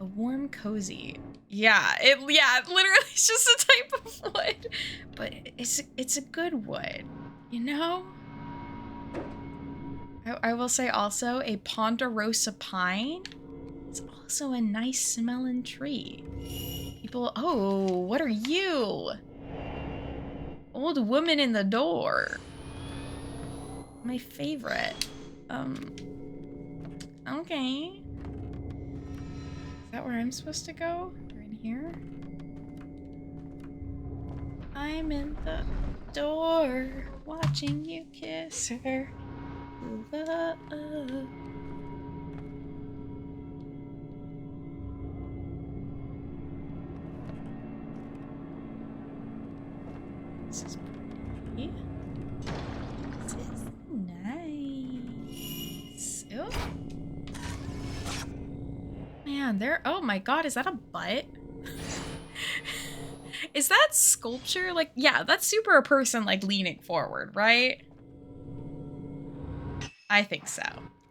A warm cozy. Yeah, literally it's just a type of wood. But it's a good wood, you know? I will say also a ponderosa pine is also a nice smelling tree. People, oh, what are you? Old woman in the door. My favorite. Okay. Is that where I'm supposed to go? Right in here? I'm in the door, watching you kiss her. Love. This is pretty. This is nice. Oh. Man, there. Oh my god, is that a butt? Is that sculpture? Like, yeah, that's super a person, like, leaning forward, right? I think so.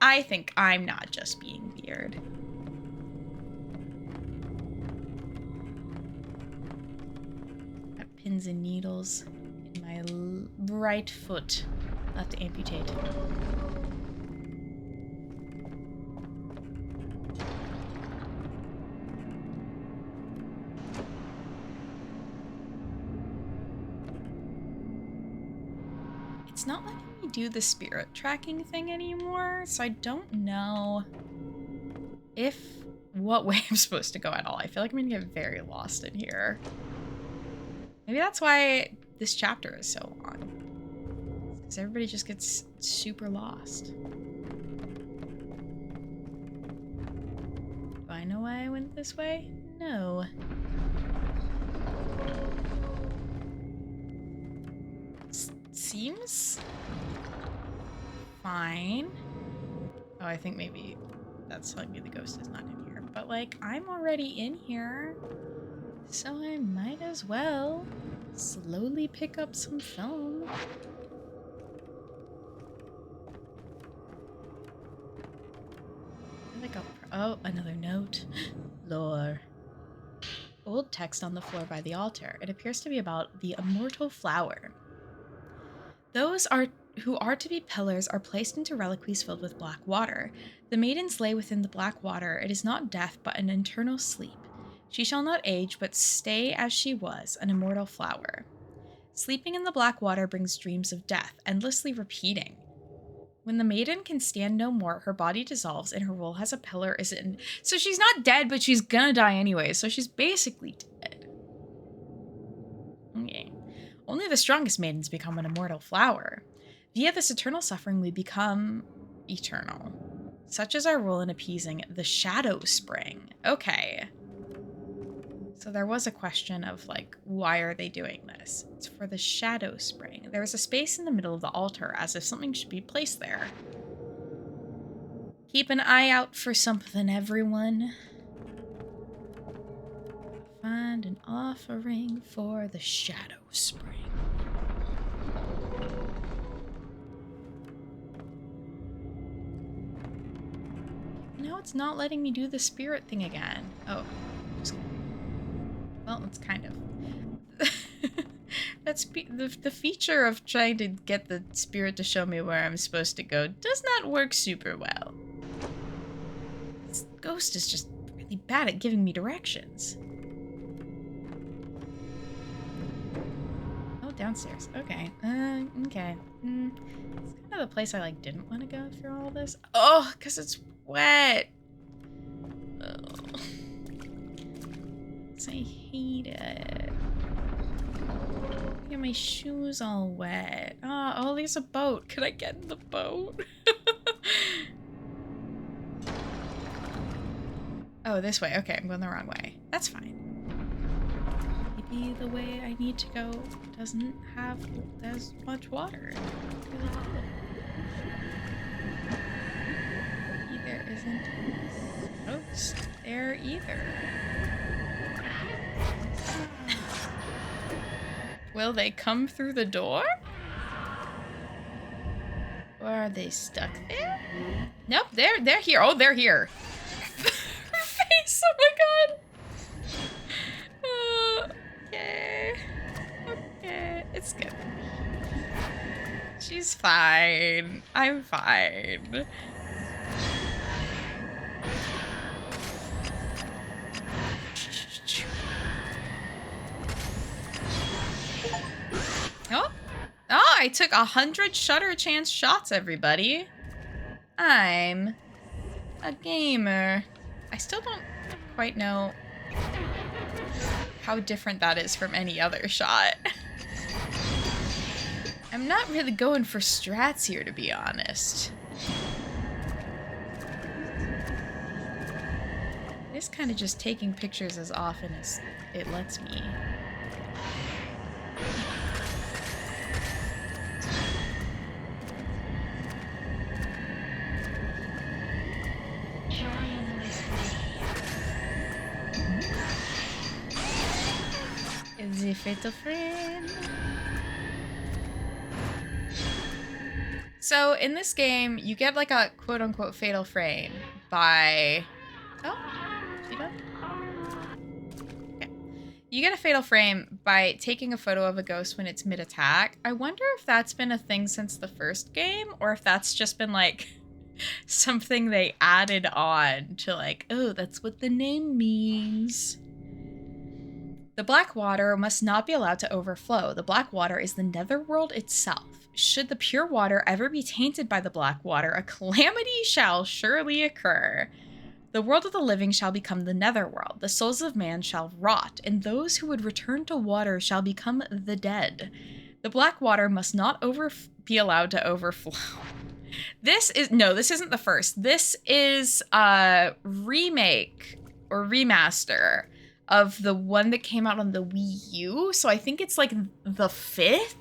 I think I'm not just being weird. Got pins and needles in my right foot. I'll have to amputate. It's not letting me do the spirit tracking thing anymore, so I don't know what way I'm supposed to go at all. I feel like I'm gonna get very lost in here. Maybe that's why this chapter is so long. Because everybody just gets super lost. Do I know why I went this way? No. Seems fine. Oh, I think maybe that's telling me the ghost is not in here. But, like, I'm already in here, so I might as well slowly pick up some film. Like oh, another note. Lore. Old text on the floor by the altar. It appears to be about the immortal flower. Those who are to be pillars are placed into reliquaries filled with black water. The maidens lay within the black water. It is not death, but an eternal sleep. She shall not age, but stay as she was, an immortal flower. Sleeping in the black water brings dreams of death, endlessly repeating. When the maiden can stand no more, her body dissolves and her role as a pillar is in. So she's not dead, but she's gonna die anyway, so she's basically dead. Okay. Only the strongest maidens become an immortal flower. Via this eternal suffering, we become eternal. Such is our role in appeasing the shadow spring. Okay. So there was a question of, like, why are they doing this? It's for the shadow spring. There is a space in the middle of the altar, as if something should be placed there. Keep an eye out for something, everyone. Find an offering for the shadow spring. Now it's not letting me do the spirit thing again. Oh. Well, it's kind of. That's the feature of trying to get the spirit to show me where I'm supposed to go does not work super well. This ghost is just really bad at giving me directions. Oh, downstairs. Okay. Okay. It's kind of the place I, like, didn't want to go through all this. Oh, because it's wet. Oh. I hate it. Get my shoes all wet. Oh, there's a boat. Could I get in the boat? Oh, this way. Okay, I'm going the wrong way. That's fine. Maybe the way I need to go doesn't have as much water. It's really cool. there isn't a ghost there either. Will they come through the door? Or are they stuck there? Nope, they're here. Oh, they're here. Her face, oh my god. Okay. Okay, it's good. She's fine. I'm fine. Oh. Oh, I took 100 shutter chance shots, everybody. I'm a gamer. I still don't quite know how different that is from any other shot. I'm not really going for strats here, to be honest. It's kind of just taking pictures as often as it lets me. Is he fatal frame? So in this game, you get like a quote-unquote fatal frame by... Oh, she done? Okay. You get a fatal frame by taking a photo of a ghost when it's mid-attack. I wonder if that's been a thing since the first game, or if that's just been like something they added on to like, oh, that's what the name means. The black water must not be allowed to overflow. The black water is the netherworld itself. Should the pure water ever be tainted by the black water, a calamity shall surely occur. The world of the living shall become the netherworld. The souls of man shall rot, and those who would return to water shall become the dead. The black water must not be allowed to overflow. This isn't the first. This is a remake or remaster of the one that came out on the Wii U. So I think it's like the 5th?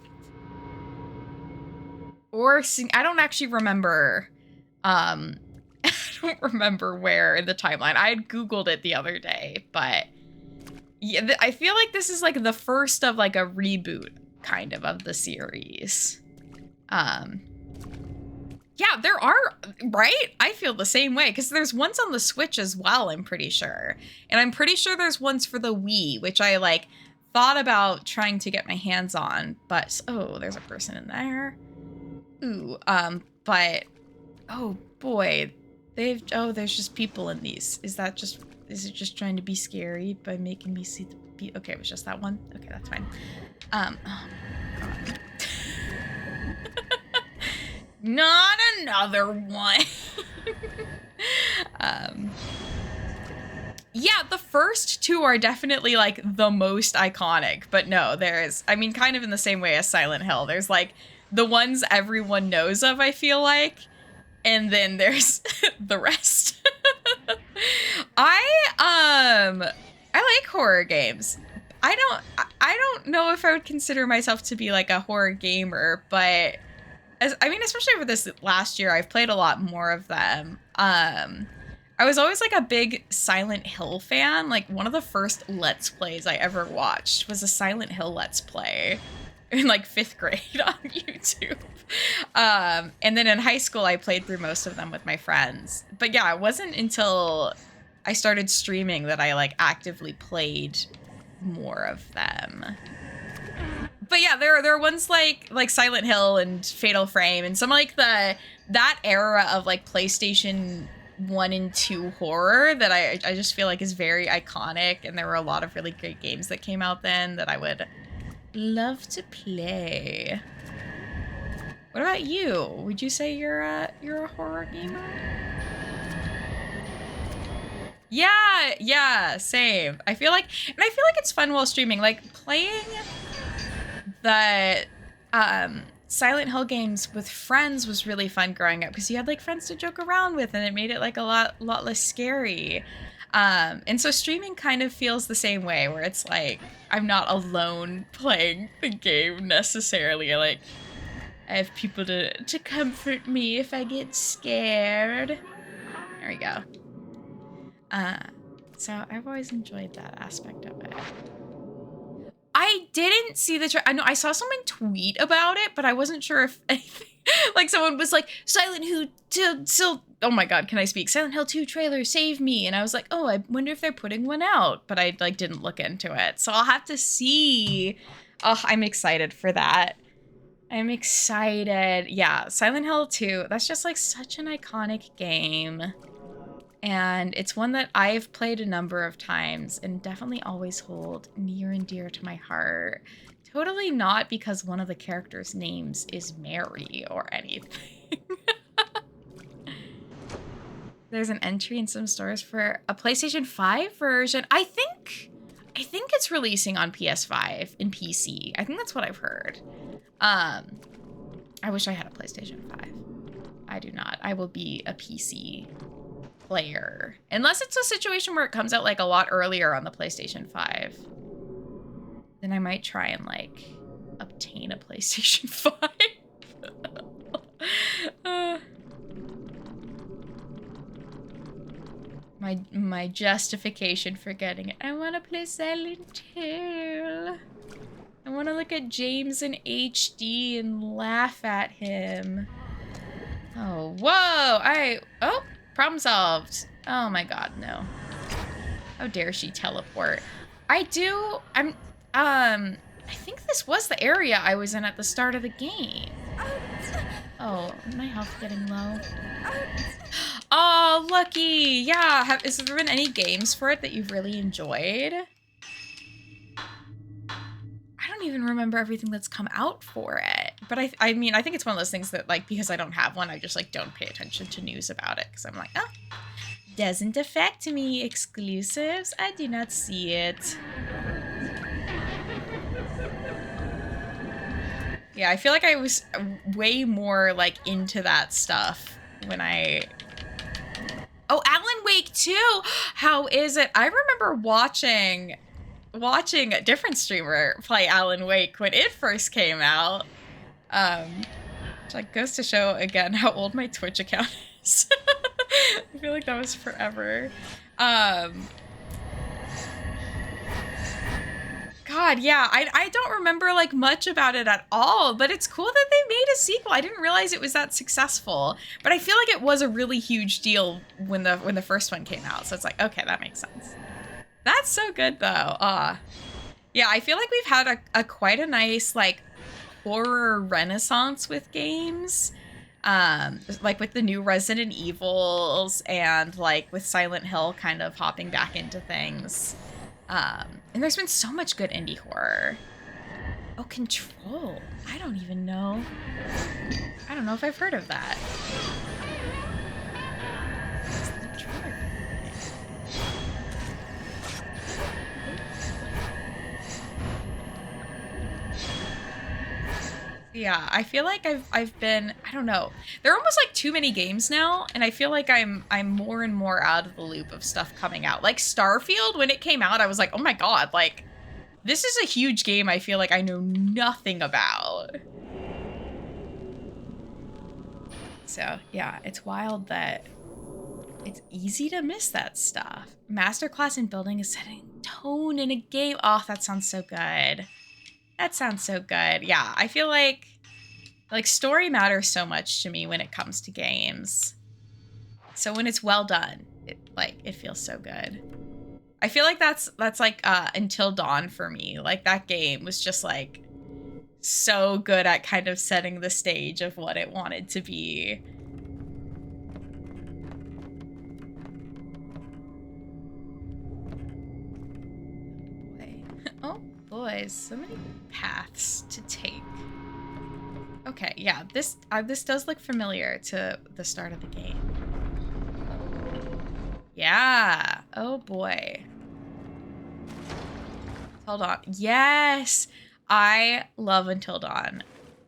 Or I don't actually remember. I don't remember where in the timeline. I had Googled it the other day, but yeah, I feel like this is like the first of like a reboot kind of the series. Yeah, there are, right? I feel the same way because there's ones on the Switch as well, I'm pretty sure. And I'm pretty sure there's ones for the Wii, which I like thought about trying to get my hands on, but oh, there's a person in there. Ooh, but oh boy, there's just people in these. Is it just trying to be scary by making me see okay, it was just that one? Okay, that's fine. Oh god. Not another one. Yeah, the first two are definitely like the most iconic, but no, I mean, kind of in the same way as Silent Hill. There's like the ones everyone knows of, I feel like, and then there's the rest. I like horror games. I don't know if I would consider myself to be like a horror gamer, but especially over this last year, I've played a lot more of them. I was always like a big Silent Hill fan. Like one of the first Let's Plays I ever watched was a Silent Hill Let's Play in like 5th grade on YouTube. And then in high school, I played through most of them with my friends. But yeah, it wasn't until I started streaming that I like actively played more of them. But yeah, there are ones like Silent Hill and Fatal Frame and some like that era of like PlayStation 1 and 2 horror that I just feel like is very iconic, and there were a lot of really great games that came out then that I would love to play. What about you? Would you say you're a horror gamer? Yeah, same. I feel like it's fun while streaming, like playing the Silent Hill games with friends was really fun growing up because you had like friends to joke around with, and it made it like a lot less scary. And so streaming kind of feels the same way, where it's like I'm not alone playing the game necessarily. Like I have people to comfort me if I get scared. All we go. So I've always enjoyed that aspect of it. I didn't see the I know I saw someone tweet about it, but I wasn't sure if anything. Like someone was like, Silent Hill 2, oh my god, can I speak? Silent Hill 2 trailer, save me. And I was like, oh, I wonder if they're putting one out, but I like didn't look into it. So I'll have to see. Oh, I'm excited for that. I'm excited. Yeah, Silent Hill 2, that's just like such an iconic game. And it's one that I've played a number of times and definitely always hold near and dear to my heart. Totally not because one of the characters' names is Mary or anything. There's an entry in some stores for a PlayStation 5 version. I think it's releasing on PS5 and PC. I think that's what I've heard. I wish I had a PlayStation 5. I do not. I will be a PC player. Unless it's a situation where it comes out like a lot earlier on the PlayStation 5. Then I might try and like obtain a PlayStation 5. My justification for getting it. I want to play Silent Hill. I want to look at James in HD and laugh at him. Oh, whoa! Oh, problem solved. Oh my god, no. How dare she teleport? I think this was the area I was in at the start of the game. Oh, my health getting low. Oh, lucky! Yeah, has there been any games for it that you've really enjoyed? I don't even remember everything that's come out for it. But I mean, I think it's one of those things that, like, because I don't have one, I just, like, don't pay attention to news about it. Because I'm like, oh, doesn't affect me. Exclusives? I do not see it. Yeah, I feel like I was way more, like, into that stuff when I... Oh, Alan Wake 2! How is it? I remember watching a different streamer play Alan Wake when it first came out. Which like goes to show again how old my Twitch account is. I feel like that was forever. God, yeah, I don't remember like much about it at all, but it's cool that they made a sequel. I didn't realize it was that successful, but I feel like it was a really huge deal when the first one came out. So it's like, okay, that makes sense. That's so good though. Yeah, I feel like we've had a quite a nice like horror renaissance with games. Like with the new Resident Evils and like with Silent Hill kind of hopping back into things. And there's been so much good indie horror. Oh, Control. I don't even know. I don't know if I've heard of that. Yeah, I feel like I've been, I don't know. There are almost like too many games now, and I feel like I'm more and more out of the loop of stuff coming out. Like Starfield, when it came out, I was like, oh my god, like, this is a huge game I feel like I know nothing about. So, yeah, it's wild that it's easy to miss that stuff. Masterclass in building a setting tone in a game. Oh, that sounds so good. That sounds so good. Yeah, I feel like story matters so much to me when it comes to games. So when it's well done, it feels so good. I feel like that's like Until Dawn for me. Like that game was just like so good at kind of setting the stage of what it wanted to be. Oh boys, so many paths to take. Okay, yeah, this does look familiar to the start of the game. Yeah. Oh boy. Hold on. Yes, I love Until Dawn,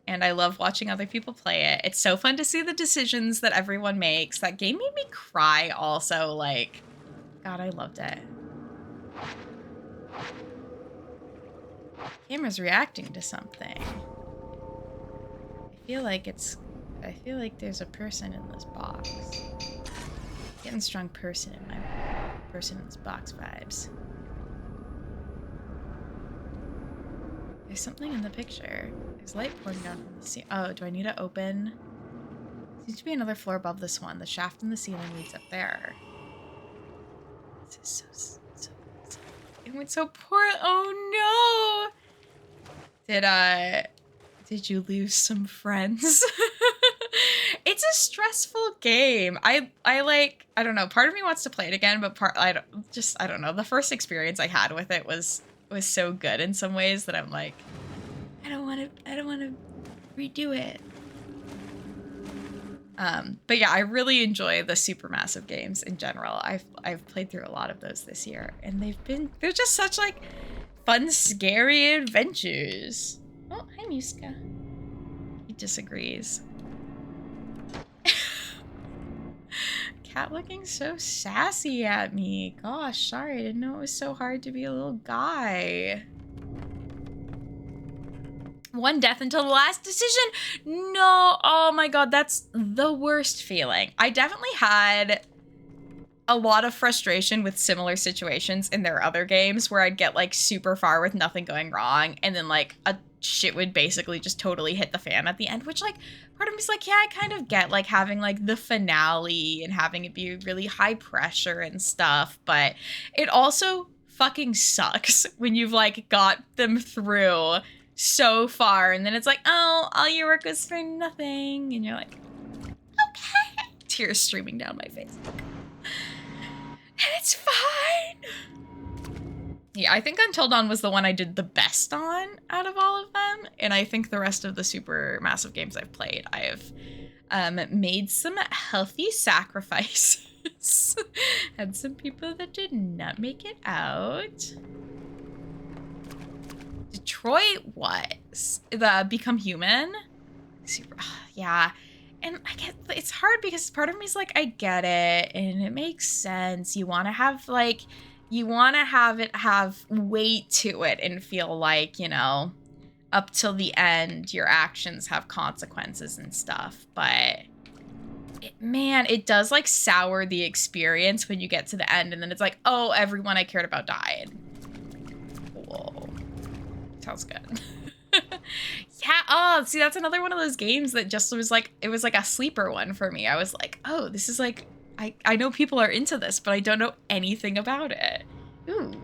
and I love watching other people play it. It's so fun to see the decisions that everyone makes. That game made me cry. Also, like, God, I loved it. Camera's reacting to something. I feel like there's a person in this box. Getting strong person in my person's box vibes. There's something in the picture. There's light pouring down from the ceiling. Oh, do I need to open? Seems to be another floor above this one. The shaft in the ceiling leads up there. This is so it went so poor. Oh no! Did you lose some friends? It's a stressful game. I don't know. Part of me wants to play it again, but I don't know. The first experience I had with it was so good in some ways that I'm like, I don't want to redo it. But yeah, I really enjoy the Supermassive games in general. I've played through a lot of those this year, and they're just such like fun, scary adventures. Oh, hi Muska. He disagrees. Cat looking so sassy at me. Gosh, sorry, I didn't know it was so hard to be a little guy. One death until the last decision? No, oh my god, that's the worst feeling. I definitely had a lot of frustration with similar situations in their other games where I'd get like super far with nothing going wrong, and then like a shit would basically just totally hit the fan at the end, which like part of me's like, yeah, I kind of get like having like the finale and having it be really high pressure and stuff, but it also fucking sucks when you've like got them through so far and then it's like, oh, all your work was for nothing, and you're like, okay, tears streaming down my face. And it's fine. Yeah, I think Until Dawn was the one I did the best on out of all of them, and I think the rest of the Supermassive games I've played, I have made some healthy sacrifices. Had some people that did not make it out. Detroit was the Become Human. Super, yeah. And I get, it's hard because part of me is like, I get it, and it makes sense. You want to have like, you want to have it have weight to it and feel like, you know, up till the end, your actions have consequences and stuff. But man, it does like sour the experience when you get to the end and then it's like, oh, everyone I cared about died. Whoa. Sounds good. Yeah, oh, see, that's another one of those games that just was like, it was like a sleeper one for me. I was like, oh, this is like, I know people are into this, but I don't know anything about it. Ooh.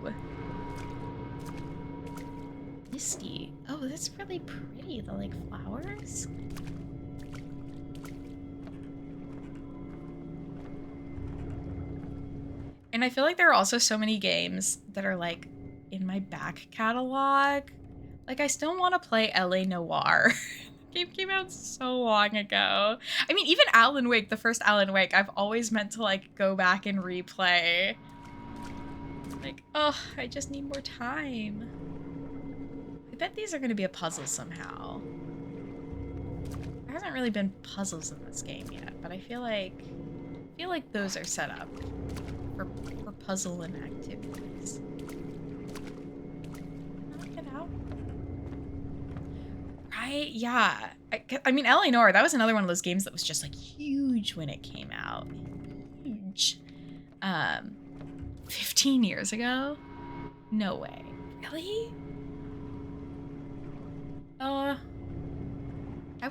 Misty. Oh, that's really pretty, the like flowers. And I feel like there are also so many games that are like in my back catalog. Like, I still want to play LA Noire. Game came out so long ago. I mean, even Alan Wake, the first Alan Wake, I've always meant to, like, go back and replay. Like, oh, I just need more time. I bet these are going to be a puzzle somehow. There hasn't really been puzzles in this game yet, but I feel like those are set up for puzzle and activities. Right? Yeah. I mean, LA Noire, that was another one of those games that was just like huge when it came out. Huge. 15 years ago? No way. Really? I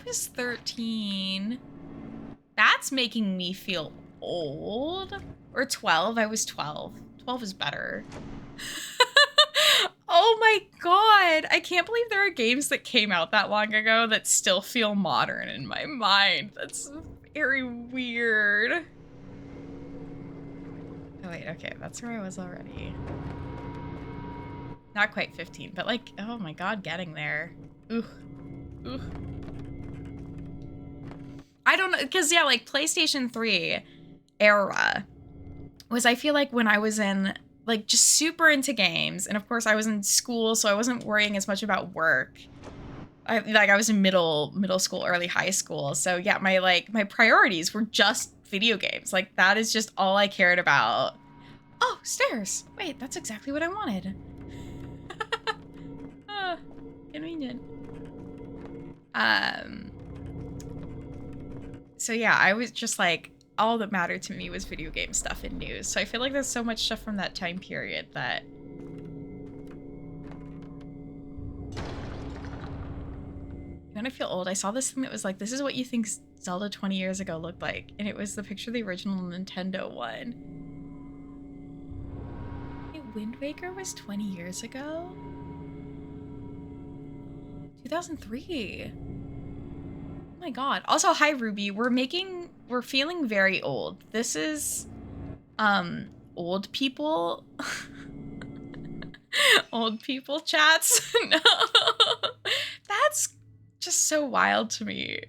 was 13. That's making me feel old. Or 12. I was 12. 12 is better. Oh my god, I can't believe there are games that came out that long ago that still feel modern in my mind. That's very weird. Oh wait, okay, that's where I was already. Not quite 15, but like, oh my god, getting there. Ooh. Ooh. I don't know, because yeah, like PlayStation 3 era was, I feel like when I was in like just super into games, and of course I was in school, so I wasn't worrying as much about work. I was in middle school, early high school, so yeah, my priorities were just video games. Like, that is just all I cared about. Oh, stairs. Wait, that's exactly what I wanted. Convenient. So yeah, I was just like, all that mattered to me was video game stuff and news. So I feel like there's so much stuff from that time period that when I feel old, I saw this thing that was like, this is what you think Zelda 20 years ago looked like. And it was the picture of the original Nintendo one. Hey, Wind Waker was 20 years ago? 2003. Oh my god. Also, hi Ruby. We're feeling very old. This is, old people. Old people chats. No. That's just so wild to me.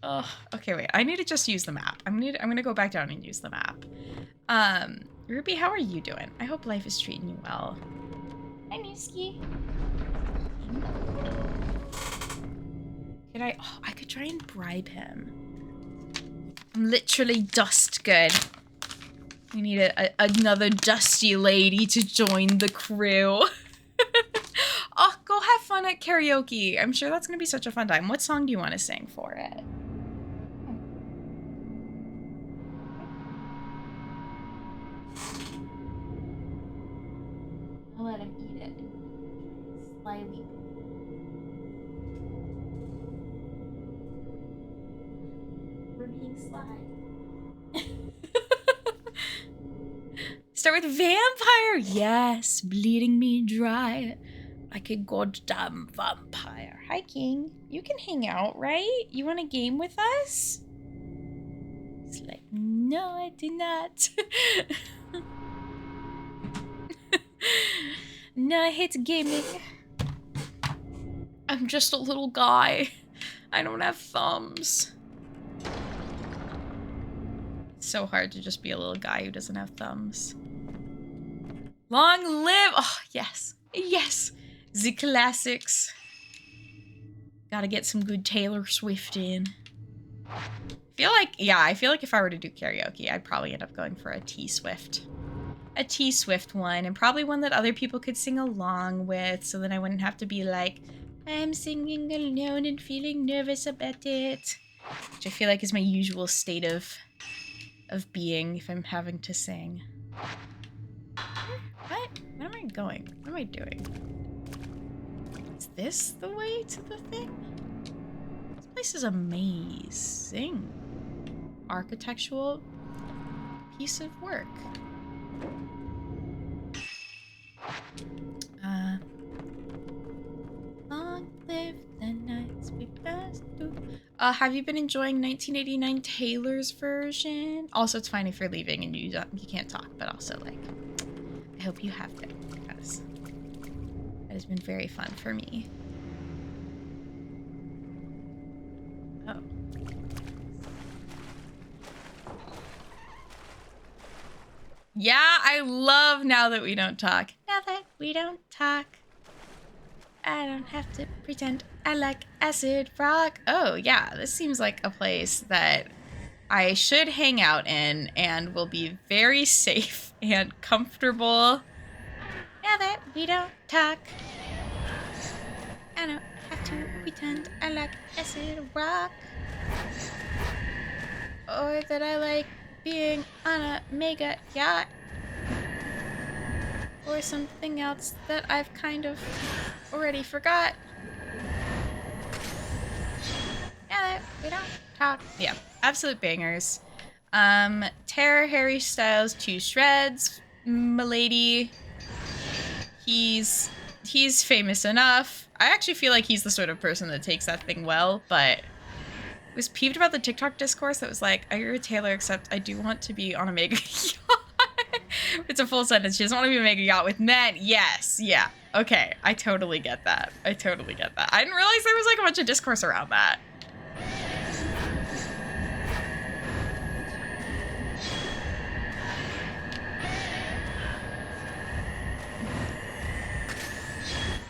Oh, okay, wait. I need to just use the map. I'm gonna go back down and use the map. Ruby, how are you doing? I hope life is treating you well. Hi, Newski. I could try and bribe him. I'm literally dust good. We need another dusty lady to join the crew. Oh, go have fun at karaoke. I'm sure that's gonna be such a fun time. What song do you want to sing for it? I'll let him eat it. Slyly. We're being sly. Start with vampire. Yes, bleeding me dry. Like a goddamn vampire. Hi, King. You can hang out, right? You want a game with us? It's like, no, I do not. No, I hate gaming. I'm just a little guy. I don't have thumbs. It's so hard to just be a little guy who doesn't have thumbs. Long live! Oh, yes. Yes! The classics. Gotta get some good Taylor Swift in. I feel like if I were to do karaoke, I'd probably end up going for a T-Swift. A T-Swift one, and probably one that other people could sing along with, so that I wouldn't have to be like, I'm singing alone and feeling nervous about it. Which I feel like is my usual state of being if I'm having to sing. What? Where am I going? What am I doing? Is this the way to the thing? This place is amazing. Architectural piece of work. Long live the nights we passed through. Have you been enjoying 1989 Taylor's version? Also, it's fine if you're leaving and you can't talk, but also, like, I hope you have been, because that has been very fun for me. Oh. Yeah, I love Now That We Don't Talk. Now that we don't talk, I don't have to pretend I like acid rock. Oh, yeah, this seems like a place that I should hang out in and will be very safe and comfortable. Now that we don't talk, I don't have to pretend I like acid rock. Or that I like being on a mega yacht. Or something else that I've kind of already forgot. Yeah, we don't talk. Yeah, absolute bangers. Tear Harry Styles to shreds. Milady. He's famous enough. I actually feel like he's the sort of person that takes that thing well, but was peeved about the TikTok discourse that was like, I agree with Taylor, except I do want to be on a mega yacht. It's a full sentence. She doesn't want to be a mega yacht with men. Yes. Yeah. Okay. I totally get that. I totally get that. I didn't realize there was like a bunch of discourse around that.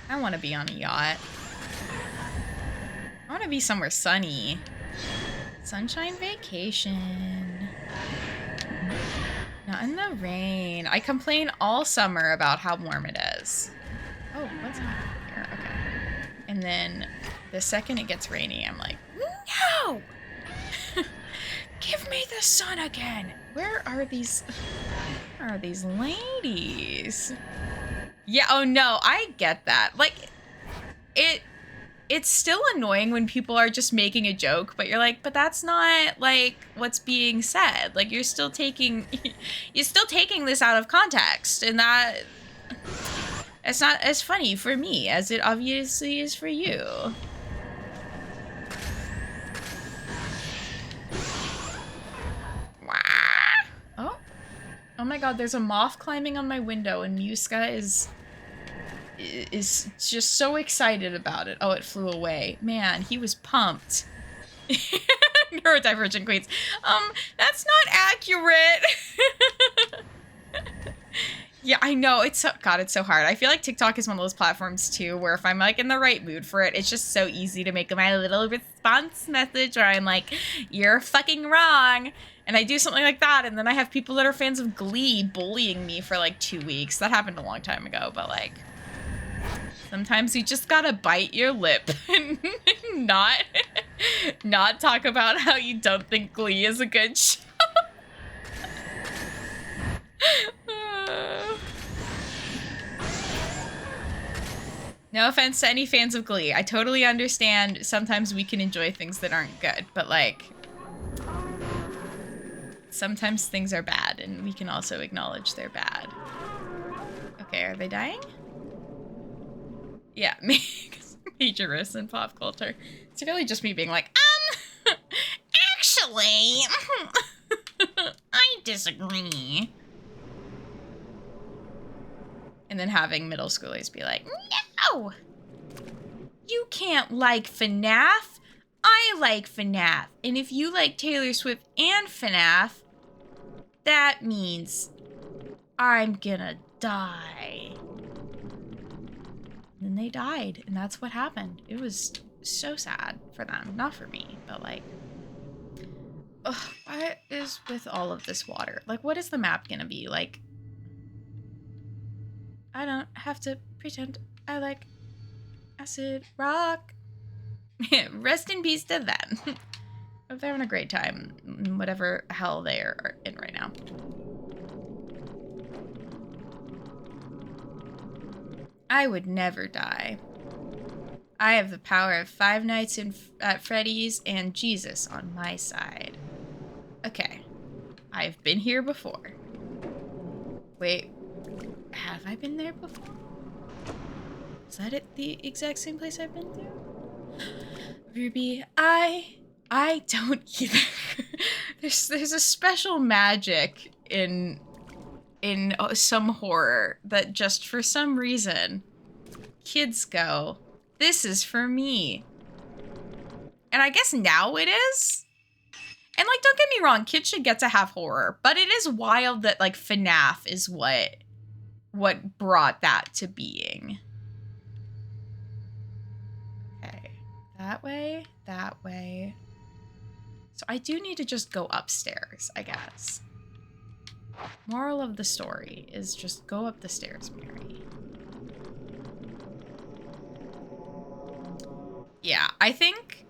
I want to be on a yacht. I want to be somewhere sunny. Sunshine vacation. Not in the rain. I complain all summer about how warm it is. Oh, what's happening here? Okay. And then the second it gets rainy, I'm like, no! Give me the sun again. Where are these ladies? Yeah, oh no, I get that. Like, it's still annoying when people are just making a joke, but you're like, but that's not like what's being said. Like you're still taking this out of context, and that it's not as funny for me as it obviously is for you. Oh. Oh my god, there's a moth climbing on my window and Muska is just so excited about it. Oh, it flew away. Man, he was pumped. Neurodivergent queens. That's not accurate. Yeah, I know. It's so hard. I feel like TikTok is one of those platforms too, where if I'm like in the right mood for it, it's just so easy to make my little response message where I'm like, you're fucking wrong. And I do something like that, and then I have people that are fans of Glee bullying me for like 2 weeks. That happened a long time ago, but like, sometimes you just gotta bite your lip and not talk about how you don't think Glee is a good show. No offense to any fans of Glee. I totally understand sometimes we can enjoy things that aren't good, but like, sometimes things are bad, and we can also acknowledge they're bad. Okay, are they dying? Yeah, major risks in pop culture. It's really just me being like, actually, I disagree. And then having middle schoolers be like, no! You can't like FNAF. I like FNAF. And if you like Taylor Swift and FNAF, that means I'm gonna die. And then they died, and that's what happened. It was so sad for them. Not for me, but like, ugh, what is with all of this water? Like, what is the map gonna be? Like, I don't have to pretend I like acid rock. Rest in peace to them. Hope they're having a great time, whatever hell they are in right now. I would never die. I have the power of 5 Nights at Freddy's and Jesus on my side. Okay. I've been here before. Wait. Have I been there before? Is that the exact same place I've been through? Ruby, I don't either. There's a special magic in some horror that just for some reason kids go, this is for me. And I guess now it is. And like, don't get me wrong, kids should get to have horror, but it is wild that like FNAF is what brought that to being. Okay, that way. So I do need to just go upstairs, I guess. Moral of the story is just go up the stairs, Mary. Yeah, I think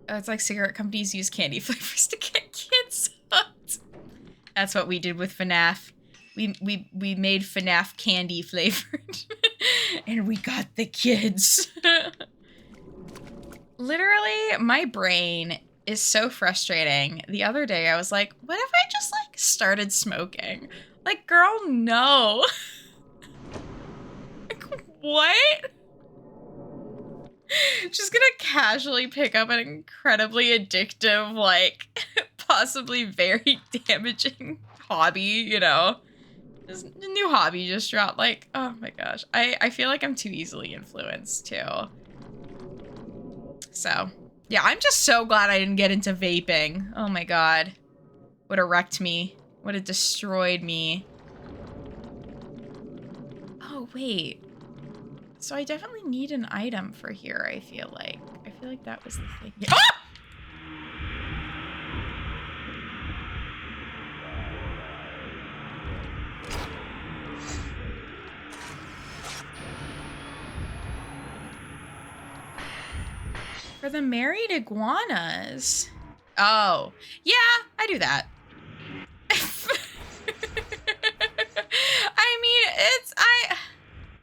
it's like cigarette companies use candy flavors to get kids hooked. That's what we did with FNAF. We made FNAF candy flavored. And we got the kids. Literally, my brain is so frustrating. The other day I was like, what if I just like started smoking? Like, girl, no. Like, what? Just gonna casually pick up an incredibly addictive, like, possibly very damaging hobby, you know? This new hobby just dropped. Like, oh my gosh. I feel like I'm too easily influenced, too. So, yeah, I'm just so glad I didn't get into vaping. Oh my god. Would have wrecked me. Would have destroyed me. Oh, wait. So I definitely need an item for here, I feel like. I feel like that was the thing. Yeah. Ah! For the married iguanas. Oh, yeah, I do that. I mean,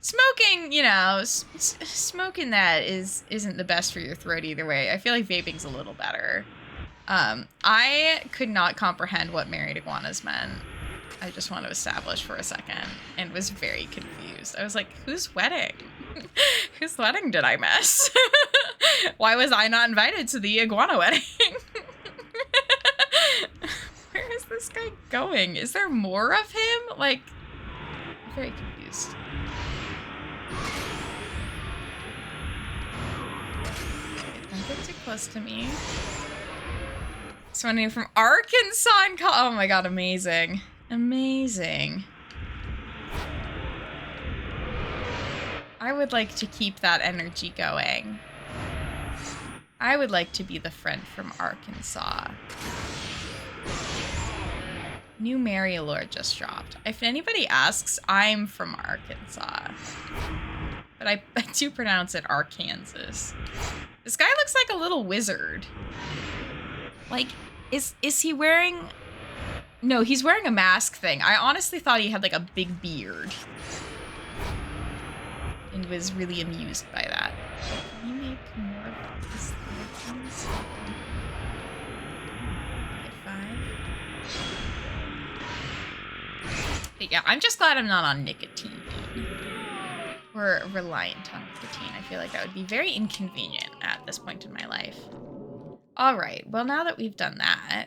smoking, you know, smoking that isn't the best for your throat either way. I feel like vaping's a little better. I could not comprehend what married iguanas meant. I just want to establish for a second and was very confused. I was like, whose wedding? Whose wedding did I miss? Why was I not invited to the iguana wedding? Where is this guy going? Is there more of him? Like, I'm very confused. Don't get too close to me. Someone from Arkansas and oh my god, amazing. Amazing. I would like to keep that energy going. I would like to be the friend from Arkansas. New Mary Lord just dropped. If anybody asks, I'm from Arkansas. But I do pronounce it Arkansas. This guy looks like a little wizard. Like, is he wearing... No, he's wearing a mask thing. I honestly thought he had like a big beard. And was really amused by that. Can you make more of these things? Get 5. But yeah, I'm just glad I'm not on nicotine. Or reliant on nicotine. I feel like that would be very inconvenient at this point in my life. Alright, well now that we've done that,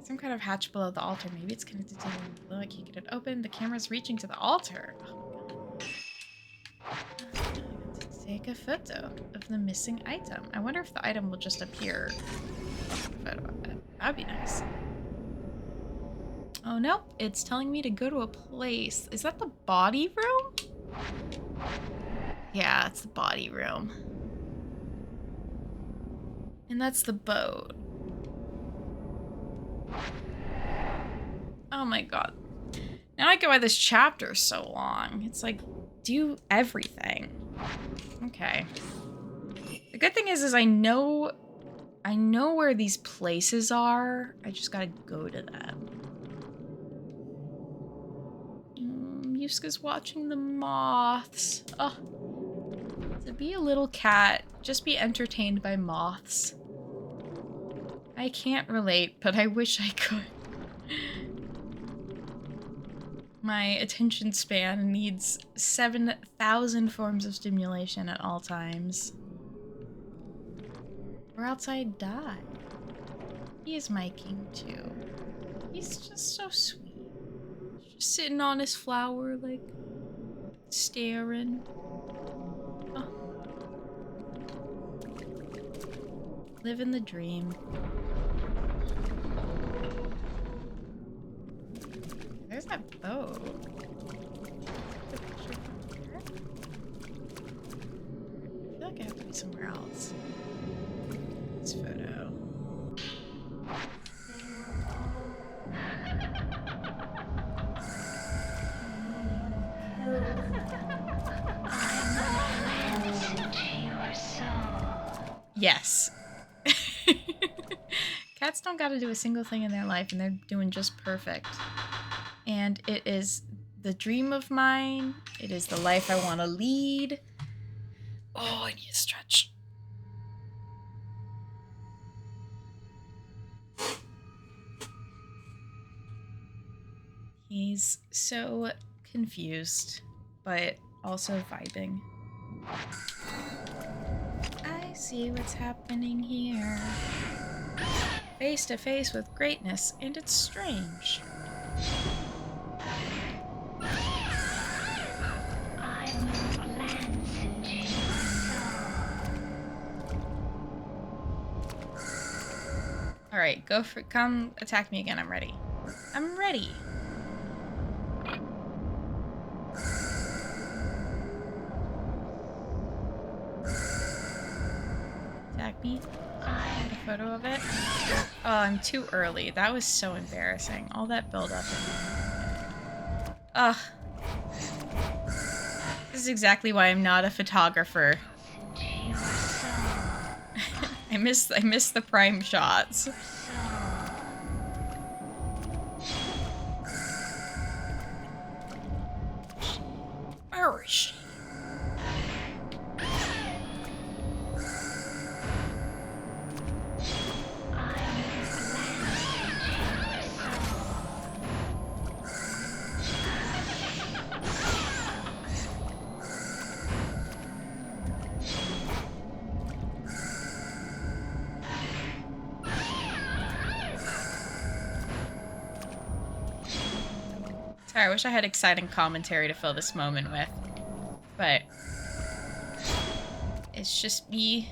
some kind of hatch below the altar. Maybe it's connected to the one below. I can't get it open. The camera's reaching to the altar. Oh my god. Take a photo of the missing item. I wonder if the item will just appear. Photo of it. That'd be nice. Oh nope, it's telling me to go to a place. Is that the body room? Yeah, it's the body room. And that's the boat. Oh my god. Now I get why this chapter is so long. It's like, do everything. Okay. The good thing is I know where these places are. I just gotta go to them. Yuska's watching the moths. Oh. To be a little cat, just be entertained by moths. I can't relate, but I wish I could. My attention span needs 7,000 forms of stimulation at all times. Or else I'd die. He is my king too. He's just so sweet. Just sitting on his flower, like, staring. Oh. Living the dream. There's that boat. The picture from here? I feel like I have to be somewhere else. This photo. Yes. Cats don't gotta do a single thing in their life, and they're doing just perfect. And it is the dream of mine. It is the life I want to lead. Oh, I need to stretch. He's so confused, but also vibing. I see what's happening here. Face to face with greatness, and it's strange. Alright, go for come attack me again. I'm ready. I'm ready. Attack me. Get a photo of it. Oh, I'm too early. That was so embarrassing. All that build up. Ugh. This is exactly why I'm not a photographer. I miss the prime shots. Where is she? Sorry, I wish I had exciting commentary to fill this moment with. But it's just me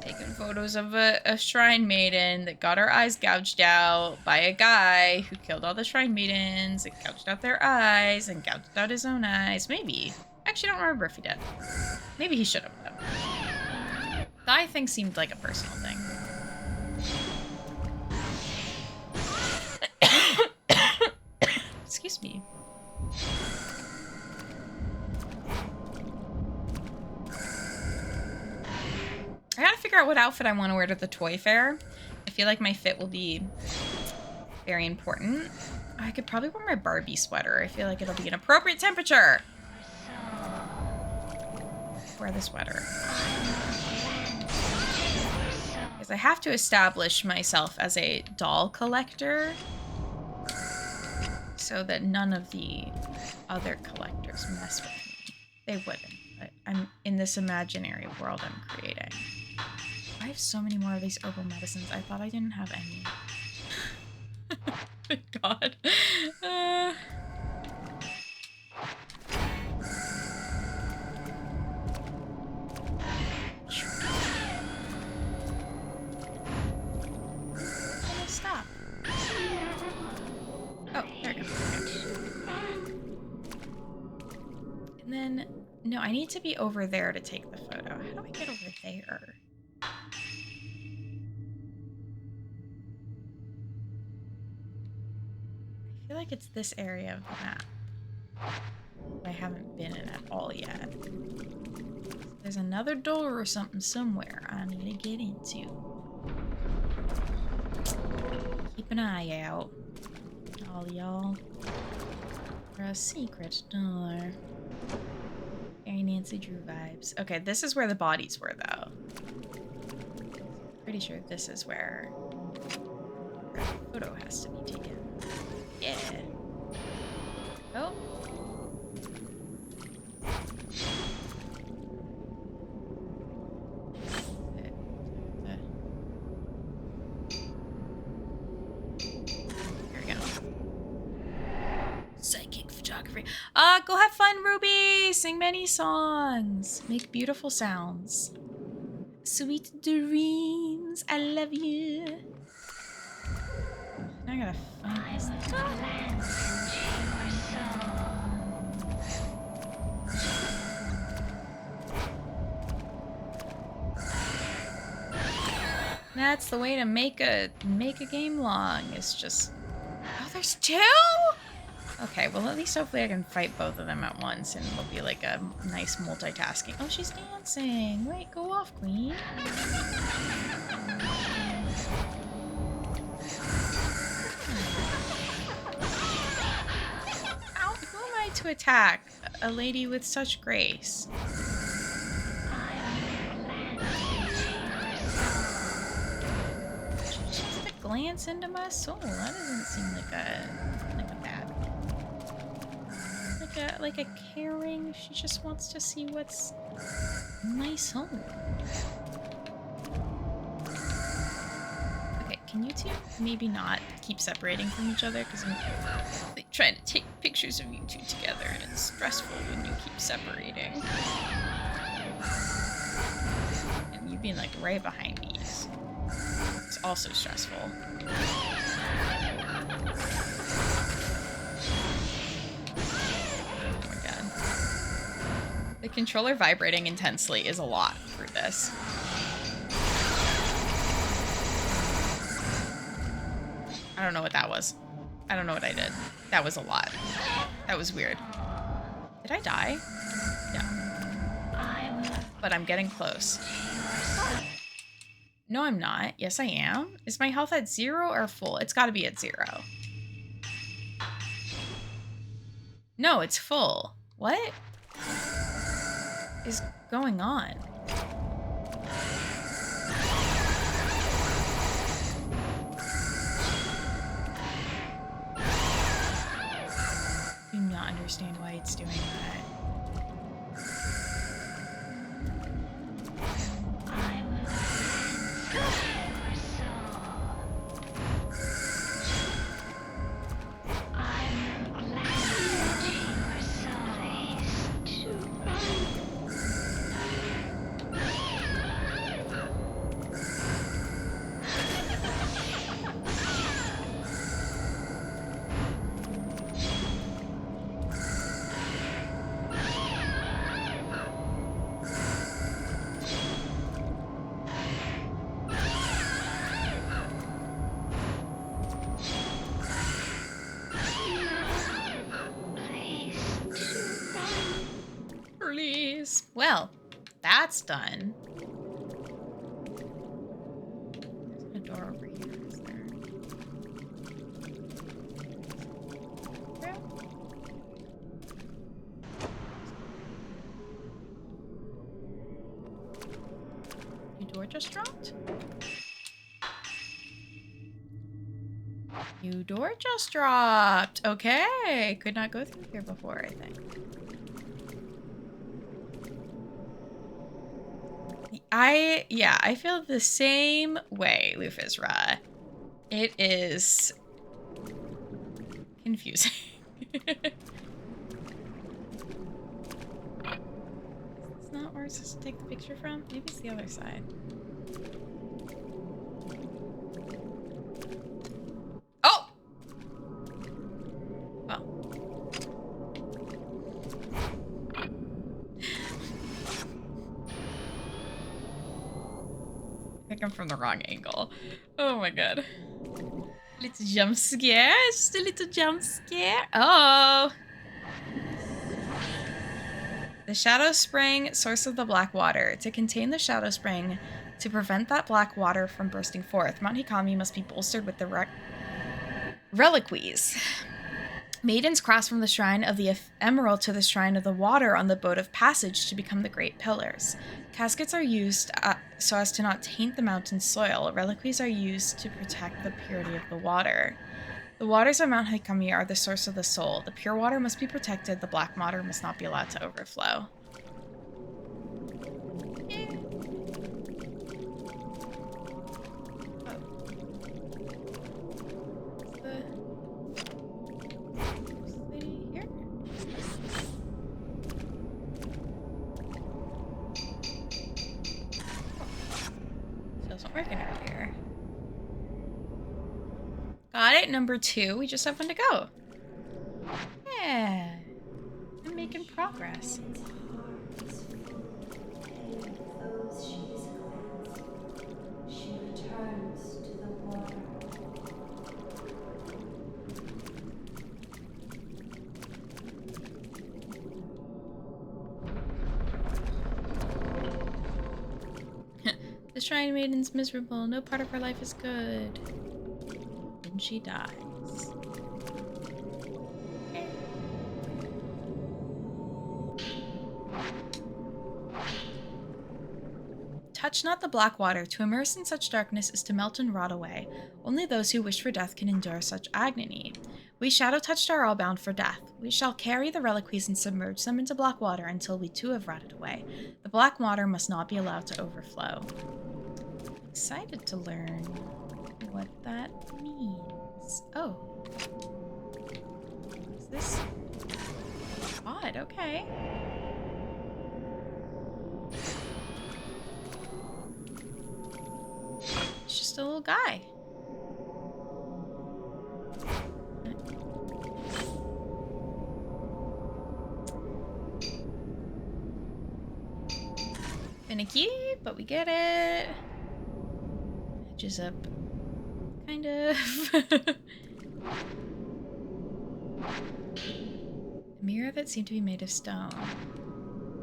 taking photos of a shrine maiden that got her eyes gouged out by a guy who killed all the shrine maidens and gouged out their eyes and gouged out his own eyes. Maybe. Actually, I don't remember if he did. Maybe he should have, though. The eye thing seemed like a personal thing. Excuse me. I gotta figure out what outfit I want to wear to the toy fair. I feel like my fit will be very important. I could probably wear my Barbie sweater. I feel like it'll be an appropriate temperature. Wear the sweater. Because I have to establish myself as a doll collector so that none of the other collectors mess with me. They wouldn't, but I'm in this imaginary world I'm creating. I have so many more of these herbal medicines. I thought I didn't have any. God. Stop. Oh, there we go. And then, no, I need to be over there to take the photo. How do I get over there? I feel like it's this area of the map I haven't been in at all yet. There's another door or something somewhere I need to get into. Keep an eye out, all y'all, for a secret door. Very Nancy Drew vibes. Okay, this is where the bodies were, though. Pretty sure this is where the photo has to be taken. Yeah. Oh. Here we go. Psychic photography. Go have fun, Ruby! Sing many songs. Make beautiful sounds. Sweet dreams. I love you. Now I gotta find this. That's the way to make a game long. It's just, oh, there's two? Okay, well at least hopefully I can fight both of them at once and it'll be like a nice multitasking. Oh, she's dancing. Wait, go off, queen. Who am I to attack a lady with such grace? Just a glance into my soul. That doesn't seem like a bad. Like a caring. She just wants to see what's in my soul. Okay, can you two maybe not keep separating from each other? Because I'm like, trying to take pictures of you two together, and it's stressful when you keep separating. And you being like right behind me is it's also stressful. Oh my god. The controller vibrating intensely is a lot for this. I don't know what that was. I don't know what I did. That was a lot. That was weird. Did I die? No. But I'm getting close. No, I'm not. Yes, I am. Is my health at 0 or full? It's got to be at 0. No, it's full. What is going on? I do not understand why it's doing that. Please. Well, that's done. There's a door over here, is there? Yeah. Your door just dropped? New door just dropped. Okay. Could not go through here before, I think. I feel the same way, Lufisra. It is confusing. It's not where it's supposed to take the picture from? Maybe it's the other side. Oh! Well. I think I'm from the wrong angle. Oh my god. Little jump scare. Just a little jump scare. Oh! The Shadow Spring, source of the black water. To contain the Shadow Spring, to prevent that black water from bursting forth, Mount Hikami must be bolstered with the reliquies. Maidens cross from the shrine of the emerald to the shrine of the water on the boat of passage to become the great pillars. Caskets are used so as to not taint the mountain's soil. Reliquies are used to protect the purity of the water. The waters of Mount Hikami are the source of the soul. The pure water must be protected. The black water must not be allowed to overflow. Yeah. Working earlier. Got it. Number 2. We just have one to go. Yeah. I'm making progress. She returns to the water. The Shrine Maiden's miserable. No part of her life is good. Then she dies. Okay. Touch not the black water. To immerse in such darkness is to melt and rot away. Only those who wish for death can endure such agony. We shadow-touched are all bound for death. We shall carry the reliquies and submerge them into black water until we too have rotted away. The black water must not be allowed to overflow. Excited to learn what that means. Oh. Is this odd? Okay. It's just a little guy. Finicky, but we get it. Edges up. Kind of. A mirror that seemed to be made of stone.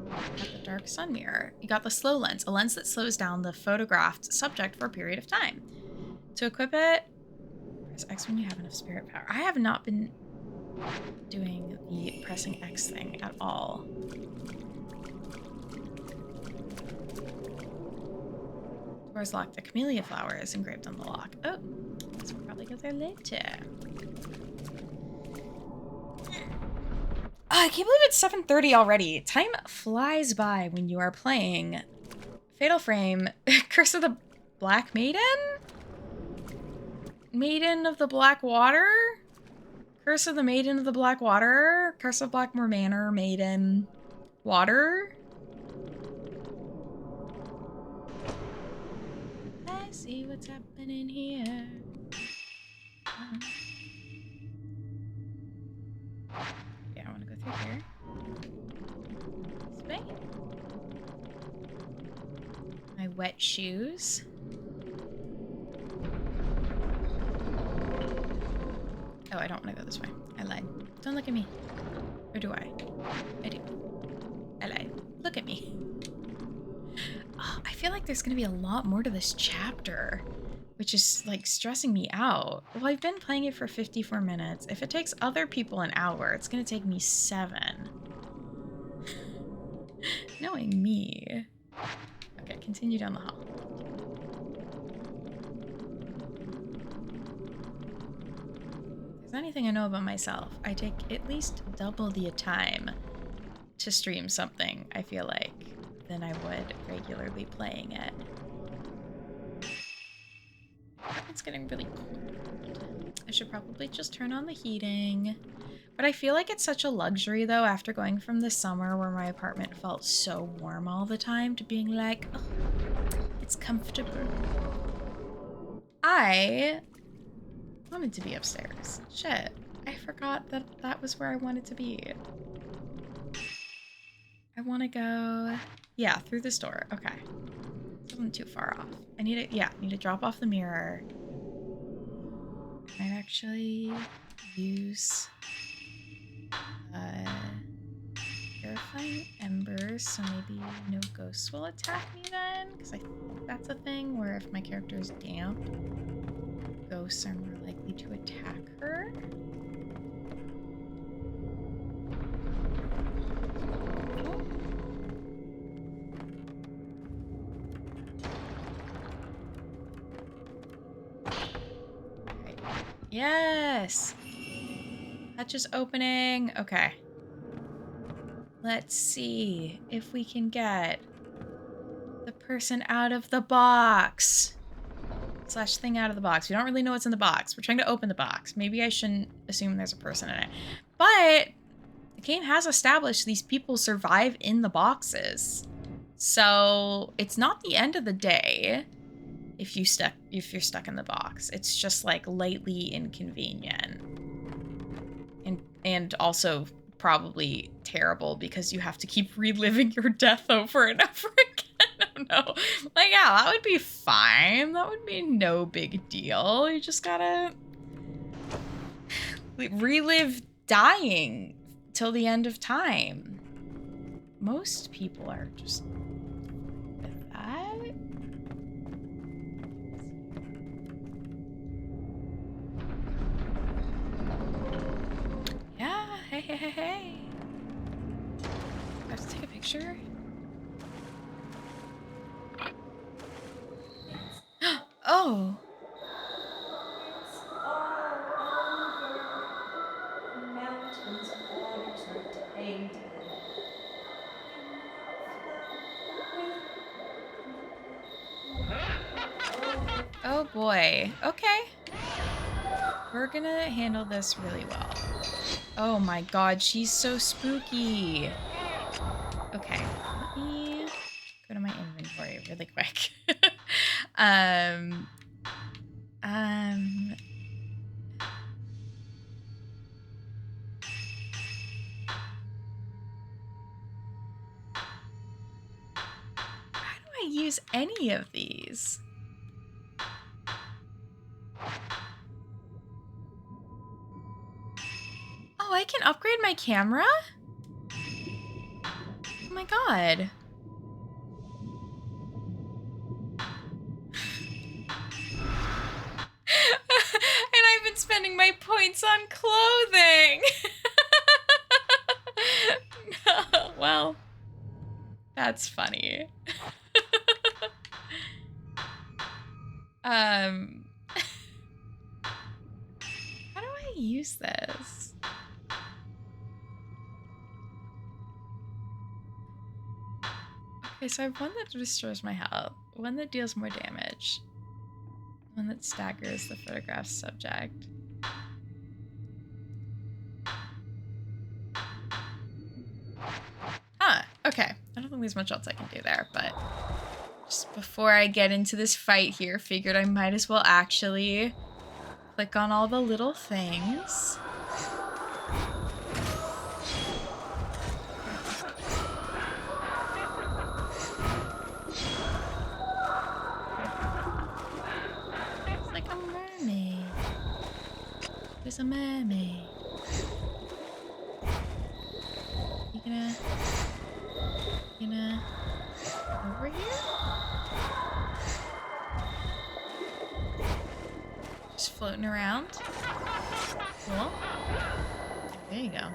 Got the dark sun mirror. You got the slow lens, a lens that slows down the photographed subject for a period of time. To equip it, press X when you have enough spirit power. I have not been doing the pressing X thing at all. Door's locked. The camellia flower is engraved on the lock. Oh, this will probably go there later. I can't believe it's 7:30 already. Time flies by when you are playing Fatal Frame, Curse of the Black Maiden? Maiden of the Black Water? Curse of the Maiden of the Black Water? Curse of Blackmore Manor, Maiden, Water? I see what's happening here. Yeah, I want to go through here. This way. My wet shoes. Oh, I don't want to go this way. I lied. Don't look at me. Or do I? I do. I lied. Look at me. Oh, I feel like there's going to be a lot more to this chapter, which is, like, stressing me out. Well, I've been playing it for 54 minutes. If it takes other people an hour, it's going to take me 7. Knowing me. Okay, continue down the hall. If there's anything I know about myself, I take at least double the time to stream something, I feel like, than I would regularly playing it. It's getting really cold. I should probably just turn on the heating. But I feel like it's such a luxury, though, after going from the summer where my apartment felt so warm all the time to being like, oh, it's comfortable. I wanted to be upstairs. Shit. I forgot that that was where I wanted to be. I want to go... Yeah, through this door. Okay. This isn't too far off. I need to... Yeah, I need to drop off the mirror. I might actually use... Purifying embers, so maybe no ghosts will attack me then? Because I think that's a thing where if my character is damp, ghosts are more likely to attack her. Right. Yes! Hatch is opening. Okay. Let's see if we can get the person out of the box. Slash thing out of the box. We don't really know what's in the box. We're trying to open the box. Maybe I shouldn't assume there's a person in it. But the game has established these people survive in the boxes. So it's not the end of the day if you're stuck in the box. It's just like lightly inconvenient. And also probably terrible because you have to keep reliving your death over and over again. Oh no. Like, yeah, that would be fine. That would be no big deal. You just gotta relive dying till the end of time. Most people are just with that. Yeah, hey. I have to take a picture. Oh. It's all over. Mountains' waters are tainted. Oh boy. Okay. We're gonna handle this really well. Oh my god, she's so spooky. Okay, let me go to my inventory really quick. How do I use any of these? Oh, I can upgrade my camera? Oh my god. And I've been spending my points on clothing. Well, that's funny. How do I use this? Okay, so I have one that restores my health, one that deals more damage, one that staggers the photograph subject. Huh, okay. I don't think there's much else I can do there, but just before I get into this fight here, figured I might as well actually click on all the little things. It's like a mermaid. There's a mermaid. You gonna over here? Just floating around. Cool. There you go.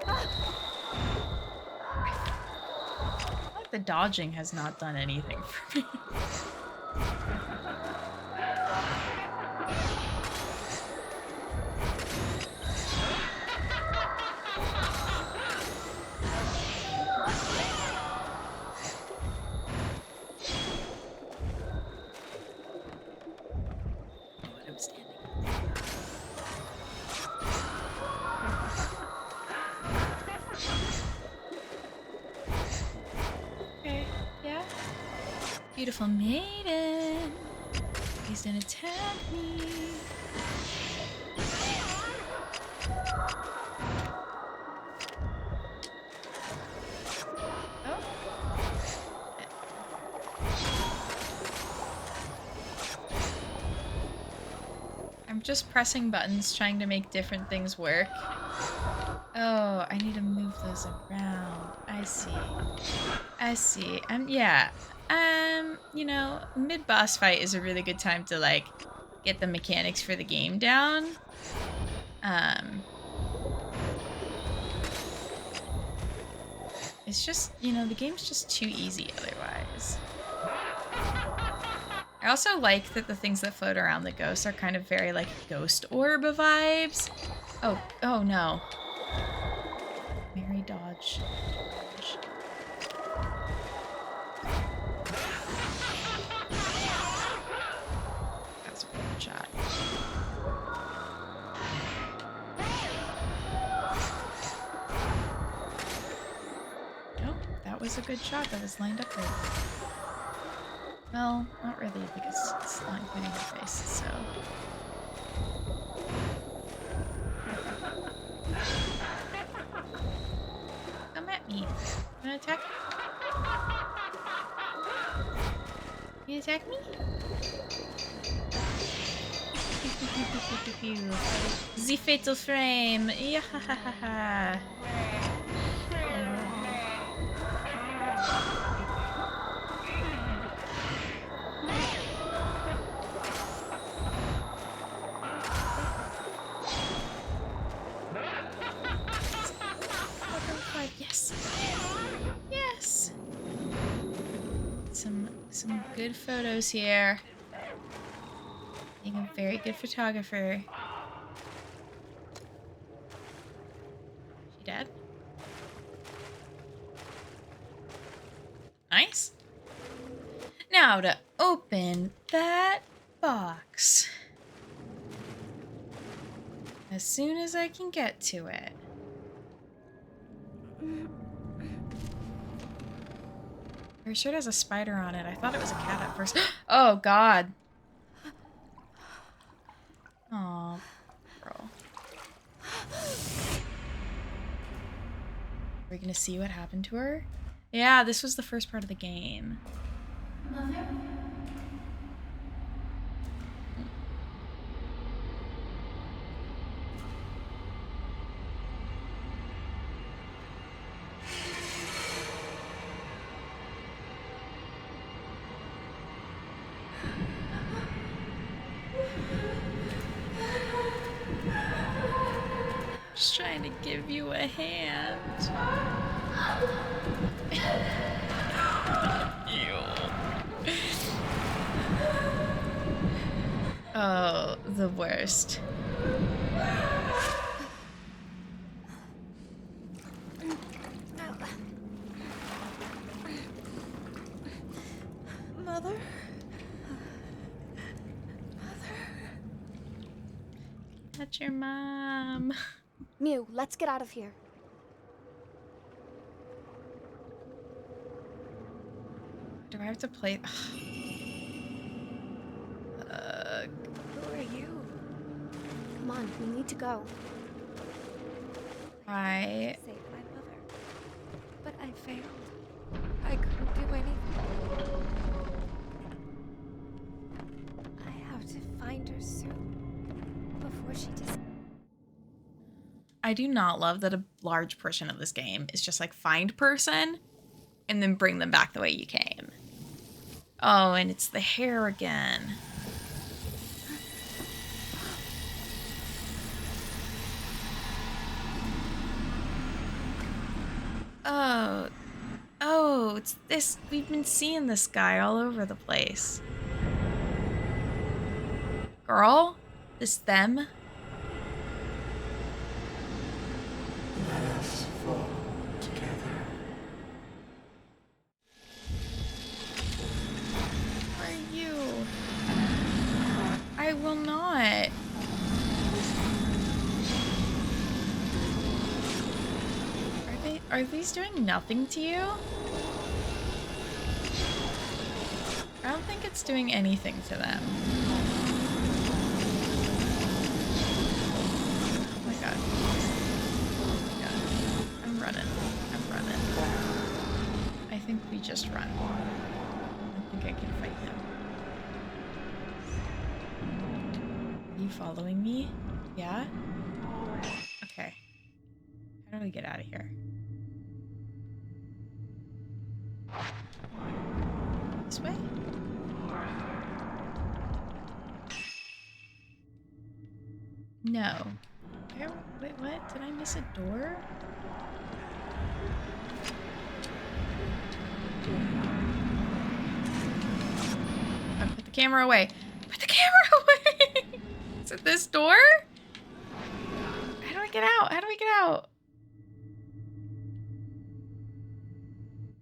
I like the dodging has not done anything for me. Okay, yeah. Beautiful maiden. Please don't attack me. Oh. I'm just pressing buttons trying to make different things work. Oh, I need to move those around. I see. I see. Yeah. You know, mid-boss fight is a really good time to, like, get the mechanics for the game down. It's just, you know, the game's just too easy otherwise. I also like that the things that float around the ghosts are kind of very, like, ghost orb vibes. Oh no. Mary dodge. That's a good shot. Nope, that was a good shot. That was lined up right. Well, not really, because it's not including her face, so... Come at me. Wanna attack me? You attack me? The fatal frame! Yeah, ha ha ha ha. Yes. Yes. Some good photos here. Being a very good photographer. She dead? Nice. Now to open that box. As soon as I can get to it. Her shirt has a spider on it. I thought it was a cat at first. Oh, God. Oh, girl. Are we gonna see what happened to her? Yeah, this was the first part of the game. Mother? Just trying to give you a hand. Ew. Oh, the worst. Mother? That's your mom. Mew, let's get out of here. Do I have to play? Who are you? Come on, we need to go. I Save my mother. But I failed. I couldn't do anything. I have to find her soon. Before she just... I do not love that a large portion of this game is just like find person and then bring them back the way you came. Oh, and it's the hair again. Oh, it's this. We've been seeing this guy all over the place. Girl? This them? Let's fall together. Where are you? I will not. Are these doing nothing to you? I don't think it's doing anything to them. Oh my god. Oh my god. I'm running. I think we just run. I think I can fight him. Are you following me? Yeah? Okay. How do we get out of here? This way? No. Wait, what? Did I miss a door? Oh, put the camera away. Put the camera away! Is it this door? How do I get out? How do I get out?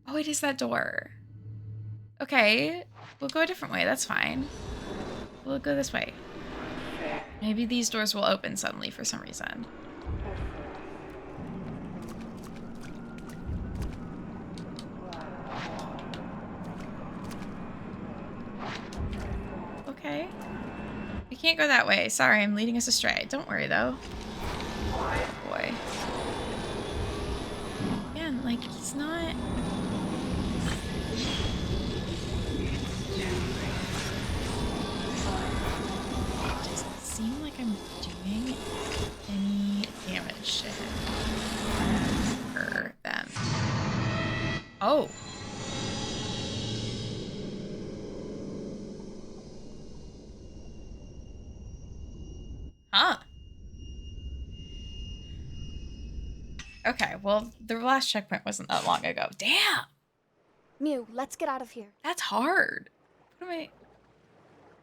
Oh, it is that door. Okay, we'll go a different way. That's fine. We'll go this way. Maybe these doors will open suddenly for some reason. Okay. We can't go that way. Sorry, I'm leading us astray. Don't worry, though. Boy. Man, like, he's not... It doesn't seem like I'm doing any damage to him. Or them. Oh. Huh. Okay, well, the last checkpoint wasn't that long ago. Damn! Mew, let's get out of here. That's hard. What am I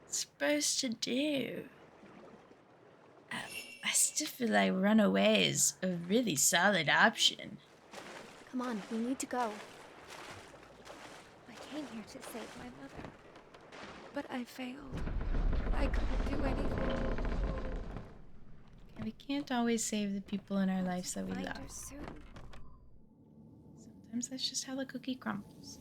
supposed to do? I still feel like run away is a really solid option. Come on, we need to go. I came here to save my mother. But I failed. I couldn't do anything. And we can't always save the people in our lives that we Find love. her soon. Sometimes that's just how the cookie crumbles.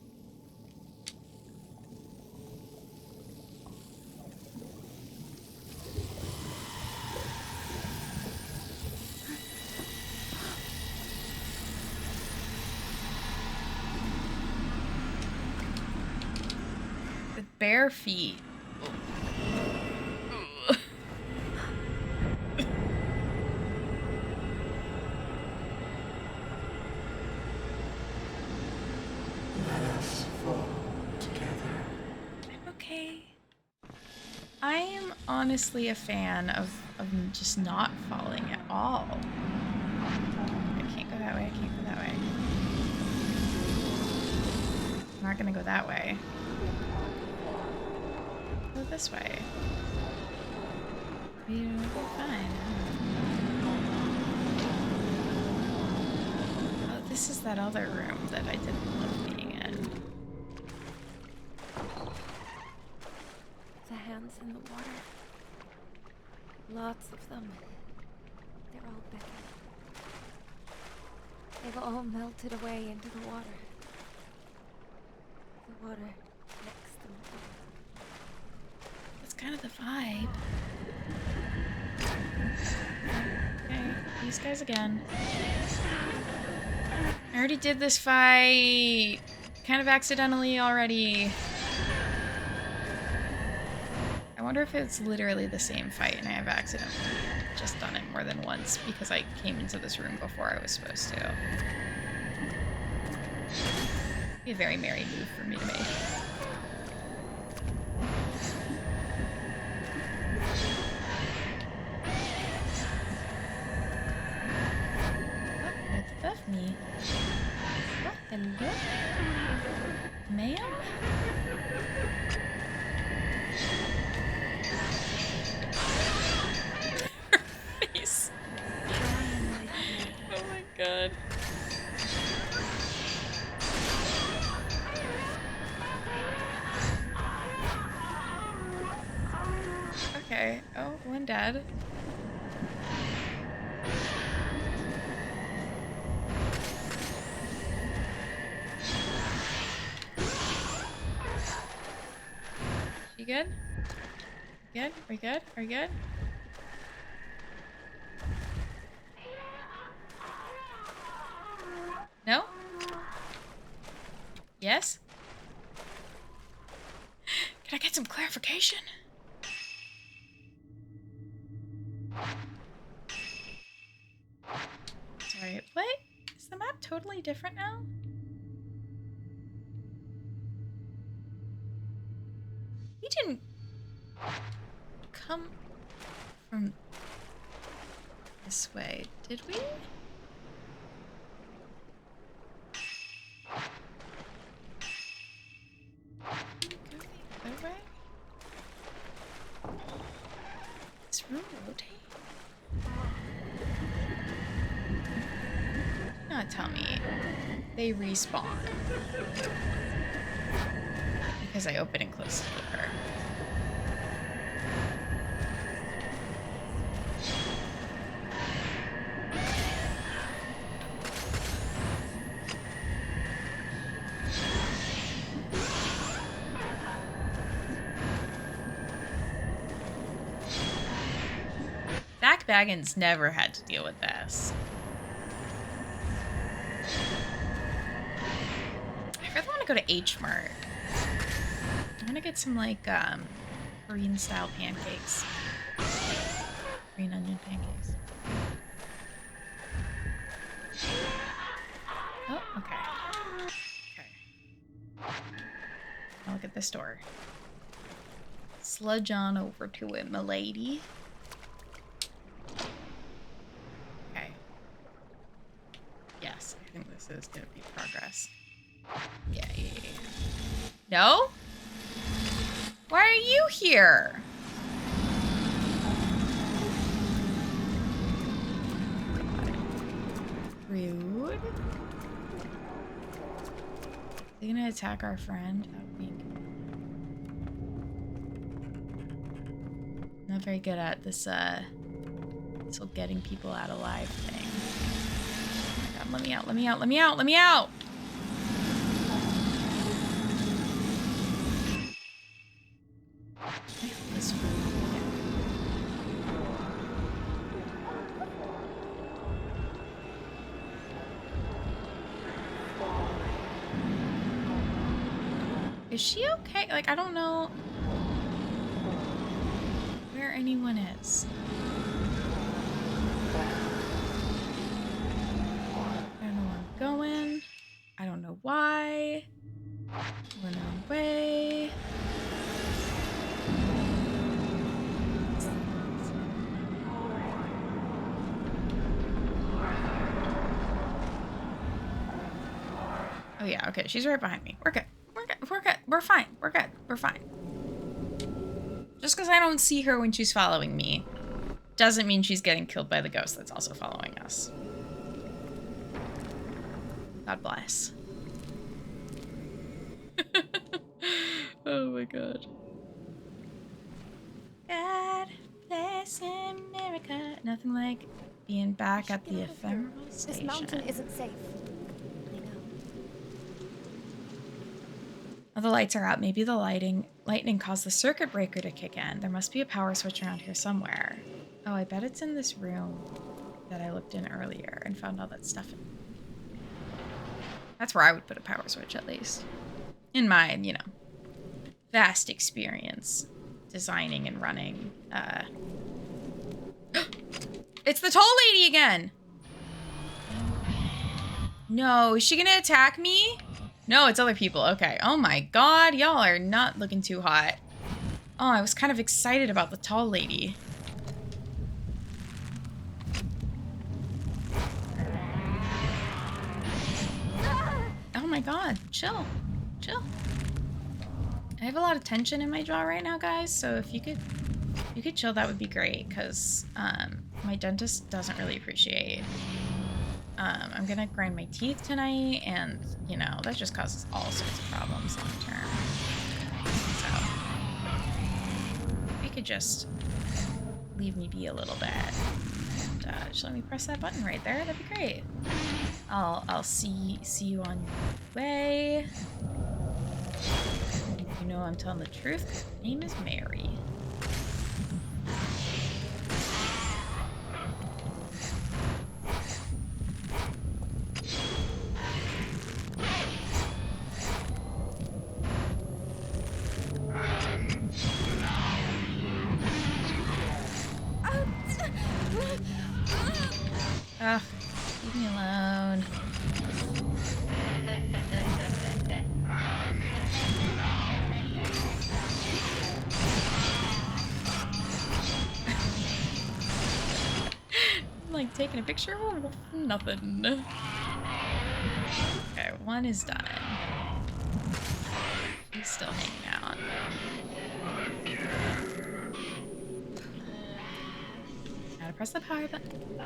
The bare feet. Ugh. Let's fall together. I'm okay. I am honestly a fan of just not falling at all. that way. I can't go that way. I'm not gonna go that way. Go this way. We're fine. Oh, this is that other room that I didn't love being in. The hands in the water. Lots of them. They're all beckoning. They've all melted away into the water. The water next them. That's kind of the vibe. Okay, these guys again. I already did this fight. Kind of accidentally already. I wonder if it's literally the same fight and I have accidentally just done it more than once because I came into this room before I was supposed to. Be a very merry move for me to make. Oh, it's above me. Oh, hello? Ma'am? Face. Oh my god. Okay. Oh, one dead. You good? Good? Are you good? Are you good? No? Yes? Can I get some clarification? Sorry, what? Is the map totally different now? We didn't come from this way, did we? Did we go the other way? This room rotate? Do not tell me they respawn because I open and close the door. Zach Baggins never had to deal with this. I really want to go to H Mart. I'm gonna get some like Korean style pancakes. Green onion pancakes. Oh, okay. Okay. I'll look at this door. Sludge on over to it, milady. Okay. Yes, I think this is gonna be progress. Yeah. No? Why are you here? Rude. Are they gonna attack our friend? That would be not very good at this this whole getting people out alive thing. Oh my god, let me out, let me out, let me out, let me out! This room. Is she okay? Like, I don't know where anyone is. I don't know where I'm going. I don't know why. Went on way. Yeah, okay, she's right behind me. We're good. We're good. We're good. We're fine. We're good. We're fine. Just because I don't see her when she's following me doesn't mean she's getting killed by the ghost that's also following us. God bless. Oh my god. God bless America. Nothing like being back at the ephemeral station. This mountain isn't safe. I know. Oh, the lights are out. Maybe the lightning caused the circuit breaker to kick in. There must be a power switch around here somewhere. Oh, I bet it's in this room that I looked in earlier and found all that stuff in. That's where I would put a power switch, at least. In my, you know, vast experience designing and running. It's the tall lady again! No, is she gonna attack me? No, it's other people. Okay. Oh my god, y'all are not looking too hot. Oh, I was kind of excited about the tall lady. Oh my god, chill. Chill. I have a lot of tension in my jaw right now, guys, so if you could chill, that would be great, because my dentist doesn't really appreciate. I'm gonna grind my teeth tonight, and, you know, that just causes all sorts of problems long term. So, if you could just leave me be a little bit, and just let me press that button right there, that'd be great. I'll see you on your way. You know I'm telling the truth. My name is Mary. Ugh, leave me alone. I'm like taking a picture of nothing. Okay, one is done. He's still hanging out. Gotta press the power button.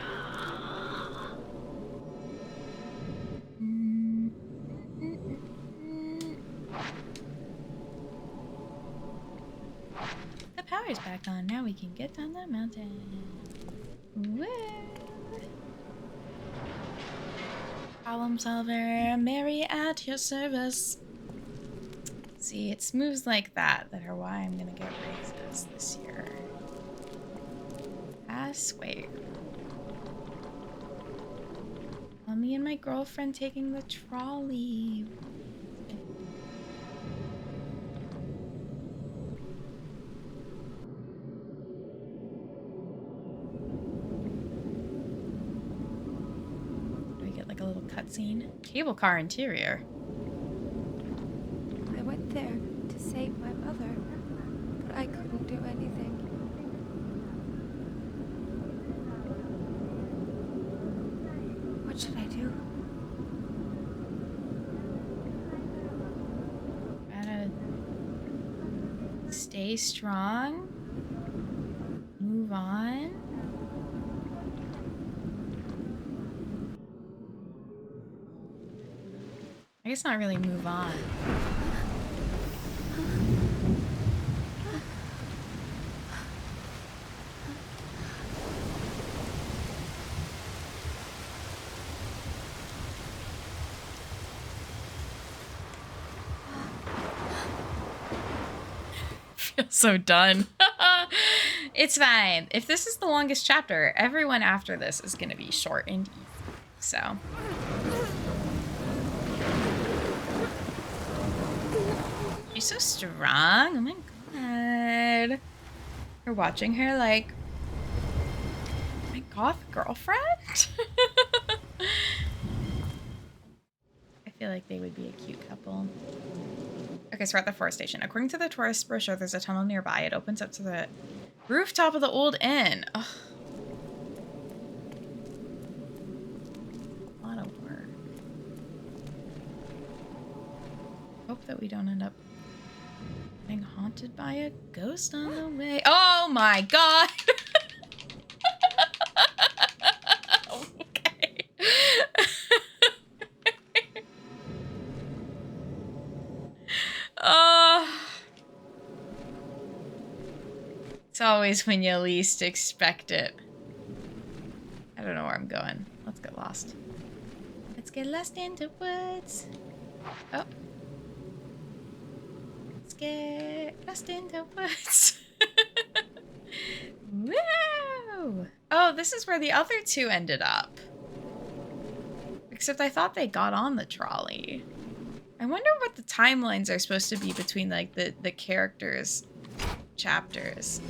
The power's back on. Now we can get down the mountain. Woo! Problem solver, Mary at your service. See, it's moves like that that are why I'm gonna get raises this year. I swear. Me and my girlfriend taking the trolley. Do we get like a little cutscene? Cable car interior. I went there to save my mother, but I couldn't do anything. What should I do? Gotta stay strong. Move on. I guess not really move on. Feel so done. It's fine. If this is the longest chapter, everyone after this is going to be short and easy. So. She's so strong. Oh my god. You're watching her like my goth girlfriend? I feel like they would be a cute couple. Okay, so we're at the forest station. According to the tourist brochure, there's a tunnel nearby. It opens up to the rooftop of the old inn. Ugh. A lot of work. that we don't end up getting haunted by a ghost on the way. Oh my god! Okay. It's always when you least expect it. I don't know where I'm going. Let's get lost. Let's get lost in the woods. Oh. Let's get lost in the woods. Woo! Oh, this is where the other two ended up. Except I thought they got on the trolley. I wonder what the timelines are supposed to be between, like, the characters' chapters.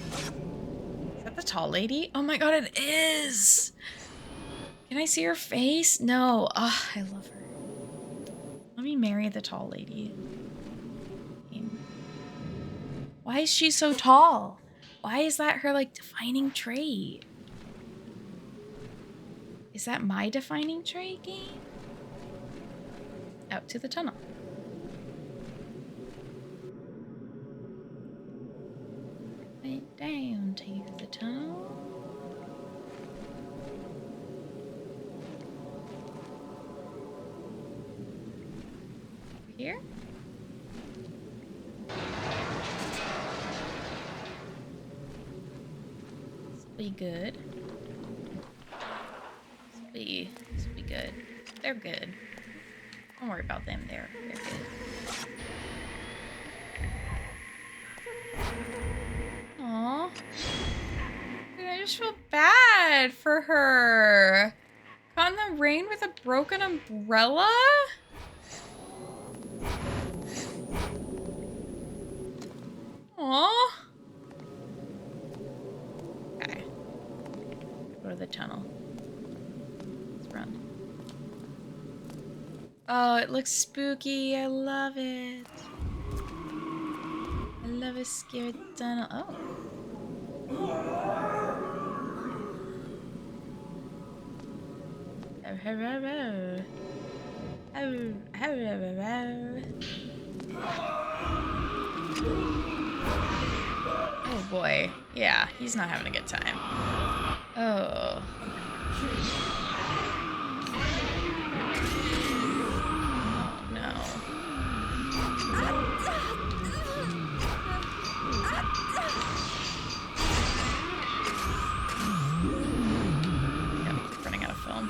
Is that the tall lady? Oh my god, it is! Can I see her face? No. Oh, I love her. Let me marry the tall lady. Why is she so tall? Why is that her, like, defining trait? Is that my defining trait, game? Out to the tunnel. Went down to the tunnel. Over here? This will be good. This will be good. They're good. Don't worry about them. They're good. Aww. Dude, I just feel bad for her. Caught in the rain with a broken umbrella? Aww. Okay. Go to the tunnel. Let's run. Oh, it looks spooky. I love it. I love a scared tunnel. Oh. Oh, hello. Oh, hello. Oh boy. Yeah, he's not having a good time. Oh. Running out of film.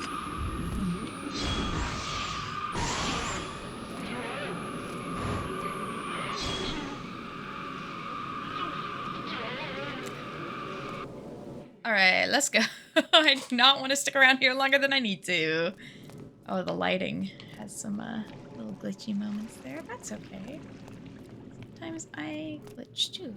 Alright, let's go. I do not want to stick around here longer than I need to. Oh, the lighting has some little glitchy moments there. That's okay. Sometimes I glitch too.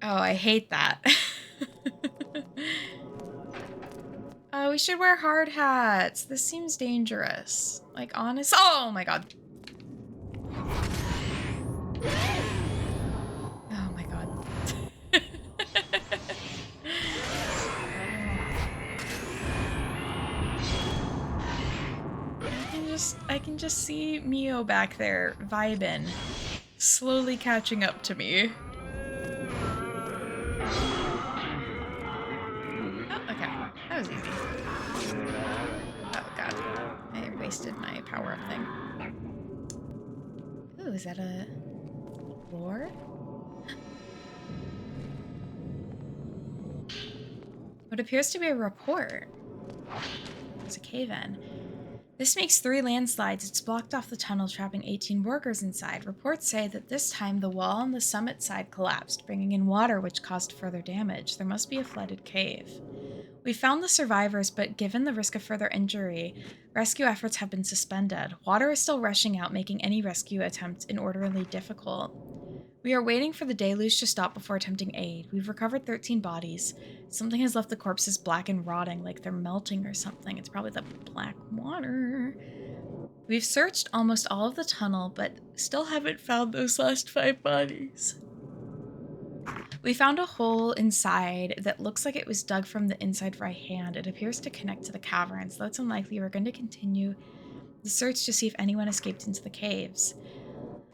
Oh, I hate that. Oh, we should wear hard hats. This seems dangerous. Like, honest. Oh my god. Oh my god. I can just see Mio back there vibing, slowly catching up to me. That was easy. Oh god. I wasted my power-up thing. Ooh, is that a floor? What appears to be a report. There's a cave-in. This makes 3 landslides. It's blocked off the tunnel, trapping 18 workers inside. Reports say that this time the wall on the summit side collapsed, bringing in water which caused further damage. There must be a flooded cave. We found the survivors, but given the risk of further injury, rescue efforts have been suspended. Water is still rushing out, making any rescue attempt inordinately difficult. We are waiting for the deluge to stop before attempting aid. We've recovered 13 bodies. Something has left the corpses black and rotting, like they're melting or something. It's probably the black water. We've searched almost all of the tunnel, but still haven't found those last 5 bodies. We found a hole inside that looks like it was dug from the inside by hand. It appears to connect to the caverns, though it's unlikely. We're going to continue the search to see if anyone escaped into the caves.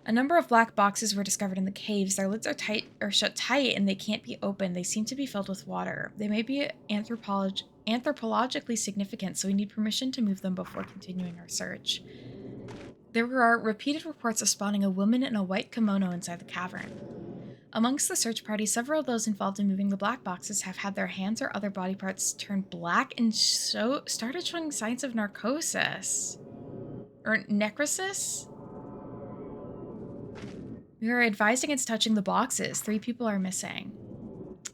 A number of black boxes were discovered in the caves. Their lids are tight or shut tight and they can't be opened. They seem to be filled with water. They may be anthropologically significant, so we need permission to move them before continuing our search. There were repeated reports of spotting a woman in a white kimono inside the cavern. Amongst the search party, several of those involved in moving the black boxes have had their hands or other body parts turn black and started showing signs of narcosis. Or necrosis? We are advised against touching the boxes. 3 people are missing.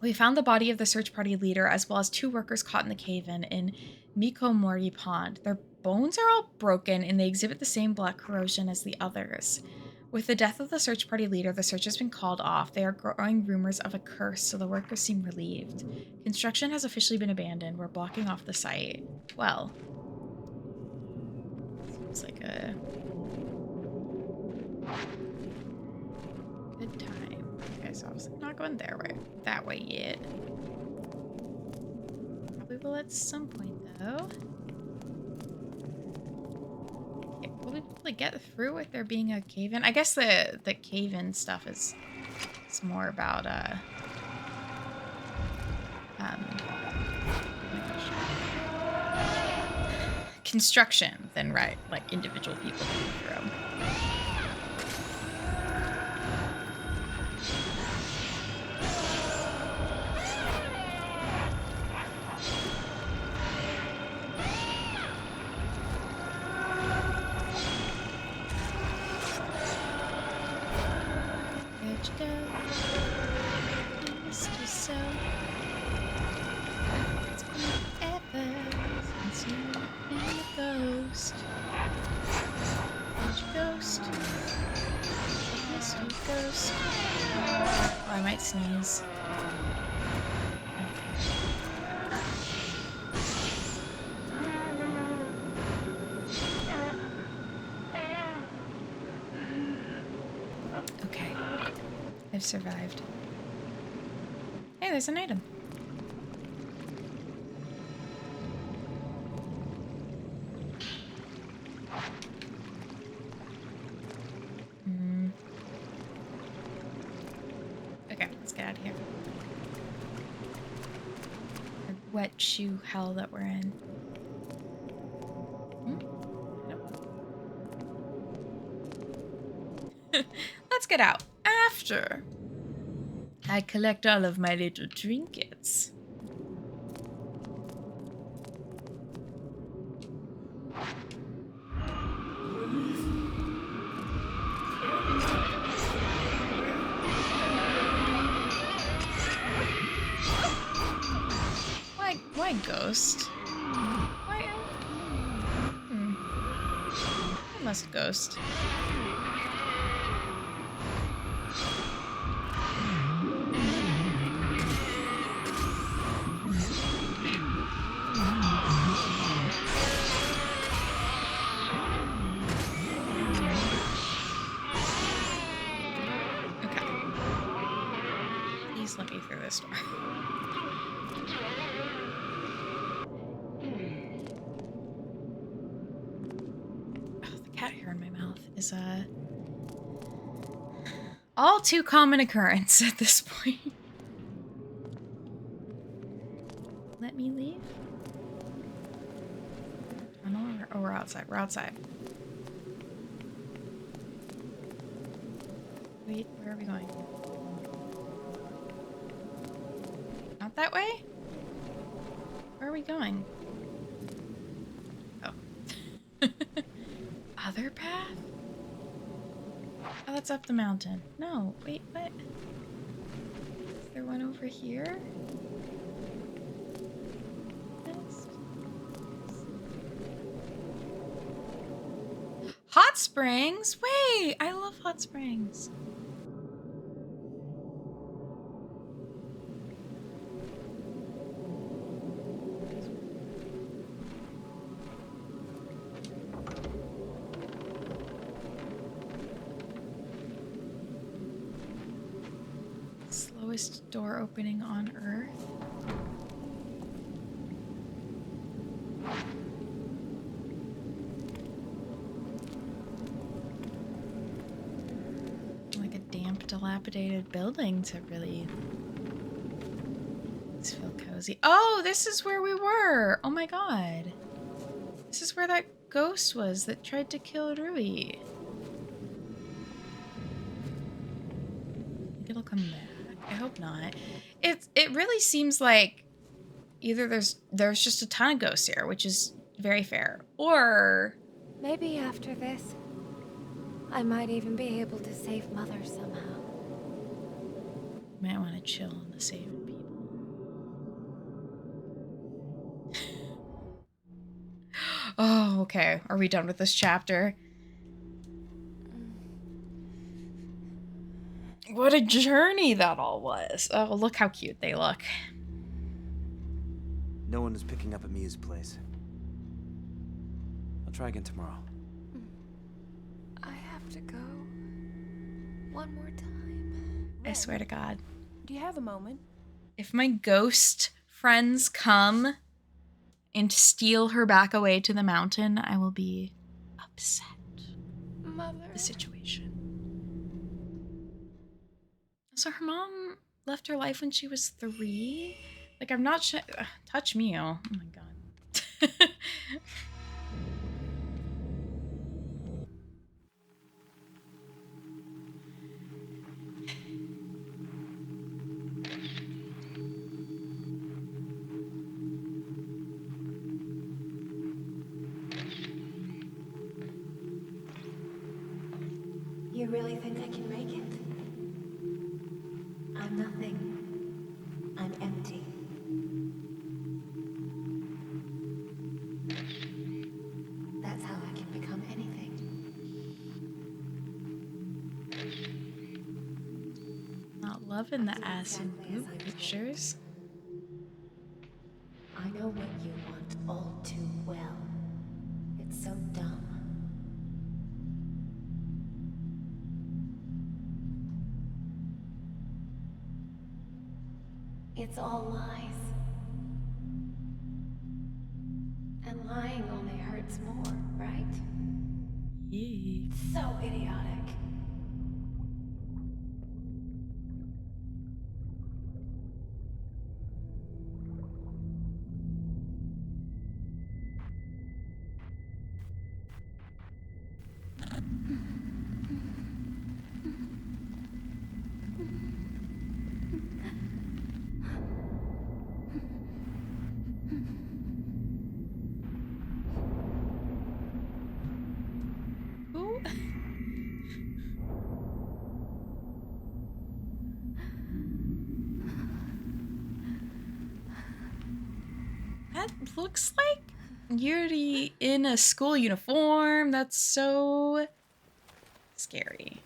We found the body of the search party leader as well as 2 workers caught in the cave-in in Nekomewleta Pond. Their bones are all broken and they exhibit the same black corrosion as the others. With the death of the search party leader, the search has been called off. There are growing rumors of a curse, so the workers seem relieved. Construction has officially been abandoned. We're blocking off the site. Well, seems like a good time. Okay, so I was not going there that way yet. Probably will at some point though. Okay, will we be able to get through with there being a cave-in? I guess the cave-in stuff is more about construction than like individual people going through. Sneeze. Okay. I've survived. Hey, there's an item. Wet shoe hell that we're in. Nope. Let's get out after I collect all of my little trinkets. Why ghost? Why? I must ghost. Okay. Please let me through this door. Cat hair in my mouth is a all too common occurrence at this point. Let me leave. Tunnel or we're outside. We're outside. Wait, where are we going? Not that way? Where are we going? Oh. Other path? Oh, that's up the mountain. No, wait, what? Is there one over here? Hot springs? Wait, I love hot springs. slowest door opening on Earth. Like a damp, dilapidated building to really feel cozy. Oh, this is where we were. Oh my god. This is where that ghost was that tried to kill Rui. I think it'll come back. I hope not. It really seems like either there's just a ton of ghosts here, which is very fair, or Maybe after this, I might even be able to save Mother somehow. might want to chill on the saving people. Oh, okay. Are we done with this chapter? What a journey that all was. Oh, look how cute they look. No one is picking up at Mia's place. I'll try again tomorrow. I have to go. One more time. I swear to God. Do you have a moment? If my ghost friends come and steal her back away to the mountain, I will be upset. Mother. The situation. So her mom left her life when she was 3? Like, I'm not sure. Touch me, oh my god. You really think I can make it? I'm nothing. I'm empty. That's how I can become anything. Not loving the ass and Exactly as boob I was pictures. I know what you want all too well. It's so dumb. It's all lies. And lying only hurts more, right? Yeah. It's so idiotic. Who? That looks like Yuri in a school uniform. That's so scary.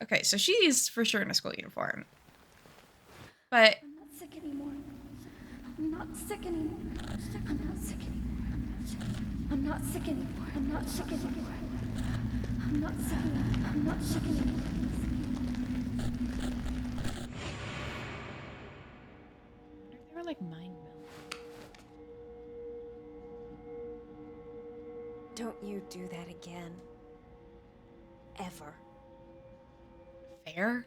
Okay, so she's for sure in a school uniform. But I'm not sick anymore. I'm not sick anymore. I'm not sick anymore. I'm not sick anymore. I'm not sick anymore. I'm not sick anymore. I'm not sick anymore. they were like mind meld. Don't you do that again. Ever. Fair?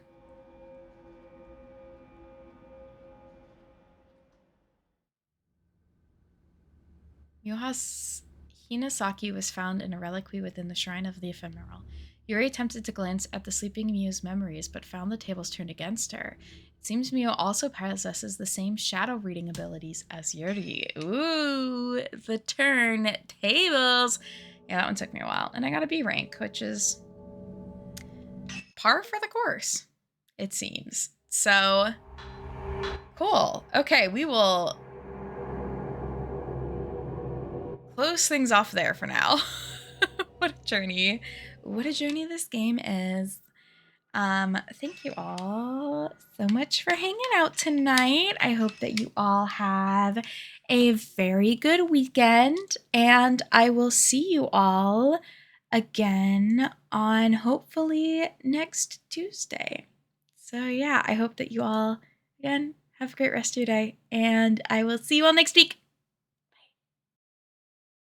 Yoha's Hinasaki was found in a reliquary within the Shrine of the Ephemeral. Yuri attempted to glance at the sleeping Miu's memories, but found the tables turned against her. It seems Miu also possesses the same shadow reading abilities as Yuri. Ooh, the turn tables. Yeah, that one took me a while. And I got a B rank, which is par for the course, it seems. So, cool. Okay, we will close things off there for now. What a journey. What a journey this game is. Thank you all so much for hanging out tonight. I hope that you all have a very good weekend, and I will see you all again on hopefully next Tuesday. So yeah, I hope that you all again, have a great rest of your day, and I will see you all next week.